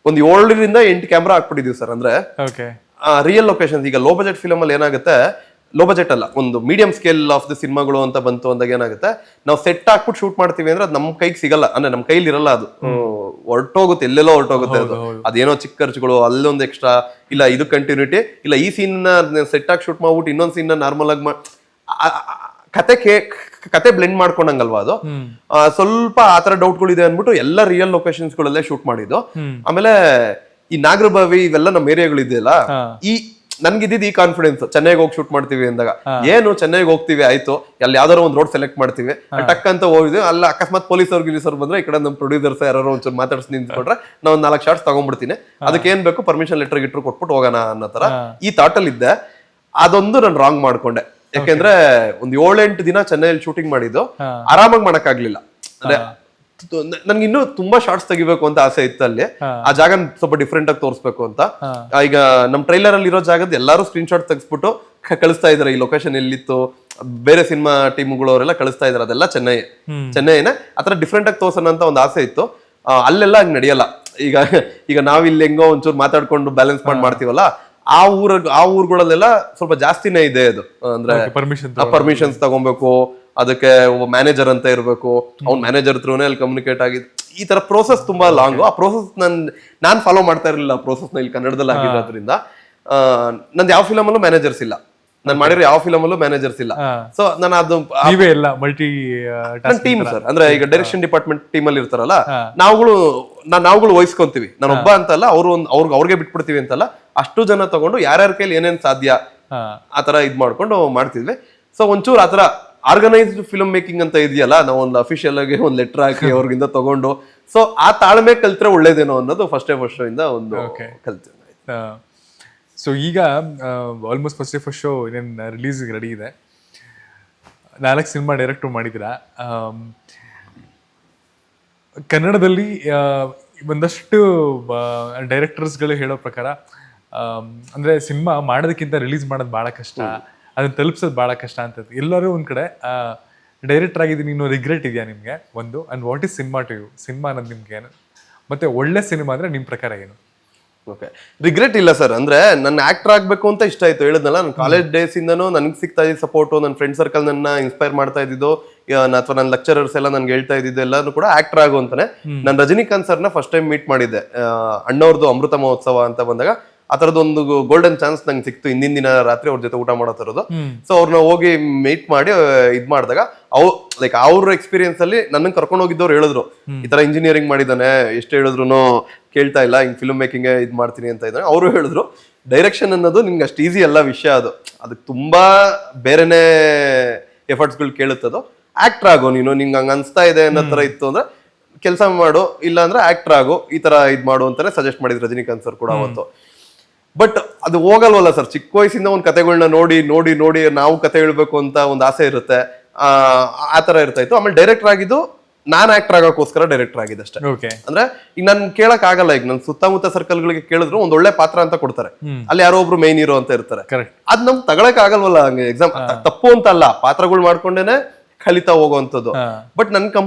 ಒಂದು 7-8 ಕ್ಯಾಮ್ರಾ ಹಾಕ್ಬಿಟ್ಟಿದೀವಿ ಸರ್. ಅಂದ್ರೆ ರಿಯಲ್ ಲೊಕೇಶನ್. ಈಗ ಲೋ ಬಜೆಟ್ ಫಿಲಮ್ ಅಲ್ಲಿ ಏನಾಗುತ್ತೆ, ಲೋ ಬಜೆಟ್ ಅಲ್ಲ, ಒಂದು ಮೀಡಿಯಂ ಸ್ಕೇಲ್ ಆಫ್ ದ ಸಿನಿಮಾಗಳು ಅಂತ ಬಂತು ಅಂದಾಗ ಏನಾಗುತ್ತೆ, ನಾವು ಸೆಟ್ ಹಾಕ್ಬಿಟ್ಟು ಶೂಟ್ ಮಾಡ್ತೀವಿ ಅಂದ್ರೆ ಅದು ನಮ್ಮ ಕೈಗೆ ಸಿಗಲ್ಲ, ಅಂದ್ರೆ ನಮ್ಮ ಕೈಲಿ ಇರಲ್ಲ, ಅದು ಹೊರಟೋಗುತ್ತೆ, ಎಲ್ಲೆಲ್ಲೋ ಹೊರಟೋಗುತ್ತೆ. ಅದೇನೋ ಚಿಕ್ಕ ಖರ್ಚುಗಳು, ಅಲ್ಲೊಂದು ಎಕ್ಸ್ಟ್ರಾ, ಇಲ್ಲ ಇದು ಕಂಟಿನ್ಯೂಟಿ, ಇಲ್ಲ ಈ ಸೀನ್ ಸೆಟ್ ಆಗಿ ಶೂಟ್ ಮಾಡ್ಬಿಟ್ಟು ಇನ್ನೊಂದು ಸೀನ್ ನಾರ್ಮಲ್ ಆಗಿ ಕತೆ ಬ್ಲೆಂಡ್ ಮಾಡ್ಕೊಂಡಂಗಲ್ವಾ ಅದು. ಸ್ವಲ್ಪ ಆತರ ಡೌಟ್ಗಳು ಇದೆ ಅನ್ಬಿಟ್ಟು ಎಲ್ಲ ರಿಯಲ್ ಲೊಕೇಶನ್ಸ್ ಗಳಲ್ಲೇ ಶೂಟ್ ಮಾಡಿದ್ದು. ಆಮೇಲೆ ಈ ನಾಗರಬಾವಿ ಇವೆಲ್ಲ ನಮ್ಮ ಏರಿಯಾಗಳು ಇದೆಯಲ್ಲ, ಈ ನನ್ಗಿದ್ದಿದ್ದು ಈ ಕಾನ್ಫಿಡೆನ್ಸ್, ಚೆನ್ನೈಗೆ ಹೋಗಿ ಶೂಟ್ ಮಾಡ್ತೀವಿ ಅಂದಾಗ ಏನು ಚೆನ್ನೈಗೆ ಹೋಗ್ತೀವಿ ಆಯ್ತು, ಅಲ್ಲಿ ಯಾವ್ದಾರು ಒಂದು ರೋಡ್ ಸೆಲೆಕ್ಟ್ ಮಾಡ್ತೀವಿ, ಟಕ್ ಅಂತ ಹೋಗಿದ್ವಿ, ಅಲ್ಲ ಅಕಸ್ಮಾತ್ ಪೊಲೀಸರು ಬಂದ್ರೆ ಈ ಕಡೆ ನಮ್ಮ ಪ್ರೊಡ್ಯೂಸರ್ಸ್ ಯಾರು ಒಂಚೂರು ಮಾತಾಡ್ಸಿ ನಿಂತ್ಕೊಂಡ್ರೆ ನಾವು 4 ಶಾರ್ಟ್ಸ್ ತಗೊಂಡ್ಬಿಡ್ತೀನಿ, ಅದಕ್ಕೆ ಏನ್ ಬೇಕು ಪರ್ಮಿಷನ್ ಲೆಟರ್ ಕೊಟ್ಬಿಟ್ಟು ಹೋಗೋಣ ಅನ್ನೋ ತರ ಈ ಥಾಟ್ ಅಲ್ಲಿ ಇದ್ದೆ. ಅದೊಂದು ನಾನು ರಾಂಗ್ ಮಾಡ್ಕೊಂಡೆ. ಯಾಕೆಂದ್ರೆ ಒಂದು 7-8 ದಿನ ಚೆನ್ನೈಯಲ್ಲಿ ಶೂಟಿಂಗ್ ಮಾಡಿದ್ದು, ಆರಾಮಾಗಿ ಮಾಡಕ್ಕಾಗ್ಲಿಲ್ಲ. ಅಂದ್ರೆ ನನ್ಗೆ ಇನ್ನೂ ತುಂಬಾ ಶಾರ್ಟ್ಸ್ ತೆಗಿಬೇಕು ಅಂತ ಆಸೆ ಇತ್ತು ಅಲ್ಲಿ. ಆ ಜಾಗ ಸ್ವಲ್ಪ ಡಿಫ್ರೆಂಟ್ ಆಗಿ ತೋರಿಸ್ಬೇಕು ಅಂತ. ಈಗ ನಮ್ ಟ್ರೈಲರ್ ಅಲ್ಲಿ ಇರೋ ಜಾಗದ ಎಲ್ಲಾರು ಸ್ಕ್ರೀನ್ ಶಾಟ್ ತೆಗೆಸ್ಬಿಟ್ಟು ಕಳಿಸ್ತಾ ಇದಾರೆ, ಈ ಲೊಕೇಶನ್ ಎಲ್ಲಿತ್ತು, ಬೇರೆ ಸಿನಿಮಾ ಟೀಮ್ಗಳವರೆಲ್ಲ ಕಳಿಸ್ತಾ ಇದಾರೆ. ಅದೆಲ್ಲ ಚೆನ್ನೈನೇ ಆತರ ಡಿಫ್ರೆಂಟ್ ಆಗಿ ತೋರ್ಸೋಣ ಅಂತ ಒಂದು ಆಸೆ ಇತ್ತು. ಅಲ್ಲೆಲ್ಲ ಹಂಗ್ ನಡೆಯಲ್ಲ. ಈಗ ನಾವಿಲ್ಲಿ ಹೆಂಗೋ ಒಂಚೂರು ಮಾತಾಡ್ಕೊಂಡು ಬ್ಯಾಲೆನ್ಸ್ ಮಾಡ್ತೀವಲ್ಲ, ಆ ಊರುಗಳಲ್ಲೆಲ್ಲ ಸ್ವಲ್ಪ ಜಾಸ್ತಿನೇ ಇದೆ ಅದು. ಅಂದ್ರೆ ಪರ್ಮಿಷನ್ಸ್ ತಗೊಬೇಕು, ಅದಕ್ಕೆ ಒಬ್ಬ ಮ್ಯಾನೇಜರ್ ಅಂತ ಇರ್ಬೇಕು, ಅವ್ನ್ ಮ್ಯಾನೇಜರ್ ಥ್ರೂನೇ ಅಲ್ಲಿ ಕಮ್ಯುನಿಕೇಟ್ ಆಗಿ, ಈ ತರ ಪ್ರೋಸೆಸ್ ತುಂಬಾ ಲಾಂಗು. ಆ ಪ್ರೋಸೆಸ್ ನಾನ್ ಫಾಲೋ ಮಾಡ್ತಾ ಇರಲಿಲ್ಲ. ಪ್ರೋಸೆಸ್ ನ ಇಲ್ಲಿ ಕನ್ನಡದಲ್ಲಿ ಆಗಿರೋದ್ರಿಂದ ನಂದು ಯಾವ ಫಿಲಮ್ ಅಲ್ಲೂ ಮ್ಯಾನೇಜರ್ಸ್ ಇಲ್ಲ, ನಾನು ಮಾಡಿರೋ ಯಾವ ಫಿಲಮ್ ಅಲ್ಲೂ ಮ್ಯಾನೇಜರ್ಸ್ ಇಲ್ಲ. ಸೊ ನಾನು ಅದು ಟೀಮ್ ಸರ್, ಅಂದ್ರೆ ಈಗ ಡೈರೆಕ್ಷನ್ ಡಿಪಾರ್ಟ್ಮೆಂಟ್ ಟೀಮ್ ಅಲ್ಲಿ ಇರ್ತಾರಲ್ಲ, ನಾವುಗಳು ವಹಿಸ್ಕೊಂತೀವಿ. ನಾನು ಒಬ್ಬ ಅಂತಲ್ಲ, ಅವ್ರಿಗೆ ಬಿಟ್ಬಿಡ್ತೀವಿ ಅಂತಲ್ಲ, ಅಷ್ಟು ಜನ ತಗೊಂಡು ಯಾರ್ಯಾರ ಕೈಲಿ ಏನೇನ್ ಸಾಧ್ಯ ಆತರ ಇದ್ ಮಾಡ್ಕೊಂಡು ಮಾಡ್ತಿದ್ವಿ. ಸೊ ಒಂಚೂರು ಆತರ ಆರ್ಗನೈಸ್ಡ್ ಫಿಲ್ಮ್ ಮೇಕಿಂಗ್ ಅಂತ ಇದೆಯಲ್ಲ, ನಾವು ಒಂದು ಅಫಿಷಿಯಲ್ ಆಗಿ ಒಂದು ಲೆಟರ್ ಹಾಕಿ ಅವ್ರಿಗಿಂದ ತಗೊಂಡು, ಸೊ ಆ ತಾಳ್ಮೆ ಕಲ್ತ್ರೆ ಒಳ್ಳೇದೇನೋ ಅನ್ನೋದು ಫಸ್ಟ್ ಇಂದ ಒಂದು ಕಲ್ತೆ. ಸೊ ಈಗ ಆಲ್ಮೋಸ್ಟ್ ಫಸ್ಟ್ ಶೋ ಇನ್ನೇನು ರಿಲೀಸ್ ರೆಡಿ ಇದೆ, 4 ಸಿನಿಮಾ ಡೈರೆಕ್ಟ್ ಮಾಡಿದ್ದೀರಾ. ಕನ್ನಡದಲ್ಲಿ ಒಂದಷ್ಟು ಡೈರೆಕ್ಟರ್ಸ್ಗಳು ಹೇಳೋ ಪ್ರಕಾರ ಅಂದ್ರೆ ಸಿನಿಮಾ ಮಾಡೋದಕ್ಕಿಂತ ರಿಲೀಸ್ ಮಾಡೋದು ಬಹಳ ಕಷ್ಟ, ಅದನ್ನ ತಲುಪಿಸೋದು ಬಹಳ ಕಷ್ಟ ಅಂತ. ಎಲ್ಲರೂ ಒಂದ್ ಕಡೆ ಡೈರೆಕ್ಟರ್ ಆಗಿದ್ದೀನಿ, ಇನ್ನೂ ರಿಗ್ರೆಟ್ ಇದೆಯಾ ನಿಮ್ಗೆ ಒಂದು? And what is cinema to you? Cinema ಅನ್ನೋದು ನಿಮ್ಗೆ ಏನು, ಮತ್ತೆ ಒಳ್ಳೆ ಸಿನಿಮಾ ಅಂದ್ರೆ ನಿಮ್ ಪ್ರಕಾರ ಏನು? ಓಕೆ, ರಿಗ್ರೆಟ್ ಇಲ್ಲ ಸರ್. ಅಂದ್ರೆ ನನ್ನ ಆಕ್ಟರ್ ಆಗ್ಬೇಕು ಅಂತ ಇಷ್ಟ ಆಯ್ತು, ಹೇಳಿದ್ನಲ್ಲ, ನನ್ನ ಕಾಲೇಜ್ ಡೇಸ್ ಇಂದನೂ ನನ್ಗೆ ಸಿಗ್ತಾ ಇದ್ದ ಸಪೋರ್ಟು, ನನ್ನ ಫ್ರೆಂಡ್ ಸರ್ಕಲ್ ನನ್ನ ಇನ್ಸ್ಪೈರ್ ಮಾಡ್ತಾ ಇದ್ದಿದ್ದು, ಅಥವಾ ನನ್ನ ಲೆಕ್ಚರರ್ಸ್ ಎಲ್ಲ ನನ್ಗೆ ಹೇಳ್ತಾ ಇದ್ದಿದ್ದು ಎಲ್ಲಾನು ಕೂಡ ಆಕ್ಟರ್ ಆಗು ಅಂತಾನೆ. ನಾನು ರಜನಿಕಾಂತ್ ಸರ್ನ ಫಸ್ಟ್ ಟೈಮ್ ಮೀಟ್ ಮಾಡಿದ್ದೆ, ಅಣ್ಣವ್ರದ್ದು ಅಮೃತ ಮಹೋತ್ಸವ ಅಂತ ಬಂದಾಗ. ಆ ತರದೊಂದು ಗೋಲ್ಡನ್ ಚಾನ್ಸ್ ನಂಗೆ ಸಿಕ್ತು, ಹಿಂದಿನ ದಿನ ರಾತ್ರಿ ಅವ್ರ ಜೊತೆ ಊಟ ಮಾಡೋ ತರದು. ಸೊ ಅವ್ರನ್ನ ಹೋಗಿ ಮೀಟ್ ಮಾಡಿ ಇದ್ ಮಾಡಿದಾಗ ಅವ್ರ ಎಕ್ಸ್ಪೀರಿಯನ್ಸ್ ಅಲ್ಲಿ ನನ್ನ ಕರ್ಕೊಂಡು ಹೋಗಿದ್ದವ್ರು ಹೇಳಿದ್ರು, ಈ ತರ ಇಂಜಿನಿಯರಿಂಗ್ ಮಾಡಿದಾನೆ, ಎಷ್ಟು ಹೇಳಿದ್ರು ಕೇಳ್ತಾ ಇಲ್ಲ, ಹಿಂಗ್ ಫಿಲ್ಮ್ ಮೇಕಿಂಗ್ ಇದ್ ಮಾಡ್ತೀನಿ ಅಂತ ಇದ್ದಾನೆ. ಅವರು ಹೇಳಿದ್ರು, ಡೈರೆಕ್ಷನ್ ಅನ್ನೋದು ನಿಮ್ಗೆ ಅಷ್ಟು ಈಸಿ ಅಲ್ಲ ವಿಷಯ, ಅದಕ್ಕೆ ತುಂಬಾ ಬೇರೆನೆ ಎಫರ್ಟ್ಸ್ಗಳು ಕೇಳುತ್ತದು. ಆಕ್ಟರ್ ಆಗೋ ನೀನು, ನಿಂಗೆ ಹಂಗ ಅನ್ಸ್ತಾ ಇದೆ ಅನ್ನೋ ತರ ಇತ್ತು ಅಂದ್ರೆ ಕೆಲಸ ಮಾಡು, ಇಲ್ಲ ಅಂದ್ರೆ ಆಕ್ಟರ್ ಆಗೋ, ಈ ತರ ಇದ್ ಮಾಡು ಅಂತಾನೆ ಸಜೆಸ್ಟ್ ಮಾಡಿದ್ರು ರಜನಿಕಾಂತ್ ಸರ್ ಕೂಡ ಅವತ್ತು. ಬಟ್ ಅದು ಹೋಗಲ್ವಲ್ಲ ಸರ್, ಚಿಕ್ಕ ವಯಸ್ಸಿಂದ ಒಂದ್ ಕತೆಗಳನ್ನ ನೋಡಿ ನೋಡಿ ನೋಡಿ ನಾವು ಕತೆ ಹೇಳ್ಬೇಕು ಅಂತ ಒಂದು ಆಸೆ ಇರುತ್ತೆ, ಆ ತರ ಇರ್ತಾ ಇತ್ತು. ಆಮೇಲೆ ಡೈರೆಕ್ಟರ್ ಆಗಿದ್ದು ನಾನ್ ಆಕ್ಟರ್ ಆಗೋಕ್ಕೋಸ್ಕರ ಡೈರೆಕ್ಟರ್ ಆಗಿದೆ ಅಷ್ಟೇ. ಅಂದ್ರೆ ಈಗ ನನ್ ಕೇಳಕ್ ಆಗಲ್ಲ, ಈಗ ನನ್ ಸುತ್ತಮುತ್ತ ಸರ್ಕಲ್ ಗಳಿಗೆ ಕೇಳಿದ್ರು ಒಂದ್ ಒಳ್ಳೆ ಪಾತ್ರ ಅಂತ ಕೊಡ್ತಾರೆ, ಅಲ್ಲಿ ಯಾರೋ ಒಬ್ರು ಮೈನ್ ಹೀರೋ ಅಂತ ಇರ್ತಾರೆ. ಅದ್ ನಮ್ ತಗೊಳಕ್ ಆಗಲ್ವಲ್ಲ, ಹಂಗೆ ಎಕ್ಸಾಮ್ ತಪ್ಪು ಅಂತ ಅಲ್ಲ, ಪಾತ್ರಗಳು ಮಾಡ್ಕೊಂಡೇನೆ ಕಲಿತಾ ಹೋಗುವಂಥದ್ದು. ಬಟ್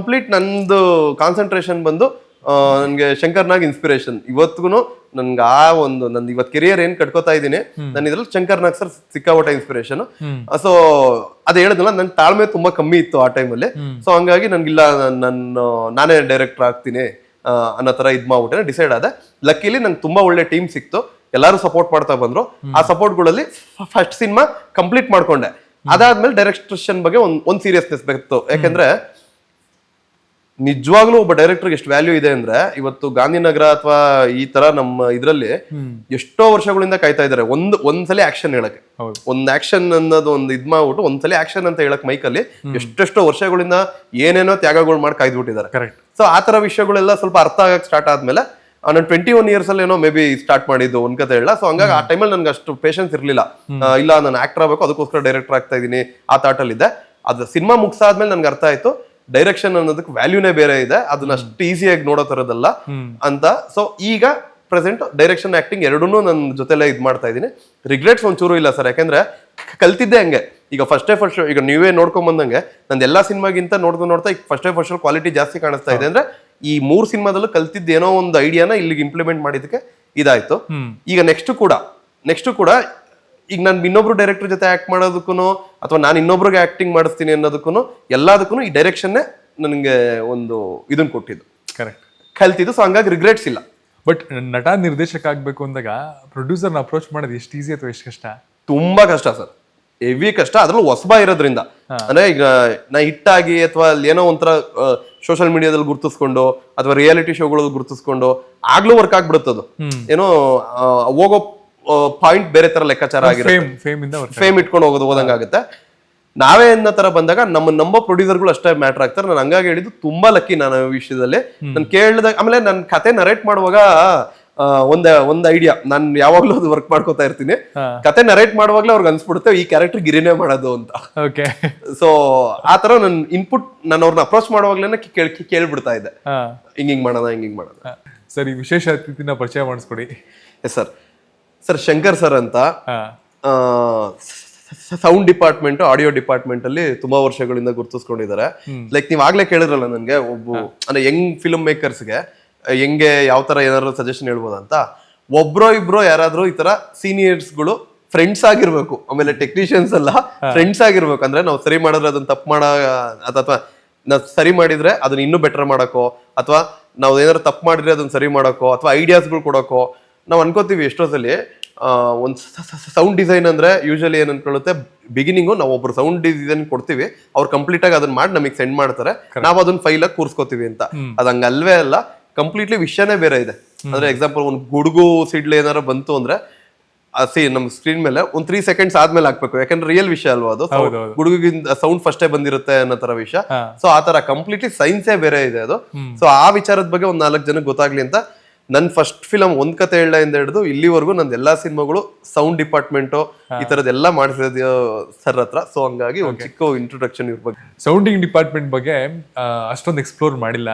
ನಂದು ಕಾನ್ಸಂಟ್ರೇಷನ್ ಬಂದು ನನ್ಗೆ ಶಂಕರ್ನಾಗ್ ಇನ್ಸ್ಪಿರೇಷನ್ ಇವತ್ತಿಗೂ ನನ್ಗೆ. ನಂದು ಇವತ್ತು ಕೆರಿಯರ್ ಏನ್ ಕಟ್ಕೋತಾ ಇದ್ದೀನಿ, ನಾನು ಇದ್ರಲ್ಲಿ ಶಂಕರ್ನಾಗ್ ಸರ್ ಸಿಕ್ಕಾಪಟ್ಟೆ ಇನ್ಸ್ಪಿರೇಷನ್. ಸೊ ಅದ್ ಹೇಳಿದ್ನಲ್ಲ, ನನ್ ತಾಳ್ಮೆ ತುಂಬಾ ಕಮ್ಮಿ ಇತ್ತು ಆ ಟೈಮಲ್ಲಿ. ಸೊ ಹಂಗಾಗಿ ನನ್ಗಿಲ್ಲ, ನಾನೇ ಡೈರೆಕ್ಟರ್ ಆಗ್ತೀನಿ ಅನ್ನೋ ತರ ಇದ್ ಮಾಡ್ಬಿಟ್ಟೆ ಡಿಸೈಡ್ ಆದೆ. ಲಕ್ಕಿಲಿ ನಂಗೆ ತುಂಬಾ ಒಳ್ಳೆ ಟೀಮ್ ಸಿಕ್ತು, ಎಲ್ಲರೂ ಸಪೋರ್ಟ್ ಮಾಡ್ತಾ ಬಂದ್ರು. ಆ ಸಪೋರ್ಟ್ಗಳಲ್ಲಿ ಫಸ್ಟ್ ಸಿನಿಮಾ ಕಂಪ್ಲೀಟ್ ಮಾಡ್ಕೊಂಡೆ. ಅದಾದ್ಮೇಲೆ ಡೈರೆಕ್ಷನ್ ಬಗ್ಗೆ ಒಂದ್ ಸೀರಿಯಸ್ನೆಸ್ ಬೇಕಿತ್ತು. ಯಾಕಂದ್ರೆ ನಿಜವಾಗ್ಲೂ ಒಬ್ಬ ಡೈರೆಕ್ಟರ್ಗೆ ಎಷ್ಟು ವ್ಯಾಲ್ಯೂ ಇದೆ ಅಂದ್ರೆ, ಇವತ್ತು ಗಾಂಧಿನಗರ ಅಥವಾ ಈ ತರ ನಮ್ಮ ಇದ್ರಲ್ಲಿ ಎಷ್ಟೋ ವರ್ಷಗಳಿಂದ ಕಾಯ್ತಾ ಇದಾರೆ ಒಂದ್ಸಲಿ ಆಕ್ಷನ್ ಹೇಳಕ್ಕೆ. ಒಂದ್ ಆಕ್ಷನ್ ಅನ್ನೋದು ಒಂದ್ ಇದ್ ಮಾಡ್ಬಿಟ್ಟು ಒಂದ್ಸಲಿ ಆಕ್ಷನ್ ಅಂತ ಹೇಳಕ್ ಮೈಕಲ್ಲಿ ಎಷ್ಟೆಷ್ಟೋ ವರ್ಷಗಳಿಂದ ಏನೇನೋ ತ್ಯಾಗಗಳು ಮಾಡಿ ಕಾಯ್ದುಬಿಟ್ಟಿದ್ದಾರೆ. ಸೊ ಆ ತರ ವಿಷಯಗಳೆಲ್ಲ ಸ್ವಲ್ಪ ಅರ್ಥ ಆಗಕ್ ಸ್ಟಾರ್ಟ್ ಆದ್ಮೇಲೆ ನಾನು 21 years ಅಲ್ಲಿ ಏನೋ ಮೇ ಬಿ ಸ್ಟಾರ್ಟ್ ಮಾಡಿದ್ದು ಒಂದ್ ಕತೆ ಹೇಳ. ಸೊ ಹಂಗಾಗಿ ಆ ಟೈಮಲ್ಲಿ ನನ್ಗೆ ಅಷ್ಟು ಪೇಷನ್ಸ್ ಇರ್ಲಿಲ್ಲ. ಇಲ್ಲ ನಾನು ಆಕ್ಟರ್ ಆಗ್ಬೇಕು, ಅದಕ್ಕೋಸ್ಕರ ಡೈರೆಕ್ಟರ್ ಆಗ್ತಾ ಇದೀನಿ, ಆ ಥಾಟ್ ಅಲ್ಲಿ ಇದ್ದೆ. ಅದು ಸಿನಿಮಾ ಮುಗಿಸಾದ್ಮೇಲೆ ನನ್ಗೆ ಅರ್ಥ ಆಯ್ತು ಡೈರೆಕ್ಷನ್ ಅನ್ನೋದಕ್ಕೆ ವ್ಯಾಲ್ಯೂನೇ ಬೇರೆ ಇದೆ, ಅದನ್ನ ಅಷ್ಟು ಈಸಿಯಾಗಿ ನೋಡೋ ತರದಲ್ಲ ಅಂತ. ಸೊ ಈಗ ಪ್ರೆಸೆಂಟ್ ಡೈರೆಕ್ಷನ್ ಆಕ್ಟಿಂಗ್ ಎರಡನ್ನೂ ನನ್ನ ಜೊತೆಲೆ ಇದ್ ಮಾಡ್ತಾ ಇದೀನಿ. ರಿಗ್ರೆಟ್ಸ್ ಒಂಚೂರು ಇಲ್ಲ ಸರ್, ಯಾಕಂದ್ರೆ ಕಲ್ತಿದ್ದೆ ಹಂಗೆ. ಈಗ ಫಸ್ಟ್ ಈಗ ನೀವೇ ನೋಡ್ಕೊಂಡ್ ಬಂದಂಗೆ ನಂದು ಎಲ್ಲಾ ಸಿನಿಮಾಗಿಂತ ನೋಡ್ತಾ ಈಗ ಫಸ್ಟ್ ಕ್ವಾಲಿಟಿ ಜಾಸ್ತಿ ಕಾಣಿಸ್ತಾ ಇದೆ. ಅಂದ್ರೆ ಈ 3 ಸಿನಿಮಾದಲ್ಲೂ ಕಲ್ತಿದ್ದ ಏನೋ ಒಂದು ಐಡಿಯಾನ ಇಲ್ಲಿಗೆ ಇಂಪ್ಲಿಮೆಂಟ್ ಮಾಡಿದಕ್ಕೆ ಇದಾಯ್ತು. ಈಗ ನೆಕ್ಸ್ಟ್ ಕೂಡ ಈಗ ನಾನು ಇನ್ನೊಬ್ರು ಡೈರೆಕ್ಟರ್ ಜೊತೆ ಆಕ್ಟ್ ಮಾಡೋದಕ್ಕೂ ಅಥವಾ ನಾನು ಇನ್ನೊಬ್ರಿಗೆ ಆಕ್ಟಿಂಗ್ ಮಾಡಿಸ್ತೀನಿ ಅನ್ನೋದಕ್ಕೂ ಎಲ್ಲದಕ್ಕೂ ಈ ಡೈರೆಕ್ಷನ್ನೇ ನನಗೆ ಒಂದು ಇದನ್ನ ಕೊಟ್ಟಿದ್ದು, ಕಲ್ತಿದ್ದು. ಸೊ ಹಂಗಾಗಿ ರಿಗ್ರೆಟ್ಸ್ ಇಲ್ಲ. ಬಟ್ ನಟ ನಿರ್ದೇಶಕ ಆಗ್ಬೇಕು ಅಂದಾಗ ಪ್ರೊಡ್ಯೂಸರ್ನ ಅಪ್ರೋಚ್ ಮಾಡೋದು ಎಷ್ಟು ಈಸಿ ಅಥವಾ ಎಷ್ಟು ಕಷ್ಟ? ತುಂಬಾ ಕಷ್ಟ ಸರ್, ಹೆವಿ ಕಷ್ಟ. ಅದ್ರಲ್ಲೂ ಹೊಸಬ ಇರೋದ್ರಿಂದ. ಅಂದ್ರೆ ಈಗ ನಾ ಹಿಟ್ಟಾಗಿ ಅಥವಾ ಏನೋ ಒಂಥರ ಸೋಷಿಯಲ್ ಮೀಡಿಯಾದಲ್ಲಿ ಗುರ್ತಿಸ್ಕೊಂಡು ಅಥವಾ ರಿಯಾಲಿಟಿ ಶೋಗಳಲ್ಲಿ ಗುರ್ತಿಸ್ಕೊಂಡು ಆಗ್ಲೂ ವರ್ಕ್ ಆಗ್ಬಿಡುತ್ತದು. ಏನೋ ಹೋಗೋ ಪಾಯಿಂಟ್ ಬೇರೆ ತರ ಲೆಕ್ಕಾಚಾರ ಆಗಿರುತ್ತೆ, ಫೇಮ್ ಇಟ್ಕೊಂಡು ಹೋದಂಗಾಗುತ್ತೆ. ನಾವೇ ಅನ್ನೋ ತರ ಬಂದಾಗ ನಮ್ಮ ಪ್ರೊಡ್ಯೂಸರ್ಗಳು ಅಷ್ಟೇ ಮ್ಯಾಟರ್ ಆಗ್ತಾರೆ. ನಾನು ಹಂಗಾಗಿ ಹೇಳಿದ್ದು ತುಂಬಾ ಲಕ್ಕಿ ನಾನು ಈ ವಿಷಯದಲ್ಲಿ. ನಾನು ಕೇಳಿದಾಗ ಆಮೇಲೆ ನನ್ನ ಕತೆ ನರೇಟ್ ಮಾಡುವಾಗ ಒಂದ್ ಐಡಿಯಾ, ನಾನು ಯಾವಾಗ್ಲೂ ಅದು ವರ್ಕ್ ಮಾಡ್ಕೋತಾ ಇರ್ತೀನಿ. ಕತೆ ನರೇಟ್ ಮಾಡುವಾಗ್ಲೇ ಅವ್ರಿಗೆ ಅನ್ಸ್ಬಿಡುತ್ತೆ ಈ ಕ್ಯಾರೆಕ್ಟರ್ ಗಿರಿನೇ ಮಾಡೋದು ಅಂತ. ಸೊ ಆ ತರ ನನ್ ಇನ್ಪುಟ್ ನಾನು ಅವ್ರನ್ನ ಅಪ್ರೋಚ್ ಮಾಡುವಾಗ್ಲೇನೆ ಕೇಳ್ಬಿಡ್ತಾ ಇದ್ದೆ, ಹಿಂಗಿಂಗ್ ಮಾಡೋಣ. ಸರ್, ಈ ವಿಶೇಷ ಅತಿಥಿನ ಪರಿಚಯ ಮಾಡಿಸ್ಕೊಡಿ. ಎಸ್ ಸರ್, ಶಂಕರ್ ಸರ್ ಅಂತ ಸೌಂಡ್ ಡಿಪಾರ್ಟ್ಮೆಂಟ್, ಆಡಿಯೋ ಡಿಪಾರ್ಟ್ಮೆಂಟ್ ಅಲ್ಲಿ ತುಂಬಾ ವರ್ಷಗಳಿಂದ ಗುರುತಿಸ್ಕೊಂಡಿದ್ದಾರೆ. ಲೈಕ್ ನೀವ್ ಆಗ್ಲೇ ಕೇಳಿದ್ರಲ್ಲ ನನ್ಗೆ ಅಂದ್ರೆ ಯಂಗ್ ಫಿಲ್ಮ್ ಮೇಕರ್ಸ್ಗೆ ಹೆಂಗೆ ಯಾವ ತರ ಏನಾದ್ರು ಸಜೆಷನ್ ಹೇಳ್ಬೋದಂತ. ಇಬ್ರೋ ಯಾರಾದ್ರೂ ಈ ತರ ಸೀನಿಯರ್ಸ್ಗಳು ಫ್ರೆಂಡ್ಸ್ ಆಗಿರ್ಬೇಕು, ಆಮೇಲೆ ಟೆಕ್ನಿಷಿಯನ್ಸ್ ಅಲ್ಲ ಫ್ರೆಂಡ್ಸ್ ಆಗಿರ್ಬೇಕು. ಅಂದ್ರೆ ನಾವು ಸರಿ ಮಾಡಿದ್ರೆ ಅದನ್ನ ತಪ್ಪು ಅಥವಾ ನಾವು ಸರಿ ಮಾಡಿದ್ರೆ ಅದನ್ನ ಇನ್ನೂ ಬೆಟರ್ ಮಾಡಕ್ಕೋ, ಅಥವಾ ನಾವು ಏನಾದ್ರು ತಪ್ಪು ಮಾಡಿದ್ರೆ ಅದನ್ನ ಸರಿ ಮಾಡಕ್ಕೋ, ಅಥವಾ ಐಡಿಯಾಸ್ಗಳು ಕೊಡೋಕೋ ನಾವು ಅನ್ಕೋತೀವಿ. ಎಷ್ಟೋ ಸಲ ಒಂದ್ ಸೌಂಡ್ ಡಿಸೈನ್ ಅಂದ್ರೆ ಯೂಶಲಿ ಏನ್ ಅನ್ಕೊಳ್ಳುತ್ತೆ, ಬಿಗಿನಿಂಗು ನಾವು ಒಬ್ರು ಸೌಂಡ್ ಡಿಸೈನ್ ಕೊಡ್ತೀವಿ, ಅವ್ರು ಕಂಪ್ಲೀಟ್ ಆಗಿ ಅದನ್ನ ಮಾಡಿ ನಮಗೆ ಸೆಂಡ್ ಮಾಡ್ತಾರೆ, ನಾವು ಅದನ್ನ ಫೈಲ್ ಆಗಿ ಕೂರ್ಸ್ಕೋತೀವಿ ಅಂತ. ಅದಂಗ ಅಲ್ವೇ ಅಲ್ಲ, ಕಂಪ್ಲೀಟ್ಲಿ ವಿಷಯನೇ ಬೇರೆ ಇದೆ. ಅಂದ್ರೆ ಎಕ್ಸಾಂಪಲ್ ಒಂದು ಗುಡುಗು ಸಿಡ್ಲು ಏನಾರ ಬಂತು ಅಂದ್ರೆ ನಮ್ ಸ್ಕ್ರೀನ್ ಮೇಲೆ ಒಂದ್ 3 seconds ಆದ್ಮೇಲೆ ಹಾಕ್ಬೇಕು, ಯಾಕಂದ್ರೆ ರಿಯಲ್ ವಿಷಯ ಅಲ್ವಾ ಅದು. ಗುಡುಗಿಂದ ಸೌಂಡ್ ಫಸ್ಟೇ ಬಂದಿರುತ್ತೆ ಅನ್ನೋ ತರ ವಿಷಯ. ಸೊ ಆ ತರ ಕಂಪ್ಲೀಟ್ಲಿ ಸೈನ್ಸೇ ಬೇರೆ ಇದೆ ಅದು. ಸೊ ಆ ವಿಚಾರದ ಬಗ್ಗೆ ಒಂದ್ 4 ಜನಕ್ಕೆ ಗೊತ್ತಾಗ್ಲಿ ಅಂತ ನನ್ ಫಸ್ಟ್ ಫಿಲಮ್ ಒಂದ್ ಕತೆ ಇಂದ ಹಿಡಿದು ಇಲ್ಲಿವರೆಗೂ ನಂದು ಎಲ್ಲಾ ಸಿನಿಮಾಗಳು ಸೌಂಡ್ ಡಿಪಾರ್ಟ್ಮೆಂಟ್ ಈ ತರದೆಲ್ಲ ಮಾಡಿಸಿದ ಸರ್ ಹತ್ರ. ಸೊ ಹಂಗಾಗಿ ಒಂದ್ ಚಿಕ್ಕ ಇಂಟ್ರೊಡಕ್ಷನ್ ಇವ್ರ ಬಗ್ಗೆ. ಸೌಂಡಿಂಗ್ ಡಿಪಾರ್ಟ್ಮೆಂಟ್ ಬಗ್ಗೆ ಅಷ್ಟೊಂದು ಎಕ್ಸ್ಪ್ಲೋರ್ ಮಾಡಿಲ್ಲ,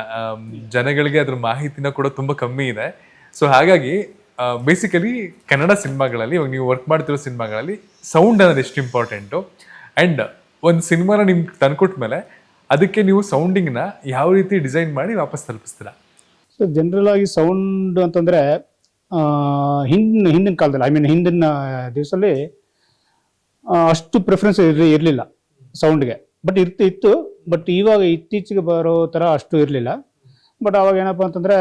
ಜನಗಳಿಗೆ ಅದ್ರ ಮಾಹಿತಿನ ಕೂಡ ತುಂಬಾ ಕಮ್ಮಿ ಇದೆ. ಸೊ ಹಾಗಾಗಿ ಬೇಸಿಕಲಿ ಕನ್ನಡ ಸಿನಿಮಾಗಳಲ್ಲಿ, ಇವಾಗ ನೀವು ವರ್ಕ್ ಮಾಡ್ತಿರೋ ಸಿನಿಮಾಗಳಲ್ಲಿ ಸೌಂಡ್ ಅನ್ನೋದು ಎಷ್ಟು ಇಂಪಾರ್ಟೆಂಟು, ಆ್ಯಂಡ್ ಒಂದು ಸಿನಿಮಾನ ನಿಮ್ಗೆ ತಂದ್ಕೊಟ್ಮೇಲೆ ಅದಕ್ಕೆ ನೀವು ಸೌಂಡಿಂಗ್ನ ಯಾವ ರೀತಿ ಡಿಸೈನ್ ಮಾಡಿ ವಾಪಸ್ ತಲುಪಿಸ್ತೀರಾ? ಸೊ ಜನರಲ್ ಆಗಿ ಸೌಂಡ್ ಅಂತಂದರೆ ಹಿಂದಿನ ಕಾಲದಲ್ಲಿ, ಹಿಂದಿನ ದಿವಸದಲ್ಲಿ ಅಷ್ಟು ಪ್ರಿಫರೆನ್ಸ್ ಇರಲಿಲ್ಲ ಸೌಂಡ್ಗೆ. ಬಟ್ ಇತ್ತು. ಬಟ್ ಇವಾಗ ಇತ್ತೀಚೆಗೆ ಬರೋ ಥರ ಅಷ್ಟು ಇರಲಿಲ್ಲ. ಬಟ್ ಅವಾಗ ಏನಪ್ಪ ಅಂತಂದರೆ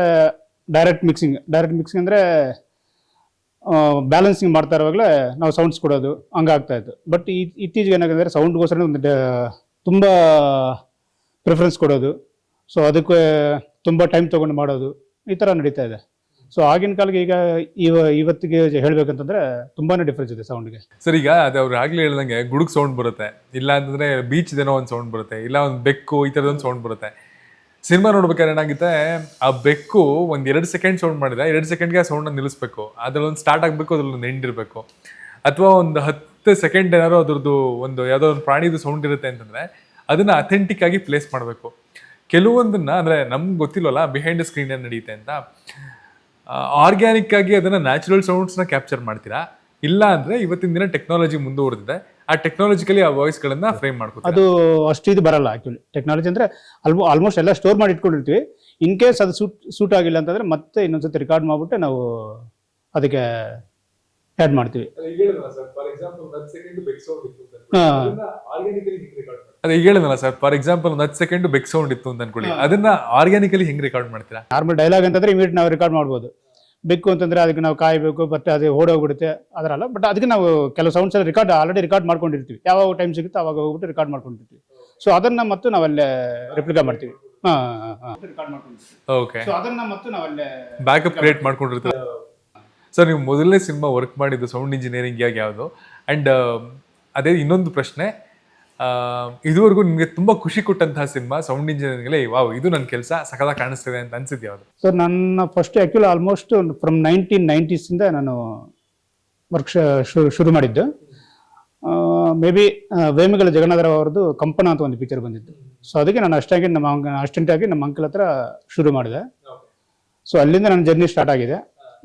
ಡೈರೆಕ್ಟ್ ಮಿಕ್ಸಿಂಗ್ ಅಂದರೆ ಬ್ಯಾಲೆನ್ಸಿಂಗ್ ಮಾಡ್ತಾ ಇರುವಾಗಲೇ ನಾವು ಸೌಂಡ್ಸ್ ಕೊಡೋದು ಹಂಗಾಗ್ತಾ ಇತ್ತು. ಬಟ್ ಇತ್ತೀಚೆಗೆ ಏನಾಗಂದರೆ ಸೌಂಡ್ಗೋಸ್ಕರ ಒಂದು ತುಂಬ ಪ್ರಿಫರೆನ್ಸ್ ಕೊಡೋದು, ಸೊ ಅದಕ್ಕೆ ತುಂಬ ಟೈಮ್ ತೊಗೊಂಡು ಮಾಡೋದು, ಈ ಥರ ನಡೀತಾ ಇದೆ. ಸೊ ಆಗಿನ ಕಾಲಕ್ಕೆ ಈಗ ಇವತ್ತಿಗೆ ಹೇಳ್ಬೇಕಂತಂದ್ರೆ ತುಂಬಾನೇ ಡಿಫ್ರೆನ್ಸ್ ಇದೆ ಸೌಂಡ್ಗೆ. ಸರ್, ಈಗ ಅದು ಅವ್ರು ಆಗ್ಲೇ ಹೇಳ್ದಂಗೆ ಗುಡುಗ್ ಸೌಂಡ್ ಬರುತ್ತೆ, ಇಲ್ಲ ಅಂತಂದ್ರೆ ಬೀಚ್ ಏನೋ ಒಂದು ಸೌಂಡ್ ಬರುತ್ತೆ, ಇಲ್ಲ ಒಂದು ಬೆಕ್ಕು ಈ ಥರದೊಂದು ಸೌಂಡ್ ಬರುತ್ತೆ. ಸಿನಿಮಾ ನೋಡ್ಬೇಕಾದ್ರೆ ಏನಾಗುತ್ತೆ, ಆ ಬೆಕ್ಕು ಒಂದು 2 seconds ಸೌಂಡ್ ಮಾಡಿದ್ರೆ 2 secondsಗೆ ಆ ಸೌಂಡನ್ನು ನಿಲ್ಲಿಸ್ಬೇಕು, ಅದ್ರಲ್ಲೊಂದು ಸ್ಟಾರ್ಟ್ ಆಗಬೇಕು, ಅದ್ರಲ್ಲೊಂದು ಎಂಡ್ ಇರಬೇಕು. ಅಥವಾ ಒಂದು 10 seconds ಏನಾದ್ರು ಅದ್ರದ್ದು ಒಂದು ಯಾವುದೋ ಒಂದು ಪ್ರಾಣಿದು ಸೌಂಡ್ ಇರುತ್ತೆ ಅಂತಂದ್ರೆ ಅದನ್ನ ಅಥೆಂಟಿಕ್ ಆಗಿ ಪ್ಲೇಸ್ ಮಾಡಬೇಕು. ಕೆಲವೊಂದನ್ನ ಅಂದ್ರೆ ನಮ್ಗೆ ಗೊತ್ತಿಲ್ವಲ್ಲ ಬಿಹೈಂಡ್ ದ ಸ್ಕ್ರೀನ್ ಏನು ನಡೆಯುತ್ತೆ ಅಂತ, ಆರ್ಗ್ಯಾನಿಕ್ ಆಗಿ ಅದನ್ನ ನ್ಯಾಚುರಲ್ ಸೌಂಡ್ಸ್ನ ಕ್ಯಾಪ್ಚರ್ ಮಾಡ್ತೀರಾ, ಇಲ್ಲ ಅಂದ್ರೆ ಇವತ್ತಿನ ದಿನ ಟೆಕ್ನಾಲಜಿ ಮುಂದುವರೆದಿದೆ, ಆ ಟೆಕ್ನಾಲಜಿಕಲಿ ಆ ವಾಯ್ಸ್ಗಳನ್ನ ಫ್ರೇಮ್ ಮಾಡ್ಕೋತೀವಿ. ಅದು ಅಷ್ಟು ಇದು ಬರಲ್ಲ ಆಕ್ಚುಲಿ. ಟೆಕ್ನಾಲಜಿ ಅಂದ್ರೆ ಆಲ್ಮೋಸ್ಟ್ ಎಲ್ಲ ಸ್ಟೋರ್ ಮಾಡಿ ಇಟ್ಕೊಂಡಿರ್ತೀವಿ. ಇನ್ ಕೇಸ್ ಅದು ಸೂಟ್ ಆಗಿಲ್ಲ ಅಂತಂದ್ರೆ ಮತ್ತೆ ಇನ್ನೊಂದ್ಸತಿ ರೆಕಾರ್ಡ್ ಮಾಡ್ಬಿಟ್ಟು ನಾವು ಅದಕ್ಕೆ ಆ್ಯಡ್ ಮಾಡ್ತೀವಿ. ಫಾರ್ ಎಕ್ಸಾಂಪಲ್ 1 second ಬೆಕ್ ಸೌಂಡ್ ಇತ್ತು, ಆರ್ಗ್ಯಾನಿಕಲಿ ರೆಕಾರ್ಡ್ ಅದೇ ಈಗ ಹೇಳಿದ್ನಲ್ಲ ಸರ್, ಫಾರ್ ಎಕ್ಸಾಂಪಲ್ ಒಂದು 10 ಸೆಕೆಂಡ್ ಬೆಕ್ ಸೌಂಡ್ ಇತ್ತು ಅಂತ ಅನ್ಕೊಳ್ಳಿ, ಅದನ್ನ ಆರ್ಗ್ಯಾನಿಕಲಿ ಹೆಂಗ್ ರೆಕಾರ್ಡ್ ಮಾಡ್ತೀರಾ? ನಾರ್ಮಲ್ ಡೈಲಾಗ್ ಅಂತಂದ್ರೆ ಇಮಿಡಿಯೇಟ್ ನಾವು ರೆಕಾರ್ಡ್ ಮಾಡ್ಬೋದು. ಬೆಕ್ಕು ಅಂತಂದ್ರೆ ಅದಕ್ಕೆ ನಾವು ಕಾಯಬೇಕು, ಮತ್ತೆ ಅದು ಓಡೋಗ್ಬಿಡುತ್ತೆ ಅದರಲ್ಲ. ಬಟ್ ಅದಕ್ಕೆ ನಾವು ಕೆಲವು ಸೌಂಡ್ಸ್ ಎಲ್ಲ ಆಲ್ರೆಡಿ ರೆಕಾರ್ಡ್ ಮಾಡ್ಕೊಂಡಿರ್ತೀವಿ. ಯಾವಾಗ ಟೈಮ್ ಸಿಗುತ್ತೆ ಅವಾಗ ಹೋಗ್ಬಿಟ್ಟು ರೆಕಾರ್ಡ್ ಮಾಡ್ಕೊಂಡಿರ್ತೀವಿ. ಸೊ ಅದನ್ನ ಮತ್ತು ನಾವಲ್ಲೇ ರೆಪ್ಲಿಕಾ ಮಾಡ್ತೀವಿ. ಓಕೆ, ಸೊ ಅದನ್ನ ಮತ್ತು ನಾವಲ್ಲೇ ಬ್ಯಾಕಪ್ ಕ್ರಿಯೇಟ್ ಮಾಡ್ಕೊಂಡಿರ್ತೀರಾ? ಸರ್, ನೀವು ಮೊದಲನೇ ಸಿನಿಮಾ ವರ್ಕ್ ಮಾಡಿದ್ದು ಸೌಂಡ್ ಇಂಜಿನಿಯರಿಂಗ್ ಆಗಿ ಯಾವುದು? ಅಂಡ್ ಅದೇ ಇನ್ನೊಂದು ಪ್ರಶ್ನೆ, ಇದುವರೆಗೂ ನಿಮಗೆ ತುಂಬಾ ಖುಷಿ ಕೊಟ್ಟಂತಹ ಸಿನಿಮಾ ಸೌಂಡ್ ಇಂಜಿನಿಯರಿಂಗ್, ವಾವ್ ಇದು ನನ್ನ ಕೆಲಸ ಸಖತ್ತಾಗಿ ಕಾಣಿಸ್ತಿದೆ ಅಂತ ಅನ್ಸಿದ್ದು ಯಾವುದು? ಸರ್, ನನ್ನ first actually almost from 1990s ನಾನು ವರ್ಕ್ ಶುರು ಮಾಡಿದ್ದು. ಮೇ ಬಿ ವೇಮಗಲ ಜಗನ್ನಾಥರಾವ್ ಅವ್ರದ್ದು ಕಂಪನ ಅಂತ ಒಂದು ಪಿಕ್ಚರ್ ಬಂದಿತ್ತು. ಸೊ ಅದಕ್ಕೆ ನಾನು ಅಸ್ಟೆಂಟಾಗಿ ನಮ್ಮ ಅಂಕಲ್ ಹತ್ರ ಶುರು ಮಾಡಿದೆ. ಸೊ ಅಲ್ಲಿಂದ ನನ್ನ ಜರ್ನಿ ಸ್ಟಾರ್ಟ್ ಆಗಿದೆ.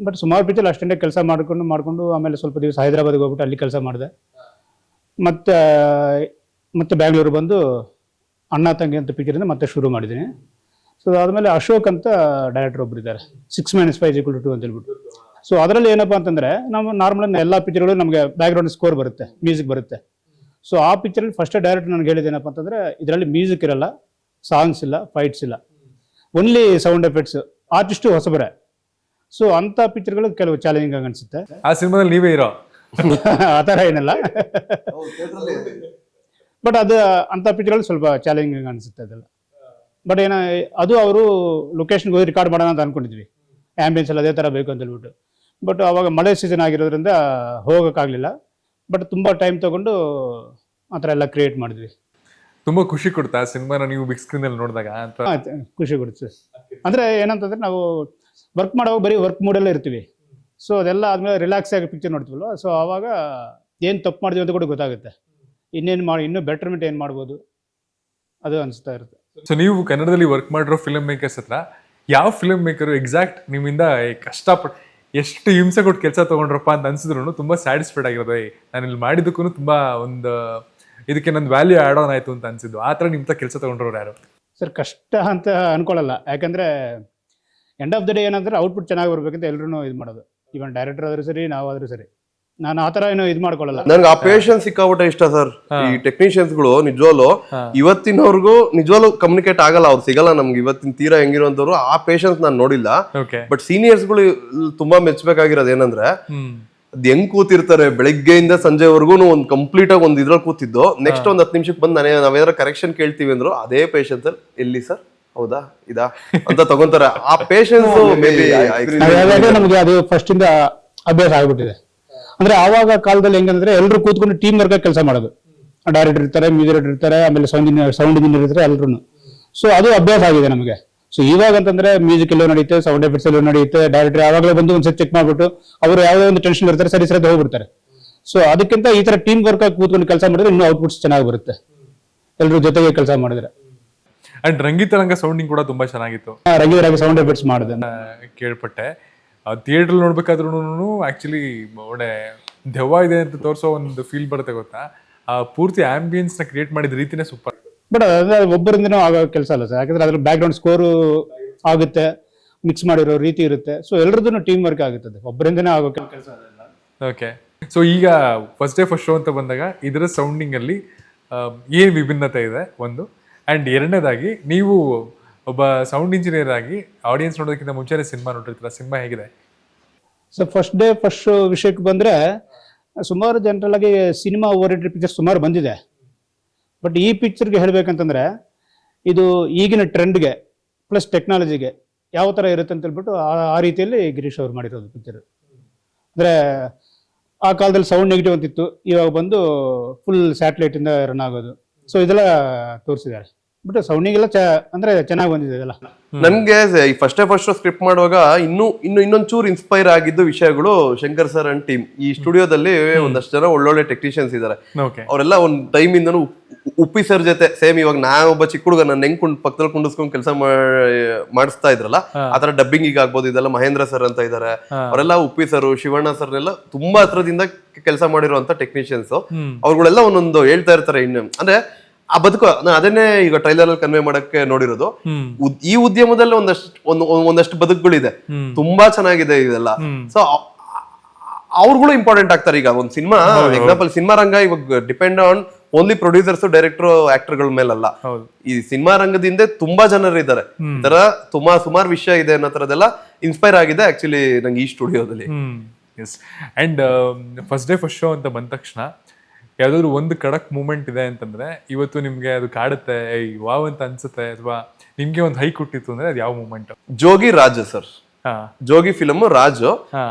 ಬಟ್ ಸುಮಾರು ಪಿಕ್ಚರ್ ಅಸ್ಟೆಂಟಾಗಿ ಕೆಲಸ ಮಾಡ್ಕೊಂಡು ಆಮೇಲೆ ಸ್ವಲ್ಪ ದಿವಸ ಹೈದರಾಬಾದ್ಗೆ ಹೋಗ್ಬಿಟ್ಟು ಅಲ್ಲಿ ಕೆಲಸ ಮಾಡಿದೆ. ಮತ್ತೆ ಬ್ಯಾಂಗ್ಳೂರು ಬಂದು ಅಣ್ಣ ತಂಗಿ ಅಂತ ಪಿಕ್ಚರಿಂದ ಮತ್ತೆ ಶುರು ಮಾಡಿದ್ದೀನಿ. ಸೊ ಅದಾದಮೇಲೆ ಅಶೋಕ್ ಅಂತ ಡೈರೆಕ್ಟರ್ ಒಬ್ರು ಇದ್ದಾರೆ, 6-5 = 2 ಅಂತ ಹೇಳ್ಬಿಟ್ಟು. ಸೊ ಅದರಲ್ಲಿ ಏನಪ್ಪಾ ಅಂತಂದ್ರೆ, ನಾವು ನಾರ್ಮಲ್ ಎಲ್ಲ ಪಿಕ್ಚರ್ಗಳು ನಮಗೆ ಬ್ಯಾಕ್ಗ್ರೌಂಡ್ ಸ್ಕೋರ್ ಬರುತ್ತೆ, ಮ್ಯೂಸಿಕ್ ಬರುತ್ತೆ. ಸೊ ಆ ಪಿಕ್ಚರಲ್ಲಿ ಫಸ್ಟ್ ಡೈರೆಕ್ಟರ್ ನನಗೆ ಹೇಳಿದ ಏನಪ್ಪ ಅಂತಂದ್ರೆ, ಇದರಲ್ಲಿ ಮ್ಯೂಸಿಕ್ ಇರಲ್ಲ, ಸಾಂಗ್ಸ್ ಇಲ್ಲ, ಫೈಟ್ಸ್ ಇಲ್ಲ, ಓನ್ಲಿ ಸೌಂಡ್ ಎಫೆಕ್ಟ್ಸ್, ಆರ್ಟಿಸ್ಟು ಹೊಸಬರೇ. ಸೊ ಅಂತ ಪಿಕ್ಚರ್ಗಳು ಕೆಲವು ಚಾಲೆಂಜಿಂಗ್ ಆಗಿ ಅನ್ಸುತ್ತೆ. ಆ ಸಿನಿಮಾದಲ್ಲಿ ನೀವೇ ಇರೋ ಆ ಥರ ಏನಿಲ್ಲ, ಬಟ್ ಅದು ಅಂಥ ಪಿಕ್ಚರ್ಗಳು ಸ್ವಲ್ಪ ಚಾಲೆಂಜಿಂಗ್ ಅನಿಸುತ್ತೆ ಅದೆಲ್ಲ. ಬಟ್ ಅದು ಅವರು ಲೊಕೇಶನ್ಗೆ ಹೋಗಿ ರೆಕಾರ್ಡ್ ಮಾಡೋಣ ಅಂತ ಅನ್ಕೊಂಡಿದ್ವಿ, ಆ್ಯಂಬಿಯನ್ಸ್ ಎಲ್ಲ ಅದೇ ಥರ ಬೇಕು ಅಂತ ಹೇಳ್ಬಿಟ್ಟು. ಬಟ್ ಅವಾಗ ಮಳೆ ಸೀಸನ್ ಆಗಿರೋದ್ರಿಂದ ಹೋಗೋಕ್ಕಾಗಲಿಲ್ಲ. ಬಟ್ ತುಂಬ ಟೈಮ್ ತೊಗೊಂಡು ಆ ಥರ ಎಲ್ಲ ಕ್ರಿಯೇಟ್ ಮಾಡಿದ್ವಿ. ತುಂಬಾ ಖುಷಿ ಕೊಡ್ತಾ ಸಿನಿಮಾನ ನೀವು ಬಿಗ್ ಸ್ಕ್ರೀನ್ ಅಲ್ಲಿ ನೋಡಿದಾಗ? ಖುಷಿ ಕೊಡುತ್ತೆ. ಅಂದರೆ ಏನಂತಂದ್ರೆ, ನಾವು ವರ್ಕ್ ಮಾಡುವಾಗ ಬರೀ ವರ್ಕ್ ಮೂಡಲ್ಲೇ ಇರ್ತೀವಿ. ಸೊ ಅದೆಲ್ಲ ಆದಮೇಲೆ ರಿಲ್ಯಾಕ್ಸ್ ಆಗಿ ಪಿಕ್ಚರ್ ನೋಡ್ತೀವಲ್ವ, ಸೊ ಆವಾಗ ಏನು ತಪ್ಪು ಮಾಡಿದ್ವಿ ಅಂತ ಕೂಡ ಗೊತ್ತಾಗುತ್ತೆ. ಇನ್ನೂ ಬೆಟರ್ಮೆಂಟ್ ಏನು ಮಾಡ್ಬೋದು ಅದು ಅನಿಸ್ತಾ ಇರುತ್ತೆ. ಸೊ ನೀವು ಕನ್ನಡದಲ್ಲಿ ವರ್ಕ್ ಮಾಡಿರೋ ಫಿಲ್ಮ್ ಮೇಕರ್ಸ್ ಹತ್ರ ಯಾವ ಫಿಲ್ಮ್ ಮೇಕರು ಎಕ್ಸಾಕ್ಟ್ ನಿಮ್ಮಿಂದ ಕಷ್ಟಪಟ್ಟು ಎಷ್ಟು ಹಿಂಸೆ ಕೊಟ್ಟು ಕೆಲಸ ತೊಗೊಂಡ್ರಪ್ಪ ಅಂತ ಅನ್ಸಿದ್ರು ತುಂಬ ಸ್ಯಾಟಿಸ್ಫೈಡ್ ಆಗಿರೋದು, ನಾನು ಇಲ್ಲಿ ಮಾಡಿದ್ದಕ್ಕೂ ತುಂಬ ಒಂದು ಇದಕ್ಕೆ ನನ್ನ ವ್ಯಾಲ್ಯೂ ಆ್ಯಡ್ ಆನ್ ಆಯಿತು ಅಂತ ಅನ್ಸಿದ್ದು, ಆ ಥರ ನಿಮ್ಮ ಕೆಲಸ ತೊಗೊಂಡ್ರವ್ರು ಯಾರು? ಸರ್, ಕಷ್ಟ ಅಂತ ಅನ್ಕೊಳ್ಳಲ್ಲ. ಯಾಕಂದರೆ ಎಂಡ್ ಆಫ್ ದ ಡೇ ಏನಂದ್ರೆ ಔಟ್ಪುಟ್ ಚೆನ್ನಾಗಿ ಬರ್ಬೇಕಂತ ಎಲ್ಲರೂ ಇದು ಮಾಡೋದು. ಇವನ್ ಡೈರೆಕ್ಟರ್ ಆದರೂ ಸರಿ, ನಾವಾದರೂ ಸರಿ. ನಾನು ಆ ಥರ ಏನೋ ಇದು ಮಾಡ್ಕೊಳ್ಳಲ್ಲ. ನನ್ಗೆ ಆ ಪೇಷನ್ಸ್ ಸಿಕ್ಕಾಬಿಟ್ಟೆ ಇಷ್ಟ ಸರ್. ಈ ಟೆಕ್ನಿಷಿಯನ್ಸ್ಗಳು ನಿಜವಾಗ್ಲು ಇವತ್ತಿನವ್ರಿಗೂ ನಿಜವಾಗ್ಲು ಕಮ್ಯುನಿಕೇಟ್ ಆಗಲ್ಲ, ಅವ್ರು ಸಿಗಲ್ಲ ನಮ್ಗೆ. ಇವತ್ತಿನ ತೀರಾ ಹೆಂಗಿರುವಂತವ್ರು ಆ ಪೇಷನ್ಸ್ ನಾನು ನೋಡಿಲ್ಲ. ಬಟ್ ಸೀನಿಯರ್ಸ್ಗಳು ತುಂಬಾ ಮೆಚ್ಚಬೇಕಾಗಿರೋದು ಏನಂದ್ರೆ, ಅದ್ ಹೆಂಗ್ ಕೂತಿರ್ತಾರೆ ಬೆಳಗ್ಗೆಯಿಂದ ಸಂಜೆವರೆಗೂ ಒಂದು ಕಂಪ್ಲೀಟ್ ಆಗಿ ಒಂದು ಇದ್ರಲ್ಲಿ ಕೂತಿದ್ದು, ನೆಕ್ಸ್ಟ್ ಒಂದು 10 ನಿಮಿಷಕ್ಕೆ ಬಂದು ನಾವೇನಾದ್ರು ಕರೆಕ್ಷನ್ ಕೇಳ್ತೀವಿ ಅಂದ್ರು ಅದೇ ಪೇಷನ್ಸ್ ಅಲ್ಲಿ, ಎಲ್ಲಿ ಸರ್ ಹೌದಾ ಇದಾ ಅಂತ ತಗೊಂತಾರೆ. ಆ ಪೇಷನ್ಸ್ ನಮಗೆ ಅದು ಫಸ್ಟ್ ಇಂದ ಅಭ್ಯಾಸ ಆಗ್ಬಿಟ್ಟಿದೆ. ಅಂದ್ರೆ ಆವಾಗ ಕಾಲದಲ್ಲಿ ಹೆಂಗಂದ್ರೆ ಎಲ್ಲರೂ ಕೂತ್ಕೊಂಡು ಟೀಮ್ ವರ್ಕ್ ಕೆಲಸ ಮಾಡೋದು. ಡೈರೆಕ್ಟರ್ ಇರ್ತಾರೆ, ಮ್ಯೂಸಿಕ್ ಡೈರೆಕ್ಟರ್ ಇರ್ತಾರೆ, ಆಮೇಲೆ ಸೌಂಡ್ ಇಂಜಿನಿಯರ್ ಇರ್ತಾರೆ, ಎಲ್ಲರೂ. ಸೊ ಅದು ಅಭ್ಯಾಸ ಆಗಿದೆ ನಮಗೆ. ಸೊ ಇವಾಗ ಅಂತಂದ್ರೆ ಮ್ಯೂಸಿಕ್ ಎಲ್ಲೋ ನಡೆಯುತ್ತೆ, ಸೌಂಡ್ ಎಫೆಕ್ಟ್ಸ್ ಎಲ್ಲೋ ನಡೆಯುತ್ತೆ. ಡೈರೆಕ್ಟರ್ ಯಾವಾಗಲೇ ಬಂದು ಒಂದ್ಸರಿ ಚೆಕ್ ಮಾಡ್ಬಿಟ್ಟು ಅವರು ಯಾವುದೋ ಒಂದು ಟೆನ್ಷನ್ ಇರ್ತಾರೆ, ಸರಿ ಹೋಗ್ಬಿಡ್ತಾರೆ. ಸೊ ಅದಕ್ಕಿಂತ ಈ ತರ ಟೀಮ್ ವರ್ಕ್ ಆಗಿ ಕೂತ್ಕೊಂಡು ಕೆಲಸ ಮಾಡಿದ್ರೆ ಇನ್ನೂ ಔಟ್ಪುಟ್ಸ್ ಚೆನ್ನಾಗಿ ಬರುತ್ತೆ, ಎಲ್ಲರೂ ಜೊತೆಗೆ ಕೆಲಸ ಮಾಡಿದ್ರೆ. ಅಂಡ್ ರಂಗಿತರಂಗ ಸೌಂಡಿಂಗ್ ಕೂಡ ತುಂಬಾ ಚೆನ್ನಾಗಿತ್ತು. ರಂಗಿತರಂಗ ಸೌಂಡ್ ಎಫೆಕ್ಟ್ಸ್ ಮಾಡಿದೆ ಕೇಳ್ಪಟ್ಟೆ. ಥಿಯೇಟರ್ ನೋಡ್ಬೇಕಾದ್ರೂ ಆಕ್ಚುಲಿ ಒಳ್ಳೆ ದೆವ್ವ ಇದೆ ಅಂತ ತೋರಿಸೋ ಒಂದು ಫೀಲ್ ಬರುತ್ತೆ ಗೊತ್ತಾ. ಆ ಪೂರ್ತಿ ಆಂಬಿಯನ್ಸ್ ನ ಕ್ರಿಯೇಟ್ ಮಾಡಿದ ರೀತಿನೇ ಸೂಪರ್. ಬಟ್ ಅದ ಒಬ್ಬರಿಂದನೂ ಆಗೋ ಕೆಲಸ ಅಲ್ಲ ಸರ್, ಯಾಕಂದ್ರೆ ಅದ್ರ ಬ್ಯಾಕ್ ಗ್ರೌಂಡ್ ಸ್ಕೋರು ಆಗುತ್ತೆ, ಮಿಕ್ಸ್ ಮಾಡಿರೋ ರೀತಿ ಇರುತ್ತೆ. ಸೊ ಎಲ್ಲರದ್ದು ಟೀಮ್ ವರ್ಕ್ ಆಗುತ್ತದೆ, ಒಬ್ಬರಿಂದನೇ ಆಗೋ ಕೆಲಸ ಅದಲ್ಲ. ಓಕೆ, ಸೊ ಈಗ ಫಸ್ಟ್ ಡೇ ಫಸ್ಟ್ ಶೋ ಅಂತ ಬಂದಾಗ ಇದರ ಸೌಂಡಿಂಗ್ ಅಲ್ಲಿ ಏನ್ ವಿಭಿನ್ನತೆ ಇದೆ ಒಂದು, ಅಂಡ್ ಎರಡನೇದಾಗಿ ನೀವು ಒಬ್ಬ ಸೌಂಡ್ ಇಂಜಿನಿಯರ್ ಆಗಿ ಆಡಿಯನ್ಸ್ ನೋಡೋದಕ್ಕಿಂತ ಮುಂಚೆನೇ ಸಿನಿಮಾ ನೋಡಿರ್ತೀರ, ಸಿನಿಮಾ ಹೇಗಿದೆ? So first day first show ವಿಷಯಕ್ಕೆ ಬಂದರೆ, ಸುಮಾರು ಜನರಲ್ ಆಗಿ ಸಿನಿಮಾ ಓರಿಯೆಂಟೆಡ್ ಪಿಕ್ಚರ್ ಸುಮಾರು ಬಂದಿದೆ. ಬಟ್ ಈ ಪಿಕ್ಚರ್ಗೆ ಹೇಳಬೇಕಂತಂದ್ರೆ, ಇದು ಈಗಿನ ಟ್ರೆಂಡ್ಗೆ ಪ್ಲಸ್ ಟೆಕ್ನಾಲಜಿಗೆ ಯಾವ ಥರ ಇರುತ್ತೆ ಅಂತ ಹೇಳ್ಬಿಟ್ಟು ಆ ರೀತಿಯಲ್ಲಿ ಗಿರೀಶ್ ಅವ್ರು ಮಾಡಿರೋದು ಪಿಕ್ಚರ್. ಅಂದರೆ ಆ ಕಾಲದಲ್ಲಿ ಸೌಂಡ್ ನೆಗೆಟಿವ್ ಅಂತಿತ್ತು, ಇವಾಗ ಬಂದು ಫುಲ್ ಸ್ಯಾಟಲೈಟಿಂದ ರನ್ ಆಗೋದು. ಸೊ ಇದೆಲ್ಲ ತೋರಿಸಿದ್ದಾರೆ. ಬಟ್ ಸೌಂಡಿಂಗ್ ಎಲ್ಲ ಅಂದ್ರೆ ಚೆನ್ನಾಗಿ ಬಂದಿದೆ ಇದೆಲ್ಲ. ನನ್ಗೆ ಈ ಫಸ್ಟ್ ಸ್ಕ್ರಿಪ್ಟ್ ಮಾಡುವಾಗ ಇನ್ನೊಂದ್ ಚೂರು ಇನ್ಸ್ಪೈರ್ ಆಗಿದ್ದು ವಿಷಯಗಳು ಶಂಕರ್ ಸರ್ ಅಂಡ್ ಟೀಮ್. ಈ ಸ್ಟುಡಿಯೋದಲ್ಲಿ ಒಂದಷ್ಟು ಜನ ಒಳ್ಳೊಳ್ಳೆ ಟೆಕ್ನಿಷಿಯನ್ಸ್ ಇದಾರೆ. ಅವರೆಲ್ಲ ಒಂದ್ ಟೈಮ್ ಇಂದನು ಉಪ್ಪಿ ಸರ್ ಜೊತೆ ಸೇಮ್ ಇವಾಗ ನಾನೊಬ್ಬ ಚಿಕ್ಕ ಹುಡುಗ ನನ್ನ ಹೆಂಗ್ ಪಕ್ಕದಲ್ಲಿ ಕುಂಡಿಸ್ಕೊಂಡು ಕೆಲಸ ಮಾಡಿಸ್ತಾ ಇದ್ರಲ್ಲ, ಆತರ ಡಬ್ಬಿಂಗ್ ಈಗ ಆಗ್ಬೋದು. ಇದೆಲ್ಲ ಮಹೇಂದ್ರ ಸರ್ ಅಂತ ಇದಾರೆ, ಅವರೆಲ್ಲ ಉಪ್ಪಿ ಸರ್, ಶಿವಣ್ಣ ಸರ್ನೆಲ್ಲ ತುಂಬಾ ಹತ್ರದಿಂದ ಕೆಲಸ ಮಾಡಿರುವಂತ ಟೆಕ್ನಿಷಿಯನ್ಸ್. ಅವ್ರುಗಳೆಲ್ಲ ಒಂದೊಂದು ಹೇಳ್ತಾ ಇರ್ತಾರೆ. ಇನ್ನು ಅಂದ್ರೆ ಆ ಬದುಕು ಅದನ್ನೇ ಈಗ ಟ್ರೈಲರ್ ಅಲ್ಲಿ ಕನ್ವೆ ಮಾಡಕ್ಕೆ ನೋಡಿರೋದು. ಈ ಉದ್ಯಮದಲ್ಲಿ ಒಂದಷ್ಟು ಬದುಕುಗಳಿದೆ, ತುಂಬಾ ಚೆನ್ನಾಗಿದೆ ಇದೆಲ್ಲ. ಸೊ ಅವ್ರುಗಳು ಇಂಪಾರ್ಟೆಂಟ್ ಆಗ್ತಾರೆ. ಈಗ ಒಂದ್ ಸಿನಿಮಾ ಎಕ್ಸಾಂಪಲ್ ಸಿನಿಮಾ ರಂಗ ಇವಾಗ depend on only producers director ಆಕ್ಟರ್ಗಳ ಮೇಲಲ್ಲ. ಹೌದು. ಈ ಸಿನಿಮಾ ರಂಗದಿಂದ ತುಂಬಾ ಜನರು ಇದ್ದಾರೆ, ಈ ತರ ಸುಮಾರು ವಿಷಯ ಇದೆ ಅನ್ನೋ ತರದೆಲ್ಲ ಇನ್ಸ್ಪೈರ್ ಆಗಿದೆ ಆಕ್ಚುಲಿ ನಂಗೆ ಈ ಸ್ಟುಡಿಯೋದಲ್ಲಿ. Yes. And first day first show ಅಂತ ಬಂದ ತಕ್ಷಣ ಯಾವ್ದಾದ್ರು ಒಂದು ಖಡಕ್ ಮೂಮೆಂಟ್ ಇದೆ ಅಂತಂದ್ರೆ ಇವತ್ತು ನಿಮ್ಗೆ ಅದು ಕಾಡುತ್ತೆ, ವಾವ್ ಅಂತ ಅನ್ಸುತ್ತೆ, ಅಥವಾ ನಿಮ್ಗೆ ಒಂದು ಹೈ ಕೊಟ್ಟಿತ್ತು ಅಂದ್ರೆ ಅದು ಯಾವ ಮೂಮೆಂಟ್? ಜೋಗಿ ರಾಜ್ ಸರ್, ಜೋಗಿ ಫಿಲಮ್ ರಾಜು.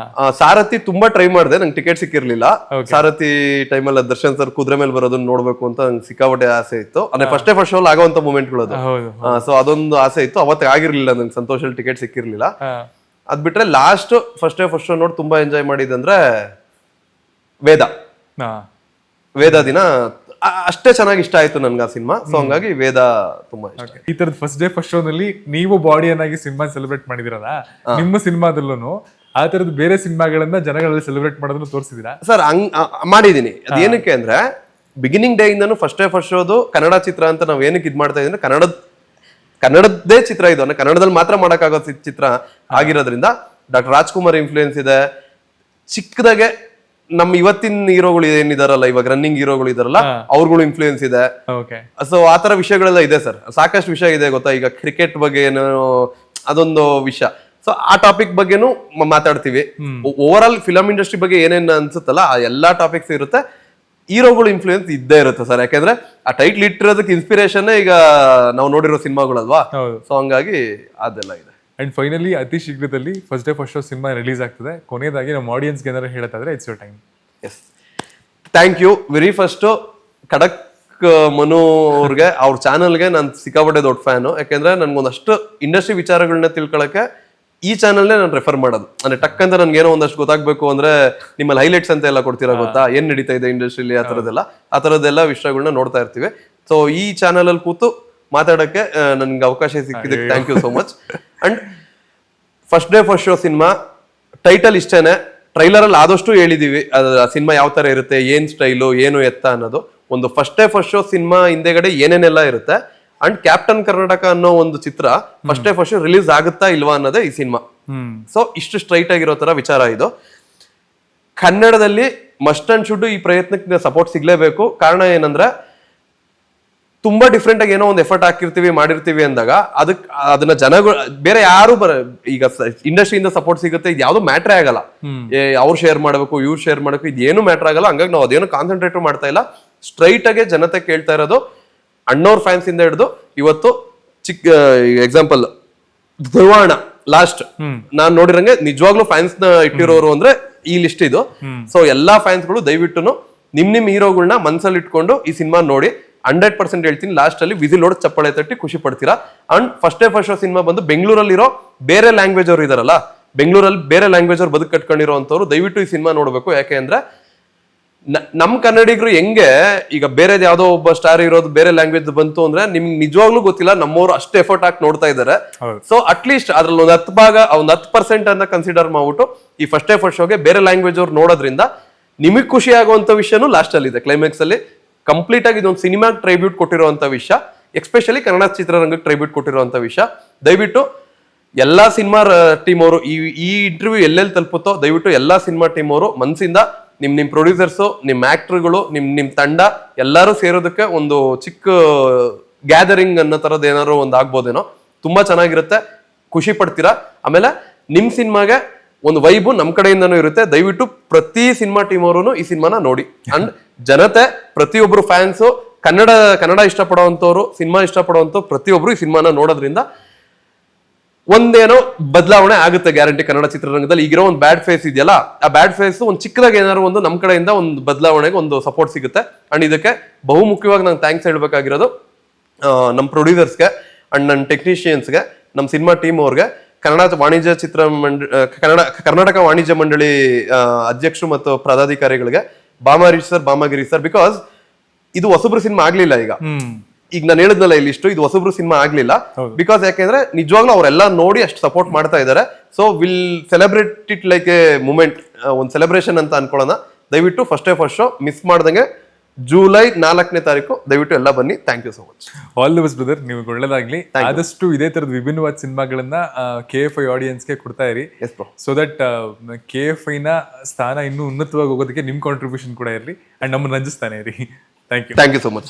ಸಾರಥಿ ತುಂಬಾ ಟ್ರೈ ಮಾಡಿದೆ, ನಂಗೆ ಟಿಕೆಟ್ ಸಿಕ್ಕಿರ್ಲಿಲ್ಲ. ಸಾರಥಿ ಟೈಮಲ್ಲಿ ದರ್ಶನ್ ಸರ್ ಕುದುರೆ ಮೇಲೆ ಬರೋದನ್ನ ನೋಡ್ಬೇಕು ಅಂತ ನಂಗೆ ಸಿಕ್ಕಾಪಟ್ಟೆ ಆಸೆ ಇತ್ತು. ಅಂದ್ರೆ ಫಸ್ಟ್ ಡೇ ಫಸ್ಟ್ ಶೋ ಆಗುವಂತ ಮೂಮೆಂಟ್ಗಳು ಅದು. ಸೊ ಅದೊಂದು ಆಸೆ ಇತ್ತು, ಅವತ್ತು ಆಗಿರ್ಲಿಲ್ಲ ನಂಗೆ, ಸಂತೋಷಲ್ಲಿ ಟಿಕೆಟ್ ಸಿಕ್ಕಿರ್ಲಿಲ್ಲ. ಅದ್ ಬಿಟ್ರೆ last first day first show ನೋಡಿ ತುಂಬಾ ಎಂಜಾಯ್ ಮಾಡಿದಂದ್ರೆ ವೇದ ದಿನ ಅಷ್ಟೇ ಚೆನ್ನಾಗಿ ಇಷ್ಟ ಆಯ್ತು ನನ್ಗೆ ಆ ಸಿನಿಮಾ. ಸೊ ಹಂಗಾಗಿ ವೇದ ತುಂಬಾ ಇಷ್ಟ. ಈ ತರದ ಫಸ್ಟ್ ಡೇ ಫಸ್ಟ್ ಶೋ ನಲ್ಲಿ ನೀವು ಬಾಡಿಯನ್ ಆಗಿ ಸಿನಿಮಾ ಸೆಲೆಬ್ರೇಟ್ ಮಾಡಿದಿರಲ್ಲ, ನಿಮ್ಮ ಸಿನಿಮಾದಲ್ಲೂ ಆ ತರದ ಬೇರೆ ಸಿನಿಮಾಗಳನ್ನ ಜನಗಳಲ್ಲಿ ಸೆಲೆಬ್ರೇಟ್ ಮಾಡೋದನ್ನ ತೋರಿಸಿದೀರಾ? ಸರ್ ಹಂಗ್ ಮಾಡಿದೀನಿ. ಅದೇನಕ್ಕೆ ಅಂದ್ರೆ ಬಿಗಿನಿಂಗ್ ಡೇ ಇಂದನು ಫಸ್ಟ್ ಡೇ ಫಸ್ಟ್ ಶೋದು ಕನ್ನಡ ಚಿತ್ರ ಅಂತ ನಾವ್ ಏನಕ್ಕೆ ಇದ್ ಮಾಡ್ತಾ ಇದೀನಿ, ಕನ್ನಡದ್ದೇ ಚಿತ್ರ ಇದು, ಅಂದ್ರೆ ಕನ್ನಡದಲ್ಲಿ ಮಾತ್ರ ಮಾಡಕ್ಕಾಗೋ ಚಿತ್ರ ಆಗಿರೋದ್ರಿಂದ ಡಾಕ್ಟರ್ ರಾಜ್ಕುಮಾರ್ ಇನ್ಫ್ಲೂಯೆನ್ಸ್ ಇದೆ. ಚಿಕ್ಕದಾಗೆ ನಮ್ಮ ಇವತ್ತಿನ ಹೀರೋಗಳು ಏನಿದಾರಲ್ಲ, ಇವಾಗ ರನ್ನಿಂಗ್ ಹೀರೋಗಳು ಇದಾರಲ್ಲ, ಅವ್ರಗಳು ಇನ್ಫ್ಲೂಯೆನ್ಸ್ ಇದೆ. ಸೊ ಆತರ ವಿಷಯಗಳೆಲ್ಲ ಇದೆ ಸರ್, ಸಾಕಷ್ಟು ವಿಷಯ ಇದೆ ಗೊತ್ತಾ. ಈಗ ಕ್ರಿಕೆಟ್ ಬಗ್ಗೆ ಏನೋ ಅದೊಂದು ವಿಷಯ, ಸೊ ಆ ಟಾಪಿಕ್ ಬಗ್ಗೆನೂ ಮಾತಾಡ್ತೀವಿ. ಓವರ್ ಆಲ್ ಫಿಲಂ ಇಂಡಸ್ಟ್ರಿ ಬಗ್ಗೆ ಏನೇನ್ ಅನ್ಸುತ್ತಲ್ಲ ಆ ಎಲ್ಲಾ ಟಾಪಿಕ್ಸ್ ಇರುತ್ತೆ. ಹೀರೋಗಳು ಇನ್ಫ್ಲೂಯೆನ್ಸ್ ಇದ್ದೇ ಇರುತ್ತೆ ಸರ್, ಯಾಕಂದ್ರೆ ಆ ಟೈಟ್ಲ್ ಇಟ್ಟಿರೋದಕ್ಕೆ ಇನ್ಸ್ಪಿರೇಷನ್ ಈಗ ನಾವು ನೋಡಿರೋ ಸಿನಿಮಾಗಳಲ್ವಾ. ಸೊ ಹಂಗಾಗಿ ಅದೆಲ್ಲ ಇದೆ. ಅಂಡ್ ಫೈನಲಿ ಅತಿ ಶೀಘ್ರದಲ್ಲಿ first day first show cinema release ಆಗ್ತದೆ. ಕೊನೆಯದಾಗಿ ನಮ್ಮ ಆಡಿಯನ್ಸ್ಗೆ ಏನಾದ್ರು ಹೇಳತ್ತಾದ್ರೆ it's your time. Yes, thank you. Very first ಖಡಕ್ ಮನು ಅವ್ರಿಗೆ, ಅವ್ರ ಚಾನಲ್ಗೆ ನಾನು ಸಿಕ್ಕಾಪಟ್ಟೆ ದೊಡ್ಡ ಫ್ಯಾನು. ಯಾಕೆಂದ್ರೆ ನನ್ಗೊಂದಷ್ಟು ಇಂಡಸ್ಟ್ರಿ ವಿಚಾರಗಳನ್ನ ತಿಳ್ಕೊಳಕ್ಕೆ ಈ ಚಾನಲ್ನೇ ನಾನು ರೆಫರ್ ಮಾಡೋದು. ಅಂದ್ರೆ ಟಕ್ ಅಂತ ನನ್ಗೆ ಏನೋ ಒಂದಷ್ಟು ಗೊತ್ತಾಗ್ಬೇಕು ಅಂದ್ರೆ ನಿಮ್ಮಲ್ಲಿ ಹೈಲೈಟ್ಸ್ ಅಂತ ಎಲ್ಲ ಕೊಡ್ತೀರಾ ಗೊತ್ತಾ, ಏನ್ ನಡೀತಾ ಇದೆ ಇಂಡಸ್ಟ್ರಿಲಿ, ಆ ತರದೆಲ್ಲ ವಿಷಯಗಳನ್ನ ನೋಡ್ತಾ ಇರ್ತೀವಿ. ಸೊ ಈ ಚಾನಲ್ ಅಲ್ಲಿ ಕೂತು ಮಾತಾಡಕ್ಕೆ ನನ್ಗೆ ಅವಕಾಶ ಸಿಕ್ಕಿದ್ದಕ್ಕೆ thank you so much. And first day first show cinema title ಇಷ್ಟೇನೆ, ಟ್ರೈಲರ್ ಅಲ್ಲಿ ಆದಷ್ಟು ಹೇಳಿದೀವಿ ಸಿನಿಮಾ ಯಾವ ತರ ಇರುತ್ತೆ, ಏನ್ ಸ್ಟೈಲು, ಏನು ಎತ್ತ ಅನ್ನೋದು. ಒಂದು first day first show cinema ಹಿಂದೆಗಡೆ ಏನೇನೆಲ್ಲ ಇರುತ್ತೆ. ಅಂಡ್ ಕ್ಯಾಪ್ಟನ್ ಕರ್ನಾಟಕ ಅನ್ನೋ ಒಂದು ಚಿತ್ರ first day first show release ಆಗುತ್ತಾ ಇಲ್ವಾ ಅನ್ನೋದೇ ಈ ಸಿನಿಮಾ. ಸೊ ಇಷ್ಟು ಸ್ಟ್ರೈಟ್ ಆಗಿರೋ ತರ ವಿಚಾರ ಇದು. ಕನ್ನಡದಲ್ಲಿ ಮಸ್ಟ್ ಅಂಡ್ ಶುಡ್ ಈ ಪ್ರಯತ್ನಕ್ಕೆ ಸಪೋರ್ಟ್ ಸಿಗ್ಲೇಬೇಕು. ಕಾರಣ ಏನಂದ್ರೆ ತುಂಬಾ ಡಿಫ್ರೆಂಟ್ ಆಗಿ ಏನೋ ಒಂದು ಎಫರ್ಟ್ ಹಾಕಿರ್ತೀವಿ, ಮಾಡಿರ್ತೀವಿ ಅಂದಾಗ ಅದನ್ನ ಜನಗಳು ಬೇರೆ ಯಾರು ಈಗ ಇಂಡಸ್ಟ್ರಿಯಿಂದ ಸಪೋರ್ಟ್ ಸಿಗುತ್ತೆ, ಇದು ಯಾವ್ದು ಮ್ಯಾಟ್ರೇ ಆಗಲ್ಲ. ಅವ್ರು ಶೇರ್ ಮಾಡ್ಬೇಕು, ಇವ್ರು ಶೇರ್ ಮಾಡ್ಬೇಕು, ಇದೇನು ಮ್ಯಾಟ್ರ್ ಆಗಲ್ಲ. ಹಂಗಾಗಿ ನಾವು ಅದೇನು ಕಾನ್ಸಂಟ್ರೇಟ್ ಮಾಡ್ತಾ ಇಲ್ಲ. ಸ್ಟ್ರೈಟ್ ಆಗಿ ಜನತೆ ಕೇಳ್ತಾ ಇರೋದು ಅಣ್ಣವ್ರ ಫ್ಯಾನ್ಸ್ ಇಂದ ಹಿಡಿದು ಇವತ್ತು ಚಿಕ್ಕ ಎಕ್ಸಾಂಪಲ್ ಧ್ರುವಾಣ ಲಾಸ್ಟ್ ನಾನ್ ನೋಡಿರಂಗೆ ನಿಜವಾಗ್ಲೂ ಫ್ಯಾನ್ಸ್ ನ ಇಟ್ಟಿರೋರು ಅಂದ್ರೆ ಈ ಲಿಸ್ಟ್ ಇದು. ಸೊ ಎಲ್ಲಾ ಫ್ಯಾನ್ಸ್ ಗಳು ದಯವಿಟ್ಟು ನಿಮ್ ಹೀರೋಗಳನ್ನ ಮನ್ಸಲ್ಲಿ ಇಟ್ಕೊಂಡು ಈ ಸಿನಿಮಾ ನೋಡಿ. 100% ಹೇಳ್ತೀನಿ, ಲಾಸ್ಟ್ ಅಲ್ಲಿ ವಿಸಿಲ್ ಹೊಡೆದು ಚಪ್ಪಾಳೆ ತಟ್ಟಿ ಖುಷಿ ಪಡ್ತೀರಾ. And first day first show cinema ಬಂದು ಬೆಂಗಳೂರಲ್ಲಿರೋ ಬೇರೆ ಲ್ಯಾಂಗ್ವೇಜ್ ಅವ್ರು ಇದಾರಲ್ಲ, ಬೆಂಗಳೂರಲ್ಲಿ ಬೇರೆ ಲ್ಯಾಂಗ್ವೇಜ್ ಅವ್ರು ಬದುಕು ಕಟ್ಕೊಂಡಿರೋ ಅಂತವ್ರು ದಯವಿಟ್ಟು ಈ ಸಿನಿಮಾ ನೋಡ್ಬೇಕು. ಯಾಕೆ ಅಂದ್ರೆ ನಮ್ ಕನ್ನಡಿಗರು ಹೆಂಗೆ ಈಗ ಬೇರೆ ಯಾವ್ದೋ ಒಬ್ಬ ಸ್ಟಾರ್ ಇರೋದು ಬೇರೆ ಲ್ಯಾಂಗ್ವೇಜ್ ಬಂತು ಅಂದ್ರೆ ನಿಮ್ಗೆ ನಿಜವಾಗ್ಲೂ ಗೊತ್ತಿಲ್ಲ, ನಮ್ಮವ್ರು ಅಷ್ಟು ಎಫರ್ಟ್ ಹಾಕಿ ನೋಡ್ತಾ ಇದಾರೆ. ಸೊ ಅಟ್ಲೀಸ್ಟ್ ಅದ್ರಲ್ಲಿ ಒಂದು 10% ಅನ್ನ ಕನ್ಸಿಡರ್ ಮಾಡ್ಬಿಟ್ಟು ಈ ಫಸ್ಟ್ ಡೇ ಫಸ್ಟ್ ಶೋಗೆ ಬೇರೆ ಲ್ಯಾಂಗ್ವೇಜ್ ಅವ್ರು ನೋಡೋದ್ರಿಂದ ನಿಮಗ್ ಖುಷಿ ಆಗುವಂತ ವಿಷಯನೂ ಲಾಸ್ಟ್ ಅಲ್ಲಿ ಇದೆ. ಕ್ಲೈಮ್ಯಾಕ್ಸ್ ಅಲ್ಲಿ ಕಂಪ್ಲೀಟ್ ಆಗಿ ಇದೊಂದು ಸಿನಿಮಾ ಟ್ರೈಬ್ಯೂಟ್ ಕೊಟ್ಟಿರುವಂತ ವಿಷಯ, ಎಸ್ಪೆಷಲಿ ಕನ್ನಡ ಚಿತ್ರರಂಗಕ್ಕೆ ಟ್ರೈಬ್ಯೂಟ್ ಕೊಟ್ಟಿರುವಂತ ವಿಷಯ. ದಯವಿಟ್ಟು ಎಲ್ಲಾ ಸಿನಿಮಾ ಟೀಮ್ ಅವರು ಈ ಇಂಟರ್ವ್ಯೂ ಎಲ್ಲೆಲ್ಲಿ ತಲುಪುತ್ತೋ ದಯವಿಟ್ಟು ಎಲ್ಲಾ ಸಿನಿಮಾ ಟೀಮ್ ಅವರು ಮನಸ್ಸಿಂದ ನಿಮ್ ಪ್ರೊಡ್ಯೂಸರ್ಸು, ನಿಮ್ ಆಕ್ಟರ್ಗಳು, ನಿಮ್ ತಂಡ ಎಲ್ಲರೂ ಸೇರೋದಕ್ಕೆ ಒಂದು ಚಿಕ್ಕ ಗ್ಯಾದರಿಂಗ್ ಅನ್ನೋ ತರದ್ ಏನಾದ್ರು ಒಂದು ಆಗ್ಬೋದೇನೋ. ತುಂಬಾ ಚೆನ್ನಾಗಿರುತ್ತೆ, ಖುಷಿ ಪಡ್ತೀರಾ. ಆಮೇಲೆ ನಿಮ್ ಸಿನಿಮಾಗೆ ಒಂದು ವೈಬು ನಮ್ ಕಡೆಯಿಂದನೂ ಇರುತ್ತೆ. ದಯವಿಟ್ಟು ಪ್ರತಿ ಸಿನಿಮಾ ಟೀಮ್ ಅವರು ಈ ಸಿನಿಮಾನ ನೋಡಿ. ಅಂಡ್ ಜನತೆ ಪ್ರತಿಯೊಬ್ರು ಫ್ಯಾನ್ಸು ಕನ್ನಡ ಇಷ್ಟಪಡುವಂತವ್ರು, ಸಿನಿಮಾ ಇಷ್ಟಪಡುವಂತವ್ರು ಪ್ರತಿಯೊಬ್ರು ಈ ಸಿನಿಮಾನ ನೋಡೋದ್ರಿಂದ ಒಂದೇನೋ ಬದಲಾವಣೆ ಆಗುತ್ತೆ ಗ್ಯಾರಂಟಿ ಕನ್ನಡ ಚಿತ್ರರಂಗದಲ್ಲಿ. ಈಗಿರೋ ಒಂದು ಬ್ಯಾಡ್ ಫೇಸ್ ಇದೆಯಲ್ಲ, ಆ ಬ್ಯಾಡ್ ಫೇಸ್ ಒಂದು ಚಿಕ್ಕದಾಗಿ ಏನಾದ್ರು ಒಂದು ನಮ್ ಕಡೆಯಿಂದ ಒಂದು ಬದಲಾವಣೆಗೆ ಒಂದು ಸಪೋರ್ಟ್ ಸಿಗುತ್ತೆ. ಅಂಡ್ ಇದಕ್ಕೆ ಬಹು ಮುಖ್ಯವಾಗಿ ನಾನು ಥ್ಯಾಂಕ್ಸ್ ಹೇಳ್ಬೇಕಾಗಿರೋದು ನಮ್ಮ ಪ್ರೊಡ್ಯೂಸರ್ಸ್ಗೆ ಅಂಡ್ ನನ್ನ ಟೆಕ್ನಿಷಿಯನ್ಸ್ಗೆ, ನಮ್ಮ ಸಿನಿಮಾ ಟೀಮ್ ಅವ್ರಿಗೆ, ಕರ್ನಾಟಕ ವಾಣಿಜ್ಯ ಮಂಡಳಿ ಅಧ್ಯಕ್ಷರು ಮತ್ತು ಪದಾಧಿಕಾರಿಗಳಿಗೆ, ಬಾಮಾಗಿರಿ ಸರ್. ಬಿಕಾಸ್ ಇದು ಹೊಸಬ್ರು ಸಿನಿಮಾ ಆಗ್ಲಿಲ್ಲ. ಈಗ ನಾನು ಹೇಳಿದ್ನಲ್ಲ ಇಲ್ಲಿ ಇಷ್ಟು, ಇದು ಹೊಸಬ್ರು ಸಿನಿಮಾ ಆಗ್ಲಿಲ್ಲ. ಬಿಕಾಸ್ ಯಾಕೆಂದ್ರೆ ನಿಜವಾಗ್ಲೂ ಅವರೆಲ್ಲ ನೋಡಿ ಅಷ್ಟು ಸಪೋರ್ಟ್ ಮಾಡ್ತಾ ಇದ್ದಾರೆ. So will celebrate it like a moment, ಒಂದು ಸೆಲೆಬ್ರೇಷನ್ ಅಂತ ಅನ್ಕೊಳ್ಳೋಣ. ದಯವಿಟ್ಟು first day first show miss ಮಾಡ್ದಂಗೆ ಜುಲೈ 4ನೇ ತಾರೀಕು ದಯವಿಟ್ಟು ಎಲ್ಲ ಬನ್ನಿ. Thank you so much. All the best brother, ನಿಮ್ಗೆ ಒಳ್ಳೇದಾಗ್ಲಿ. ಆದಷ್ಟು ಇದೇ ತರದ ವಿಭಿನ್ನವಾದ ಸಿನಿಮಾಗಳನ್ನ KFI ಆಡಿಯನ್ಸ್ಗೆ ಕೊಡ್ತಾ ಇರಿ. ಸೊ ದಟ್ KFI ನ ಸ್ಥಾನ ಇನ್ನೂ ಉನ್ನತವಾಗಿ ಹೋಗೋದಕ್ಕೆ ನಿಮ್ ಕಾಂಟ್ರಿಬ್ಯೂಷನ್ ಕೂಡ ಇರಲಿ. ಅಂಡ್ ನಮ್ಮನ್ನ ರಂಜಿಸ್ತಾನೆ ಇರಿ. Thank you thank you so much.